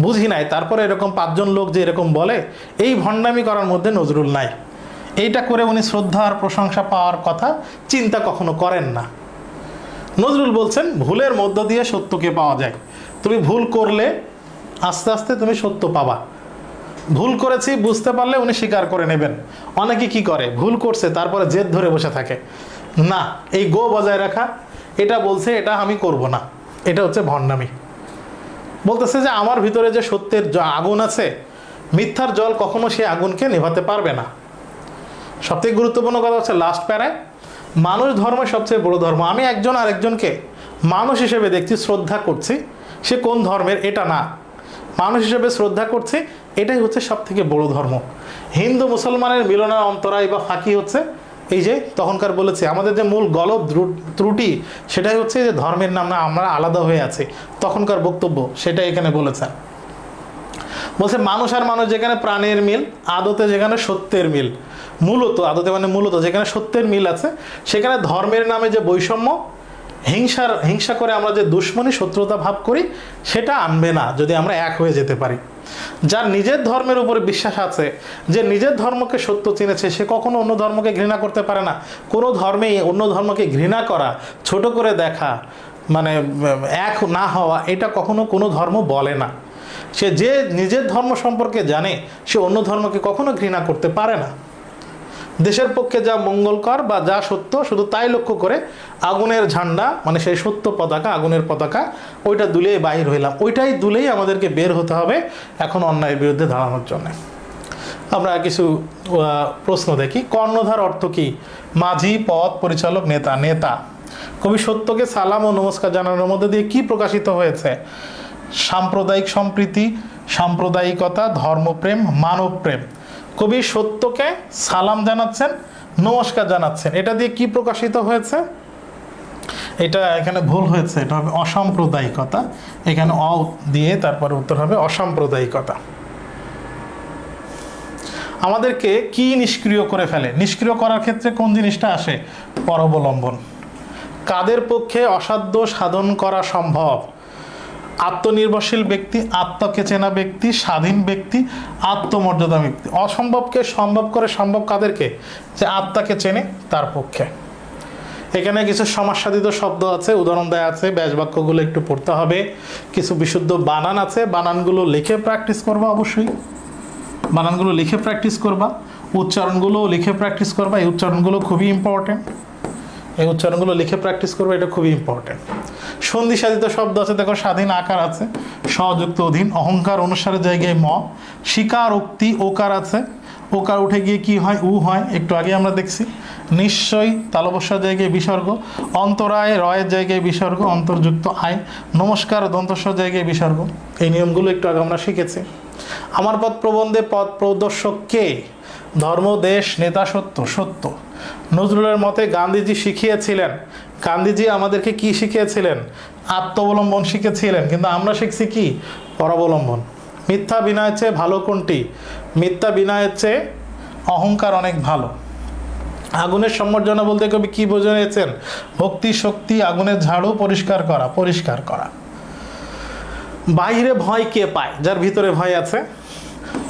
বুঝি নাই, তারপরে এরকম 5 জন লোক যে এরকম বলে, এই ভণ্ডামি করার মধ্যে নজরুল নাই। এইটা করে উনি শ্রদ্ধা আর প্রশংসা পাওয়ার কথা চিন্তা কখনো করেন না। নজরুল বলছেন ভুলের মধ্য দিয়ে সত্যকে পাওয়া যায়। তুমি ভুল করলে আস্তে আস্তে তুমি সত্য পাবা। ভুল করেছি বুঝতে পারলে উনি স্বীকার করে নেবেন। অনেকে কি করে, ভুল করছে তারপরে জেদ ধরে বসে থাকে, না এই গো বজায় রাখা, এটা বলছে এটা আমি করব না, এটা হচ্ছে ভণ্ডামি। বলতেছে যে আমার ভিতরে যে সত্যের আগুন আছে, মিথ্যার জল কখনো সেই আগুনকে নেভাতে পারবে না। সবথেকে গুরুত্বপূর্ণ কথা হচ্ছে লাস্ট প্যারায়, মানুষ ধর্ম সবচেয়ে বড় ধর্ম। আমি একজন আরেকজনকে মানুষ হিসেবে দেখছি, শ্রদ্ধা করছি, সে কোন ধর্মের এটা না, মানুষ হিসেবে শ্রদ্ধা করছি, এটাই হচ্ছে সব থেকে বড় ধর্ম। হিন্দু মুসলমানের মিলনের অন্তরায় বা ফাঁকি হচ্ছে এই যে তখনকার বলেছে আমাদের যে মূল গলদ ত্রুটি, সেটাই হচ্ছে যে ধর্মের নাম না আমরা আলাদা হয়ে আছি, তখনকার বক্তব্য সেটাই এখানে বলেছেন। বলছে মানুষ আর মানুষ যেখানে প্রাণের মিল, আদতে যেখানে সত্যের মিল, মূলত আদতে মানে মূলত যেখানে সত্যের মিল আছে, সেখানে ধর্মের নামে যে বৈষম্য, হিংসা করে আমরা যে দুশ্মনী শত্রুতা ভাব করি, সেটা আনবে না যদি আমরা এক হয়ে যেতে পারি। যার নিজের ধর্মের উপরে বিশ্বাস আছে, যে নিজের ধর্মকে সত্য চিনেছে, সে কখনো অন্য ধর্মকে ঘৃণা করতে পারে না। কোনো ধর্মেই অন্য ধর্মকে ঘৃণা করা, ছোট করে দেখা, মানে এক না হওয়া, এটা কখনো কোনো ধর্ম বলে না। সে যে নিজের ধর্ম সম্পর্কে জানে, সে অন্য ধর্মকে কখনো ঘৃণা করতে পারে না। দেশের পক্ষে যা মঙ্গলকর বা যা সত্য, শুধু তাই লক্ষ্য করে আগুনের ঝান্ডা মানে সেই সত্য পতাকা, আগুনের পতাকা, ওইটা দুলেই বাহির হইলাম, ওইটাই দুলেই আমাদেরকে বের হতে হবে এখন অন্যায়ের বিরুদ্ধে দাঁড়ানোর জন্য। আমরা কিছু প্রশ্ন দেখি। কর্ণধার অর্থ কি? মাঝি, পথ পরিচালক, নেতা। নেতা। কবি সত্যকে সালাম ও নমস্কার জানানোর মধ্যে দিয়ে কি প্রকাশিত হয়েছে? সাম্প্রদায়িক সম্প্রীতি, সাম্প্রদায়িকতা, ধর্মপ্রেম, মানবপ্রেম। কবি সত্যকে সালাম জানাচ্ছেন, নমস্কার জানাচ্ছেন, এটা দিয়ে কি প্রকাশিত হয়েছে? এটা এখানে ভুল হয়েছে, এটা হবে অসাম্প্রদায়িকতা। এখানে অ দিয়ে তারপরে উত্তর হবে অসাম্প্রদায়িকতা। আমাদেরকে কি নিষ্ক্রিয় করে ফেলে? নিষ্ক্রিয় করার ক্ষেত্রে কোন জিনিসটা আসে? পরাবলম্বন। কাদের পক্ষে অসাধ্য সাধন করা সম্ভব? আত্মনির্ভরশীল ব্যক্তি, আত্মাকে চেনা ব্যক্তি, স্বাধীন ব্যক্তি, আত্মমর্যাদা ব্যক্তি। অসম্ভবকে সম্ভব করে সম্ভব কাদেরকে? যে আত্মাকে চেনে তার পক্ষে। এখানে কিছু সমাজসাধিত শব্দ আছে, উদাহরণ দেয়া আছে, ব্যাসবাক্যগুলো একটু পড়তে হবে। কিছু বিশুদ্ধ বানান আছে, বানানগুলো লিখে প্র্যাকটিস করবা, অবশ্যই বানানগুলো লিখে প্র্যাকটিস করবা, উচ্চারণগুলো লিখে প্র্যাকটিস করবা। এই উচ্চারণগুলো খুবই ইম্পর্টেন্ট, এই উচ্চারণগুলো লিখে প্র্যাকটিস করবে, এটা খুবই ইম্পর্টেন্ট। সন্ধি সাধিত শব্দ আছে, দেখো স্বাধীন আকার আছে, সযুক্ত অধীন, অহংকার অনুসারের জায়গায় ম, স্বীকার উক্তি ওকার আছে, ওকার উঠে গিয়ে কি হয়? উ হয়, একটু আগে আমরা দেখছি। নিশ্চয়ই তালবস্যার জায়গায় বিসর্গ, অন্তরায় রয়ের জায়গায় বিসর্গ, অন্তর্যুক্ত আয়, নমস্কার দন্তস্বর জায়গায় বিসর্গ। এই নিয়মগুলো একটু আগে আমরা শিখেছি। আমার পথ প্রবন্ধে পথ প্রদর্শক কে? ধর্ম, দেশ, নেতা, সত্য। সত্য। নজরুলের মতে গান্ধীজি শিখিয়েছিলেন, গান্ধীজি আমাদেরকে কি শিখিয়েছিলেন? আত্মাবলম্বন শিখেছিলেন, কিন্তু আমরা শিখছি কি? পরাবলম্বন। মিথ্যা বিনয়ের চেয়ে ভালো কোনটি? মিথ্যা বিনয়ের চেয়ে অহংকার অনেক ভালো। আগুনের সম্বর্জনা বলতে কবি কি বোঝাচ্ছেন? ভক্তি, শক্তি, আগুনের ঝাড়ু, পরিষ্কার করা। পরিষ্কার করা। বাইরে ভয় কে পায়? যার ভিতরে ভয় আছে।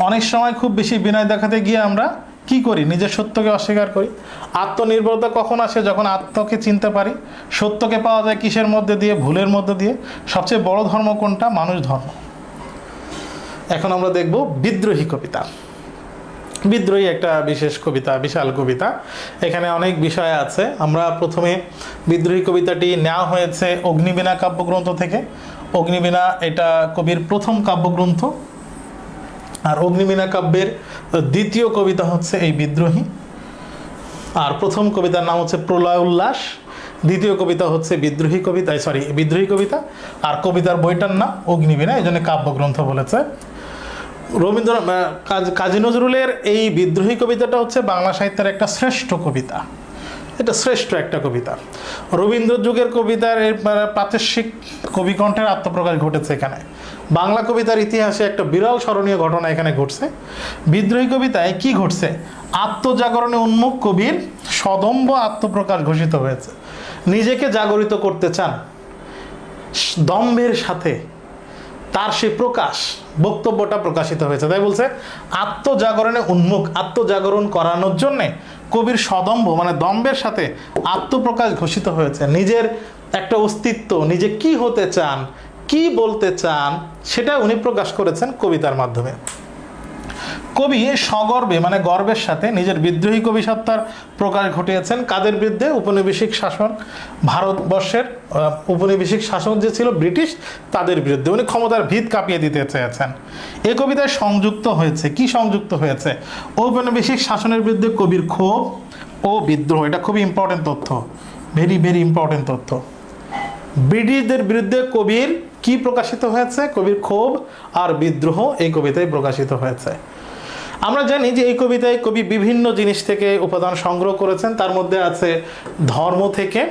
অনেক সময় খুব বেশি বিনয় দেখাতে গিয়ে আমরা কি করি? নিজের সত্যকে অস্বীকার করি। আত্মনির্ভরতা কখন আসে? যখন আত্মকে চিনতে পারি। সত্যকে পাওয়া যায় কিসের মধ্যে দিয়ে? ভুলের মধ্যে দিয়ে। সবচেয়ে বড় ধর্ম কোনটা? মানুষ ধর্ম। এখন আমরা দেখব বিদ্রোহী কবিতা। বিদ্রোহী একটা বিশেষ কবিতা, বিশাল কবিতা। এখানে অনেক বিষয় আছে। আমরা প্রথমে বিদ্রোহী কবিতাটি নেওয়া হয়েছে অগ্নিবীণা কাব্যগ্রন্থ থেকে। অগ্নিবীণা এটা কবির প্রথম কাব্যগ্রন্থ, আর অগ্নিবীণা কাব্যের দ্বিতীয় কবিতা হচ্ছে এই বিদ্রোহী। আর প্রথম কবিতার নাম হচ্ছে প্রলয় উল্লাস, দ্বিতীয় কবিতা হচ্ছে বিদ্রোহী কবিতা, আর কবিতার বইটার নাম অগ্নিবীণা, এই জন্য কাব্যগ্রন্থ বলেছে। কাজী নজরুলের এই বিদ্রোহী কবিতাটা হচ্ছে বাংলা সাহিত্যের একটা শ্রেষ্ঠ কবিতা, এটা শ্রেষ্ঠ একটা কবিতা। রবীন্দ্র যুগের কবিতার প্রাতিশ্বিক কবিকণ্ঠের আত্মপ্রকাশ ঘটেছে এখানে। বাংলা কবিতার ইতিহাসে একটা বিরল স্মরণীয় ঘটনা এখানে ঘটছে। বিদ্রোহী কবিতায় কি ঘটছে? আত্মজাগরণে উন্মুখ কবির সদম্ভ আত্মপ্রকাশ ঘোষিত হয়েছে। নিজেকে জাগরিত করতে চান, দম্ভের সাথে তার সে প্রকাশ, বক্তব্যটা প্রকাশিত হয়েছে। তাই বলছে আত্মজাগরণে উন্মুখ, আত্মজাগরণ করানোর জন্যে কবির সদম্ভ মানে দম্ভের সাথে আত্মপ্রকাশ ঘোষিত হয়েছে। নিজের একটা অস্তিত্ব, নিজে কি হতে চান, কি বলতে চান, সেটা উনি প্রকাশ করেছেন কবিতার মাধ্যমে। কবি সগর্বে মানে গর্বের সাথে নিজের বিদ্রোহী কবি সত্তার প্রকাশ ঘটিয়েছেন। কাদের বিরুদ্ধে? উপনিবেশিক শাসন, ভারতবর্ষের উপনিবেশিক শাসন যে ছিল ব্রিটিশ, তাদের বিরুদ্ধে উনি ক্ষমতার ভিত কাঁপিয়ে দিতে চেয়েছেন। এই কবিতায় সংযুক্ত হয়েছে, কি সংযুক্ত হয়েছে? ঔপনিবেশিক শাসনের বিরুদ্ধে কবির ক্ষোভ ও বিদ্রোহ। এটা খুবই ইম্পর্টেন্ট তথ্য, ভেরি ভেরি ইম্পর্টেন্ট তথ্য। ব্রিটিশদের বিরুদ্ধে কবির কি প্রকাশিত হয়েছে? কবির ক্ষোভ আর বিদ্রোহ এই কবিতায় প্রকাশিত হয়েছে। আমরা জানি যে এই কবিতায় কবি বিভিন্ন জিনিস থেকে উপাদান সংগ্রহ করেছেন। তার মধ্যে আছে ধর্ম থেকে,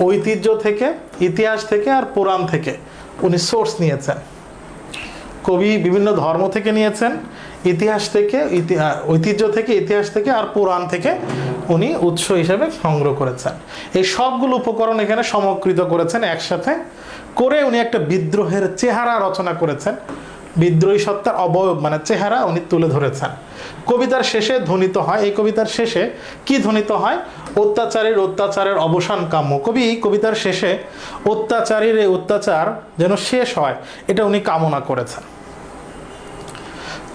ঐতিহ্য থেকে, ইতিহাস থেকে আর পুরাণ থেকে উনি সোর্স নিয়েছেন। কবি বিভিন্ন ধর্ম থেকে নিয়েছেন, ইতিহাস থেকে, ঐতিহ্য থেকে, ইতিহাস থেকে আর পুরাণ থেকে উনি উৎস হিসেবে সংগ্রহ করেছেন। এই সবগুলো উপকরণ এখানে সমকৃত করেছেন একসাথে করে উনি একটা বিদ্রোহের চেহারা রচনা করেছেন। বিদ্রোহী সত্তার অবয়ব মানে চেহারা উনি তুলে ধরেছেন। কবিতার শেষে ধ্বনিত হয়, এই কবিতার শেষে কি ধ্বনিত হয়? অত্যাচারের অবসান কাম্য। কবি কবিতার শেষে অত্যাচারীর এই অত্যাচার যেন শেষ হয়, এটা উনি কামনা করেছেন।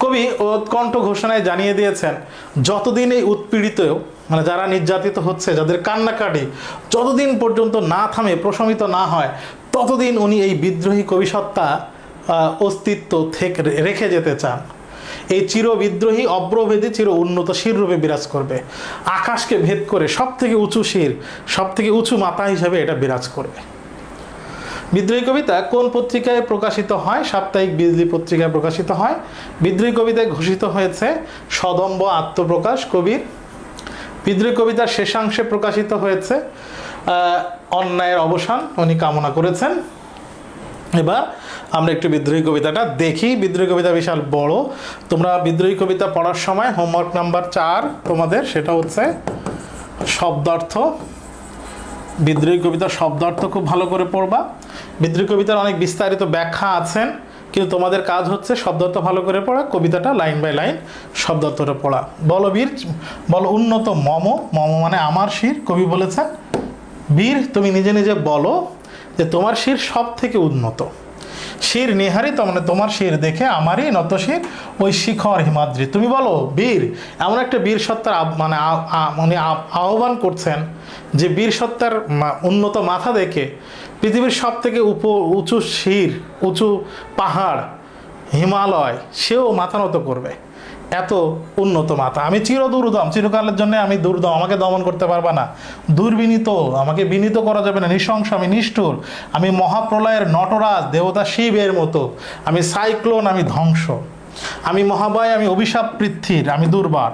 কবি কণ্ঠ ঘোষণায় জানিয়ে দিয়েছেন, যতদিন এই উৎপীড়িত মানে যারা নির্যাতিত হচ্ছে, যাদের কান্নাকাটি যতদিন পর্যন্ত না থামে, প্রশমিত না হয়, ততদিন উনি এই বিদ্রোহী কবিসত্তা অস্তিত্ব থেকে রেখে যেতে চান। এই চির বিদ্রোহী অব্রভেদী চির উন্নত শিররূপে বিরাজ করবে। আকাশকে ভেদ করে সব থেকে উঁচু শির, সব থেকে উঁচু মাথা হিসাবে এটা বিরাজ করবে। বিদ্রোহী কবিতা কোন পত্রিকায় প্রকাশিত হয়? সাপ্তাহিক বিজলি পত্রিকায় প্রকাশিত হয়। বিদ্রোহী কবিতায় ঘোষিত হয়েছে সদম্ভ আত্মপ্রকাশ কবির। বিদ্রোহী কবিতার শেষাংশে প্রকাশিত হয়েছে অন্যায়ের অবসান উনি কামনা করেছেন। এবার আমরা একটু বিদ্রোহী কবিতাটা দেখি। বিদ্রোহী কবিতা বিশাল বড়। তোমরা বিদ্রোহী কবিতা পড়ার সময় হোমওয়ার্ক নাম্বার 4 তোমাদের, সেটা হচ্ছে শব্দার্থ। বিদ্রোহী কবিতার শব্দার্থ খুব ভালো করে পড়বা। বিদ্রোহী কবিতার অনেক বিস্তারিত ব্যাখ্যা আছেন, কিন্তু তোমাদের কাজ হচ্ছে শব্দার্থ ভালো করে পড়া, কবিতাটা লাইন বাই লাইন শব্দার্থটা পড়া। বলো বীর, বলো উন্নত মম। মম মানে আমার শির। কবি বলেছেন, বীর তুমি নিজে নিজে বলো যে তোমার শির সব থেকে উন্নত। শির নিহারিত মানে তোমার শির দেখে আমারই নত শির ওই শিখর হিমাদ্রি। তুমি বলো বীর, এমন একটা বীর সত্তার মানে উনি আহ্বান করছেন যে বীর সত্তার উন্নত মাথা দেখে পৃথিবীর সব থেকে উঁচু শির, উঁচু পাহাড়, হিমালয়, সেও মাথা নত করবে। এত উন্নত মাথা। আমি চিরদুর্দম, চিরকালের জন্য আমি দুর্দম, আমাকে দমন করতে পারবে না। দুর্বিনীত, আমাকে বিনীত করা যাবে না। নৃশংস, আমি নিষ্ঠুর। আমি মহাপ্রলয়ের নটরাজ, দেবতা শিবের মতো। আমি সাইক্লোন, আমি ধ্বংস। আমি মহাভয়, আমি অভিশাপ পৃথ্বীর, আমি দুর্বার।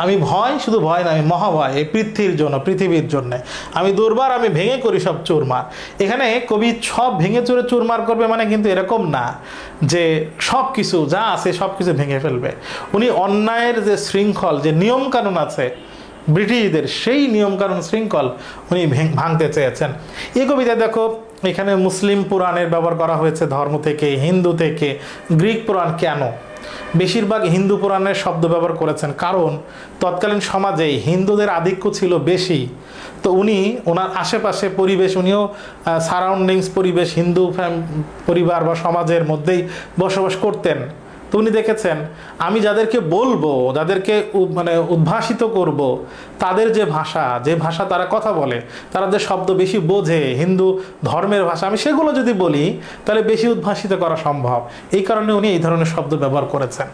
আমি ভয়, শুধু ভয় না, আমি মহাভয় এই পৃথ্বীর জন্য, পৃথিবীর জন্যে। আমি দুর্বার, আমি ভেঙে করি সব চুরমার। এখানে কবি সব ভেঙে চুরে চুরমার করবে মানে কিন্তু এরকম না যে সব কিছু যা আছে সব কিছু ভেঙে ফেলবে। উনি অন্যায়ের যে শৃঙ্খল, যে নিয়মকানুন আছে ব্রিটিশদের, সেই নিয়মকানুন শৃঙ্খল উনি ভাঙতে চেয়েছেন। এই কবিতায় দেখো এখানে মুসলিম পুরাণের ব্যবহার করা হয়েছে, ধর্ম থেকে, হিন্দু থেকে। গ্রিক পুরাণ কেন? বেশিরভাগ হিন্দু পুরাণের শব্দ ব্যবহার করেছেন, কারণ তৎকালীন সমাজে হিন্দুদের আধিক্য ছিল বেশি। তো উনি ওনার আশেপাশে পরিবেশ, উনিও সারাউন্ডিংস পরিবেশ, হিন্দু পরিবার বা সমাজের মধ্যেই বসবাস করতেন। তো উনি দেখেছেন আমি যাদেরকে বলবো, যাদেরকে মানে উদ্ভাসিত করব, তাদের যে ভাষা তারা কথা বলে, তারা যে শব্দ বেশি বোঝে, হিন্দু ধর্মের ভাষা, আমি সেগুলো যদি বলি তাহলে বেশি উদ্ভাসিত করা সম্ভব। এই কারণে উনি এই ধরনের শব্দ ব্যবহার করেছেন।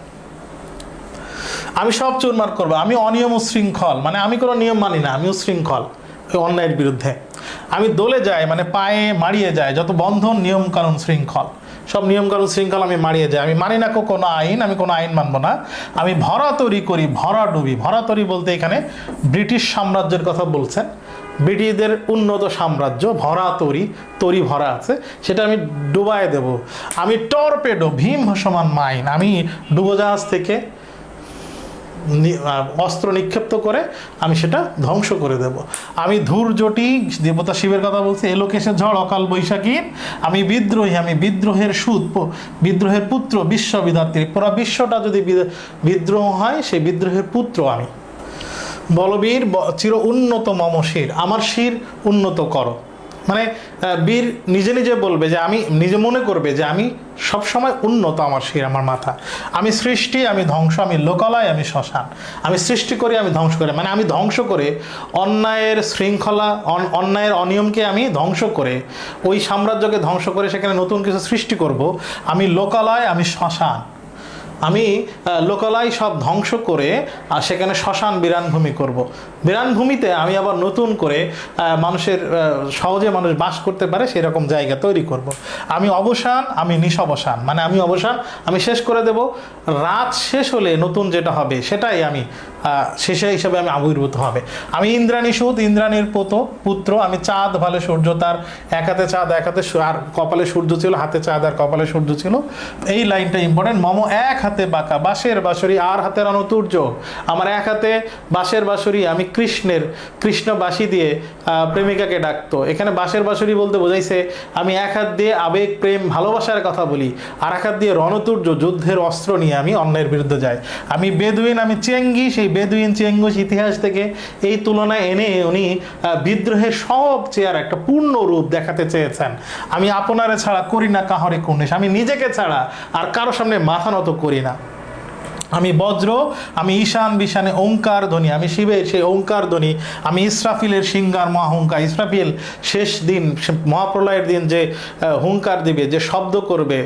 আমি সব চুরমার করবো, আমি অনিয়ম উশৃঙ্খল, মানে আমি কোনো নিয়ম মানি না, আমি উশৃঙ্খল অন্যায়ের বিরুদ্ধে। আমি দলে যাই, মানে পায়ে মারিয়ে যায় যত বন্ধন নিয়ম কানুন শৃঙ্খল, সব নিয়ম কানুন শৃঙ্খল আমি মারিয়ে যাই। আমি মানি না কোনো আইন, আমি কোনো আইন মানবো না। আমি ভরা তরি করি, ভরা ডুবি। ভরা তরি বলতে এখানে ব্রিটিশ সাম্রাজ্যের কথা বলছেন, ব্রিটিশদের উন্নত সাম্রাজ্য, ভরা তরি ভরা আছে, সেটা আমি ডুবায় দেব। আমি টর্পেডো, ভীম সমান মাইন, আমি ডুবোজাহাজ থেকে অস্ত্র নিক্ষেপ্ত করে আমি সেটা ধ্বংস করে দেব। আমি ধূর্যটি, দেবতা শিবের কথা বলছে, এলোকেশে ঝড় অকাল বৈশাখীর। আমি বিদ্রোহী, আমি বিদ্রোহের বিদ্রোহের পুত্র, বিশ্ববিধাত্রী। পুরা বিশ্বটা যদি বিদ্রোহ হয়, সেই বিদ্রোহের পুত্র আমি। বলবীর চির উন্নত মম শির, আমার শির উন্নত করো। মানে বীর নিজে নিজে বলবে যে আমি নিজে মনে করবে যে আমি সবসময় উন্নত, আমার শির, আমার মাথা। আমি সৃষ্টি, আমি ধ্বংস, আমি লোকালয়, আমি শ্মশান। আমি সৃষ্টি করি, আমি ধ্বংস করি, মানে আমি ধ্বংস করে অন্যায়ের শৃঙ্খলা, অন্যায়ের অনিয়মকে আমি ধ্বংস করে, ওই সাম্রাজ্যকে ধ্বংস করে সেখানে নতুন কিছু সৃষ্টি করব। আমি লোকালয়, আমি শ্মশান। আমি লোকালয় সব ধ্বংস করে আর সেখানে শ্মশান বিরানভূমি করব। বিরানভূমিতে আমি আবার নতুন করে মানুষের সহজে মানুষ বাস করতে পারে সেরকম জায়গা তৈরি করব। আমি অবসান, আমি নিশবসান, মানে আমি অবসান, আমি শেষ করে দেব। রাত শেষ হলে নতুন যেটা হবে সেটাই আমি শেষে হিসাবে আমি আবির্ভূত হবে। আমি ইন্দ্রাণী সুত, ইন্দ্রাণীর পুত্র। আমি চাঁদ, ভালো সূর্য, তার এক হাতে চাঁদ, এক হাতে আর কপালে সূর্য ছিল, হাতে চাঁদ আর কপালে সূর্য ছিল। এই লাইনটা ইম্পর্টেন্ট। মম এক হাতে বাঁকা বাঁশের বাঁশরি, আর হাতে রণতুর্য। আমার এক হাতে বাঁশের বাঁশরি, আমি কৃষ্ণ বাঁশি দিয়ে প্রেমিকাকে ডাকতো। এখানে বাঁশের বাঁশরি বলতে বোঝাইছে আমি এক হাত দিয়ে আবেগ, প্রেম, ভালোবাসার কথা বলি, আর এক হাত দিয়ে রণতুর্য, যুদ্ধের অস্ত্র নিয়ে আমি অন্যায়ের বিরুদ্ধে যাই। আমি বেদুইন, আমি চেঙ্গি, সেই বেদুইন চেঙ্গুস ইতিহাস থেকে এই তুলনায় এনে উনি বিদ্রোহের সবচেয়ে আর একটা পূর্ণ রূপ দেখাতে চেয়েছেন। আমি আপনারে ছাড়া করি না কাহরে কুর্নিশ, আমি নিজেকে ছাড়া আর কারো সামনে মাথা নত করি না। আমি বজ্র, আমি ঈশান বিশানে ওঙ্কার ধ্বনি, আমি শিবের সেই ওঙ্কার ধ্বনি। আমি ইসরাফিলের সিঙ্গার মহাহুঙ্কার, ইসরাফিল শেষ দিন, মহাপ্রলয়ের দিন যে হুঙ্কার দিবে, যে শব্দ করবে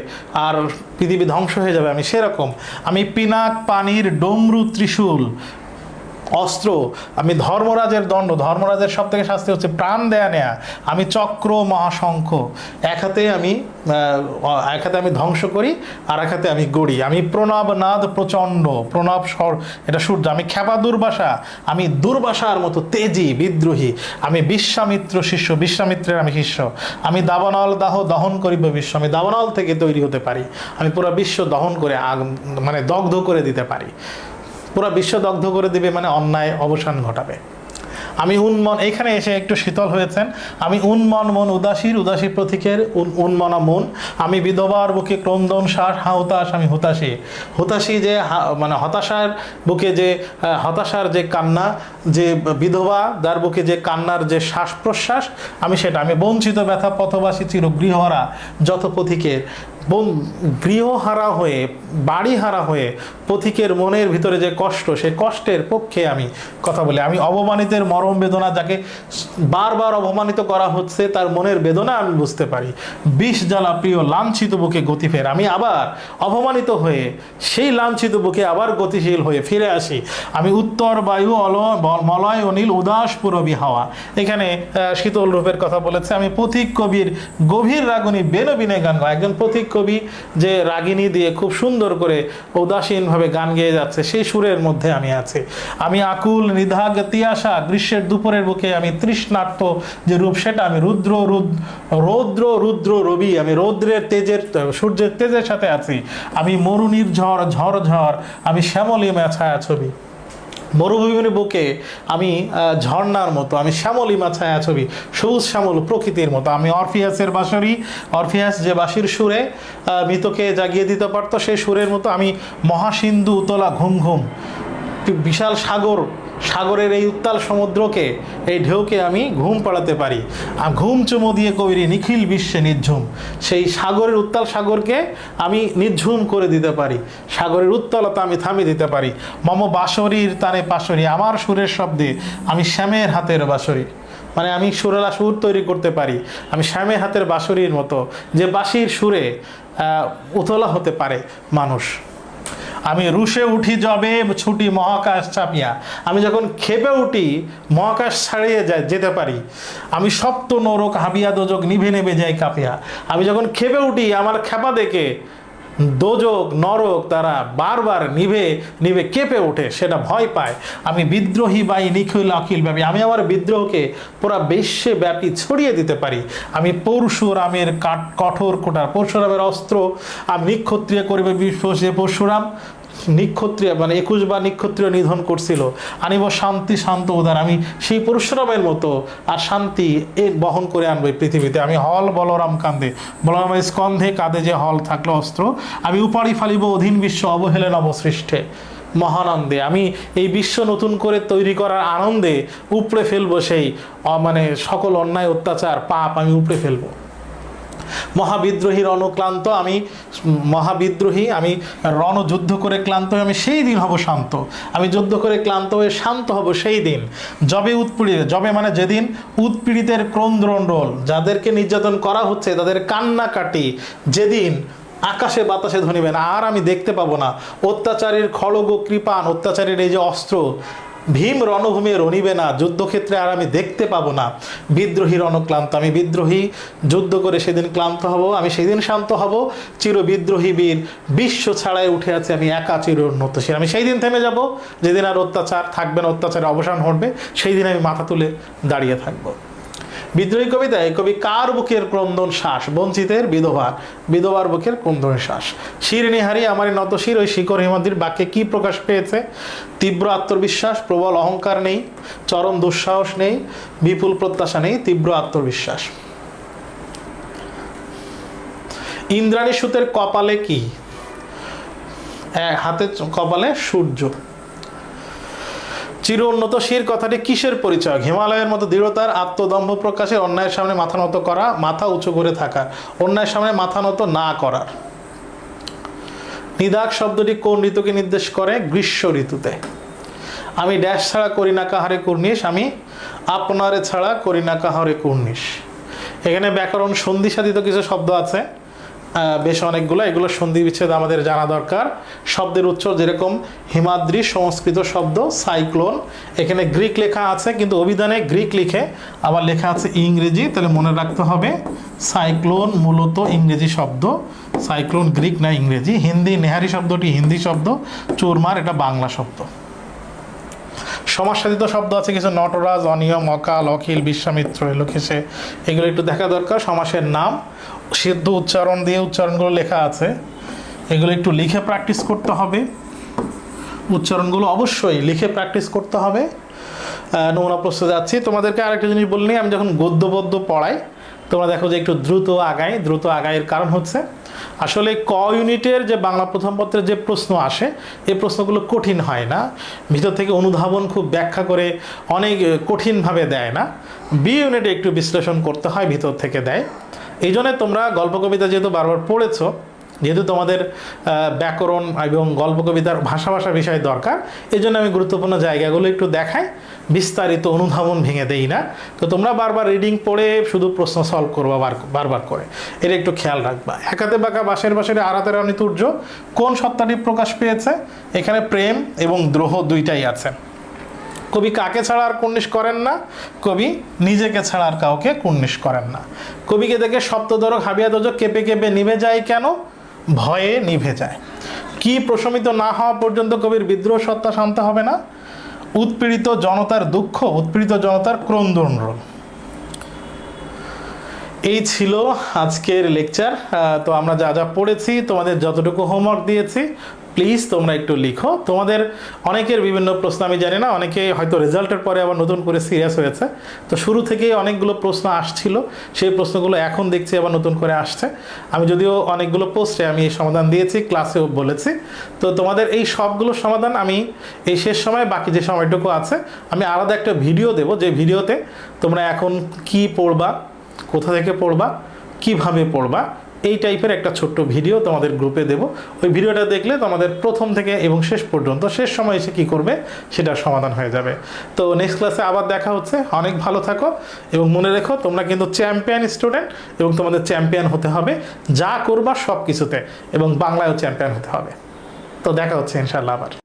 আর পৃথিবী ধ্বংস হয়ে যাবে, আমি সেরকম। আমি পিনাক পানির ডমরু ত্রিশূল, অস্ত্র। আমি ধর্মরাজের দণ্ড, ধর্মরাজের সব থেকে শাস্তি হচ্ছে প্রাণ দেয়া নেয়া। আমি চক্র মহাশঙ্খ, এক হাতে আমি ধ্বংস করি আর এক হাতে আমি গড়ি। আমি প্রণব নাদ প্রচণ্ড, প্রণব স্বর, এটা সূর্য। আমি ক্ষেপা দুর্বাসা, আমি দুর্বাসার মতো তেজি, বিদ্রোহী। আমি বিশ্বামিত্র শিষ্য, বিশ্বামিত্রের আমি শিষ্য। আমি দাবানল দাহ, দহন করিব বিশ্ব, আমি দাবানল থেকে তৈরি হতে পারি। আমি পুরো বিশ্ব দহন করে মানে দগ্ধ করে দিতে পারি। পুরো বিশ্ব দগ্ধ করে দিবে মানে অন্যায় অবসান ঘটাবে। আমি উন্মন, এখানে এসে একটু শীতল হয়েছেন। আমি উন্মন মন উদাসী প্রতীকের উন্মনা মন। আমি বিধবার বুকে ক্রন্দন শ্বাস, হতাশ, আমি হতাশী যে মানে হতাশার বুকে যে হতাশার যে কান্না, যে বিধবা যার বুকে যে কান্নার যে শ্বাস প্রশ্বাস, আমি সেটা। আমি বঞ্চিত ব্যথা পথবাসী চির গৃহহারা যত পথিকের, গৃহহারা হয়ে, বাড়িহারা হয়ে পথিকের মনের ভিতরে যে কষ্ট, সেই কষ্টের পক্ষে আমি কথা বলি। আমি অবমানিতের মরম বেদনা, যাকে বারবার অপমানিত করা হচ্ছে তার মনের বেদনা আমি বুঝতে পারি। বিষ জ্বালা প্রিয় লাঞ্ছিত বুকে গতি ফের, আমি আবার অপমানিত হয়ে সেই লাঞ্ছিত বুকে আবার গতিশীল হয়ে ফিরে আসি। আমি উত্তর বায়ু মলয় অনিল উদাস পুরবী হাওয়া, এখানে শীতল রূপের কথা বলেছে। আমি পথিক কবির গভীর রাগিনী বেনবিনে গান গায়, একজন পথিক কবি যে রাগিনী দিয়ে খুব সুন্দর করে উদাসীনভাবে গান গেয়ে যাচ্ছে, সেই সুরের মধ্যে আমি আছি। আমি আকুল নিধাগ তিয়াসা, গ্রীষ্মের দুপুরের বুকে আমি তৃষ্ণার্ত যে রূপ, সেটা আমি রৌদ্র রবি, আমি রৌদ্রের তেজের, সূর্যের তেজের সাথে আছি। আমি মরুনির ঝড়, আমি শ্যামলিমা ছায়া ছবি, মরুভূমির বুকে আমি ঝর্ণার মতো, আমি শ্যামলিমা ছায়া ছবি, সবুজ শ্যামল প্রকৃতির মতো। আমি অরফিয়াসের বাঁশরি, অরফিয়াস যে বাঁশির সুরে মৃতকে জাগিয়ে দিতে পারতো, সেই সুরের মতো। আমি মহাসিন্ধু উতলা ঘুম ঘুম, বিশাল সাগরের এই উত্তাল সমুদ্রকে, এই ঢেউকে আমি ঘুম পাড়াতে পারি। ঘুম চুমো দিয়ে কবির নিখিল বিশ্বে নিঝুম, সেই সাগরের উত্তাল সাগরকে আমি নিঝুম করে দিতে পারি, সাগরের উত্তালতা আমি থামিয়ে দিতে পারি। মম বাঁশরীর তানে পাশরি, আমার সুরের শব্দে আমি শ্যামের হাতের বাঁশরি, মানে আমি সুরেলা সুর তৈরি করতে পারি, আমি শ্যামের হাতের বাঁশরির মতো, যে বাঁশির সুরে উতলা হতে পারে মানুষ। আমি রুশে উঠি যবে ছুটি মহাকাশ চাপিয়া, আমি যখন ক্ষেপে উঠি মহাকাশ ছাড়িয়ে যেতে পারি। আমি সপ্ত নরক হাবিয়া দোজক নিভে নেবে যাই কাঁপিয়া, আমি যখন ক্ষেপে উঠি আমার ক্ষেপা দেখে দোজক নরক তারা বারবার নিভে নিভে কেঁপে ওঠে, সেটা ভয় পায়। আমি বিদ্রোহী বাই নিখিল অখিল ব্যাপী, আমি আমার বিদ্রোহকে পুরা বিশ্বে ব্যাপী ছড়িয়ে দিতে পারি। আমি পরশুরামের কঠোর কোটার, পরশুরামের অস্ত্র আমি নিক্ষত্রিয় করিবে বিশ্ব, সে পরশুরাম নিক্ষত্রিয় মানে 21 বার নিক্ষত্রিয় নিধন করছিল। আনিব শান্তি শান্ত উদার, আমি সেই পরশুরামের মতো আর শান্তি বহন করে আনবো এই পৃথিবীতে। আমি হল বলরাম কান্দে, বলরামের স্কন্ধে কাঁধে যে হল থাকলো অস্ত্র, আমি উপাড়ি ফালিব অধীন বিশ্ব অবহেলে নবসৃষ্টে মহানন্দে, আমি এই বিশ্ব নতুন করে তৈরি করার আনন্দে উপড়ে ফেলবো সেই মানে সকল অন্যায় অত্যাচার পাপ আমি উপড়ে ফেলবো। মহাবিদ্রোহীর অনুক্লান্ত আমি, মহাবিদ্রোহী আমি রণযুদ্ধ করে ক্লান্ত হয়ে আমি সেই দিন হব শান্ত, আমি যুদ্ধ করে ক্লান্ত হয়ে শান্ত হব সেই দিন। যবে উৎপীড়িত, যবে মানে যেদিন উৎপীড়িতের ক্রন্দনরোল, যাদেরকে নির্যাতন করা হচ্ছে তাদের কান্নাকাটি যেদিন আকাশে বাতাসে ধ্বনিবে না, আর আমি দেখতে পাবো না অত্যাচারীর খড়গ কৃপান, অত্যাচারীর এই যে অস্ত্র ভীম রণভূমে রণিবে না, যুদ্ধক্ষেত্রে আর আমি দেখতে পাবো না বিদ্রোহীর অনুক্লান্ত। আমি বিদ্রোহী যুদ্ধ করে সেদিন ক্লান্ত হব, আমি সেদিন শান্ত হব। চির বিদ্রোহী বীর বিশ্ব ছাড়াই উঠে আছে, আমি একা চির উন্নতশীল, আমি সেই দিন থেমে যাব যেদিন আর অত্যাচার থাকবে না, অত্যাচারের অবসান ঘটবে, সেই দিন আমি মাথা তুলে দাঁড়িয়ে থাকবো। বিদ্রোহী কবিতায় কবি কার বুকের ক্রন্দন শ্বাস, বঞ্চিতের বিধবার বুকের ক্রন্দন শ্বাস। শির নিহারি আমারই নত শির, ওই শিখর হিমাদ্রির বাক্যে কি প্রকাশ পেয়েছে? তীব্র আত্মবিশ্বাস, প্রবল অহংকার নেই, চরম দুঃসাহস নেই, বিপুল প্রত্যাশা নেই, তীব্র আত্মবিশ্বাস। ইন্দ্রাণী সুতের কপালে কি? হাতে কপালে সূর্য। চির উন্নতশীল কথাটি কিসের পরিচয়? হিমালয়ের মতো দৃঢ়তার, আত্মদম্ভ প্রকাশের, অন্যায়ের সামনে মাথা নত করা, মাথা উঁচু করে থাকার, অন্যায়ের সামনে মাথা নত না করার। নিদাগ শব্দটি কোন ঋতুকে নির্দেশ করে? গ্রীষ্ম ঋতুতে। আমি ড্যাশ ছাড়া করি না কাহারে কুর্নিশ, আমি আপনারে ছাড়া করি না কাহারে কুর্নিশ। এখানে ব্যাকরণ সন্ধি সাধিত কিছু শব্দ আছে, বেশ অনেকগুলো, এগুলো সন্ধি বিচ্ছেদ আমাদের জানা দরকার। শব্দের উৎস যেরকম হিমাদ্রি সংস্কৃত শব্দ, সাইক্লোন, এখানে গ্রিক লেখা আছে কিন্তু অভিধানে গ্রিক লিখে আবার লেখা আছে ইংরেজি, তাহলে মনে রাখতে হবে সাইক্লোন মূলত ইংরেজি শব্দ, সাইক্লোন গ্রিক না ইংরেজি। হিন্দি নেহারি শব্দটি হিন্দি শব্দ, চুরমার এটা বাংলা শব্দ। সমাজসাধিত শব্দ আছে কিছু, নটরাজ, অনিয়ম, অকাল, অখিল, বিশ্বামিত্র, এলোকেশে, এগুলো একটু দেখা দরকার। সমাসের নাম সিদ্ধ উচ্চারণ দিয়ে উচ্চারণগুলো লেখা আছে, এগুলো একটু লিখে প্র্যাকটিস করতে হবে। উচ্চারণগুলো অবশ্যই লিখে প্র্যাকটিস করতে হবে। নমুনা প্রশ্নে যাচ্ছি। তোমাদেরকে আরেকটা জিনিস বললেই, আমি যখন গদ্য পদ্য পড়াই তোমরা দেখো যে একটু দ্রুত আগায়ের কারণ হচ্ছে আসলে ক ইউনিটের যে বাংলা প্রথম পত্রের যে প্রশ্ন আসে, এই প্রশ্নগুলো কঠিন হয় না, ভিতর থেকে অনুধাবন খুব ব্যাখ্যা করে অনেক কঠিনভাবে দেয় না। বি ইউনিটে একটু বিশ্লেষণ করতে হয়, ভিতর থেকে দেয়। এই জন্য তোমরা গল্প কবিতা যেহেতু বারবার পড়েছো, যেহেতু তোমাদের ব্যাকরণ এবং গল্প কবিতার ভাষা বিষয় দরকার, এই জন্য আমি গুরুত্বপূর্ণ জায়গাগুলো একটু দেখাই, বিস্তারিত অনুধাবন ভেঙে দেই না। তো তোমরা বারবার রিডিং পড়ে শুধু প্রশ্ন সলভ করবো বারবার করে, এর একটু খেয়াল রাখবা। একাতে বাঁকা বাঁশের বাঁশের আরাতে রানী তুর্য কোন সত্তাটি প্রকাশ পেয়েছে? এখানে প্রেম এবং দ্রোহ দুইটাই আছে। কবি কাকে ছাড়া আর কুর্নিশ করেন না? কবি নিজেকে ছাড়া আর কাউকে কুর্নিশ করেন না। কবিকে দেখে সপ্তদরক হাবিয়া দোজক কেঁপে কেঁপে নিভে যায় কেন? ভয়ে নিভে যায়। কি প্রশমিত না হওয়া পর্যন্ত কবির বিদ্রোহ সত্তা শান্ত হবে না? উৎপীড়িত জনতার দুঃখ, উৎপীড়িত জনতার ক্রন্দনরোল। এই ছিল আজকের লেকচার। তো আমরা যা যা পড়েছি, তোমাদের যতটুকু হোমওয়ার্ক দিয়েছি প্লিজ তোমরা একটু লিখো। তোমাদের অনেকের বিভিন্ন প্রশ্ন আমি জানি না, অনেকে হয়তো রেজাল্টের পরে আবার নতুন করে সিরিয়াস হয়েছে। তো শুরু থেকেই অনেকগুলো প্রশ্ন আসছিল, সেই প্রশ্নগুলো এখন দেখছি আবার নতুন করে আসছে। আমি যদিও অনেকগুলো পোস্টে আমি এই সমাধান দিয়েছি, ক্লাসেও বলেছি। তো তোমাদের এই সবগুলো সমাধান আমি এই শেষ সময়, বাকি যে সময়টুকু আছে, আমি আলাদা একটা ভিডিও দেবো, যে ভিডিওতে তোমরা এখন কি পড়বা, কোথা থেকে পড়বা, কিভাবে পড়বা, এই টাইপের একটা ছোট্ট ভিডিও তোমাদের গ্রুপে দেব। ওই ভিডিওটা দেখলে তোমাদের প্রথম থেকে এবং শেষ পর্যন্ত, শেষ সময় এসে কী করবে সেটার সমাধান হয়ে যাবে। তো নেক্সট ক্লাসে আবার দেখা হচ্ছে। অনেক ভালো থাকো এবং মনে রেখো তোমরা কিন্তু চ্যাম্পিয়ন স্টুডেন্ট, এবং তোমাদের চ্যাম্পিয়ন হতে হবে যা করবা সব কিছুতে, এবং বাংলায়ও চ্যাম্পিয়ন হতে হবে। তো দেখা হচ্ছে ইনশাল্লাহ আবার।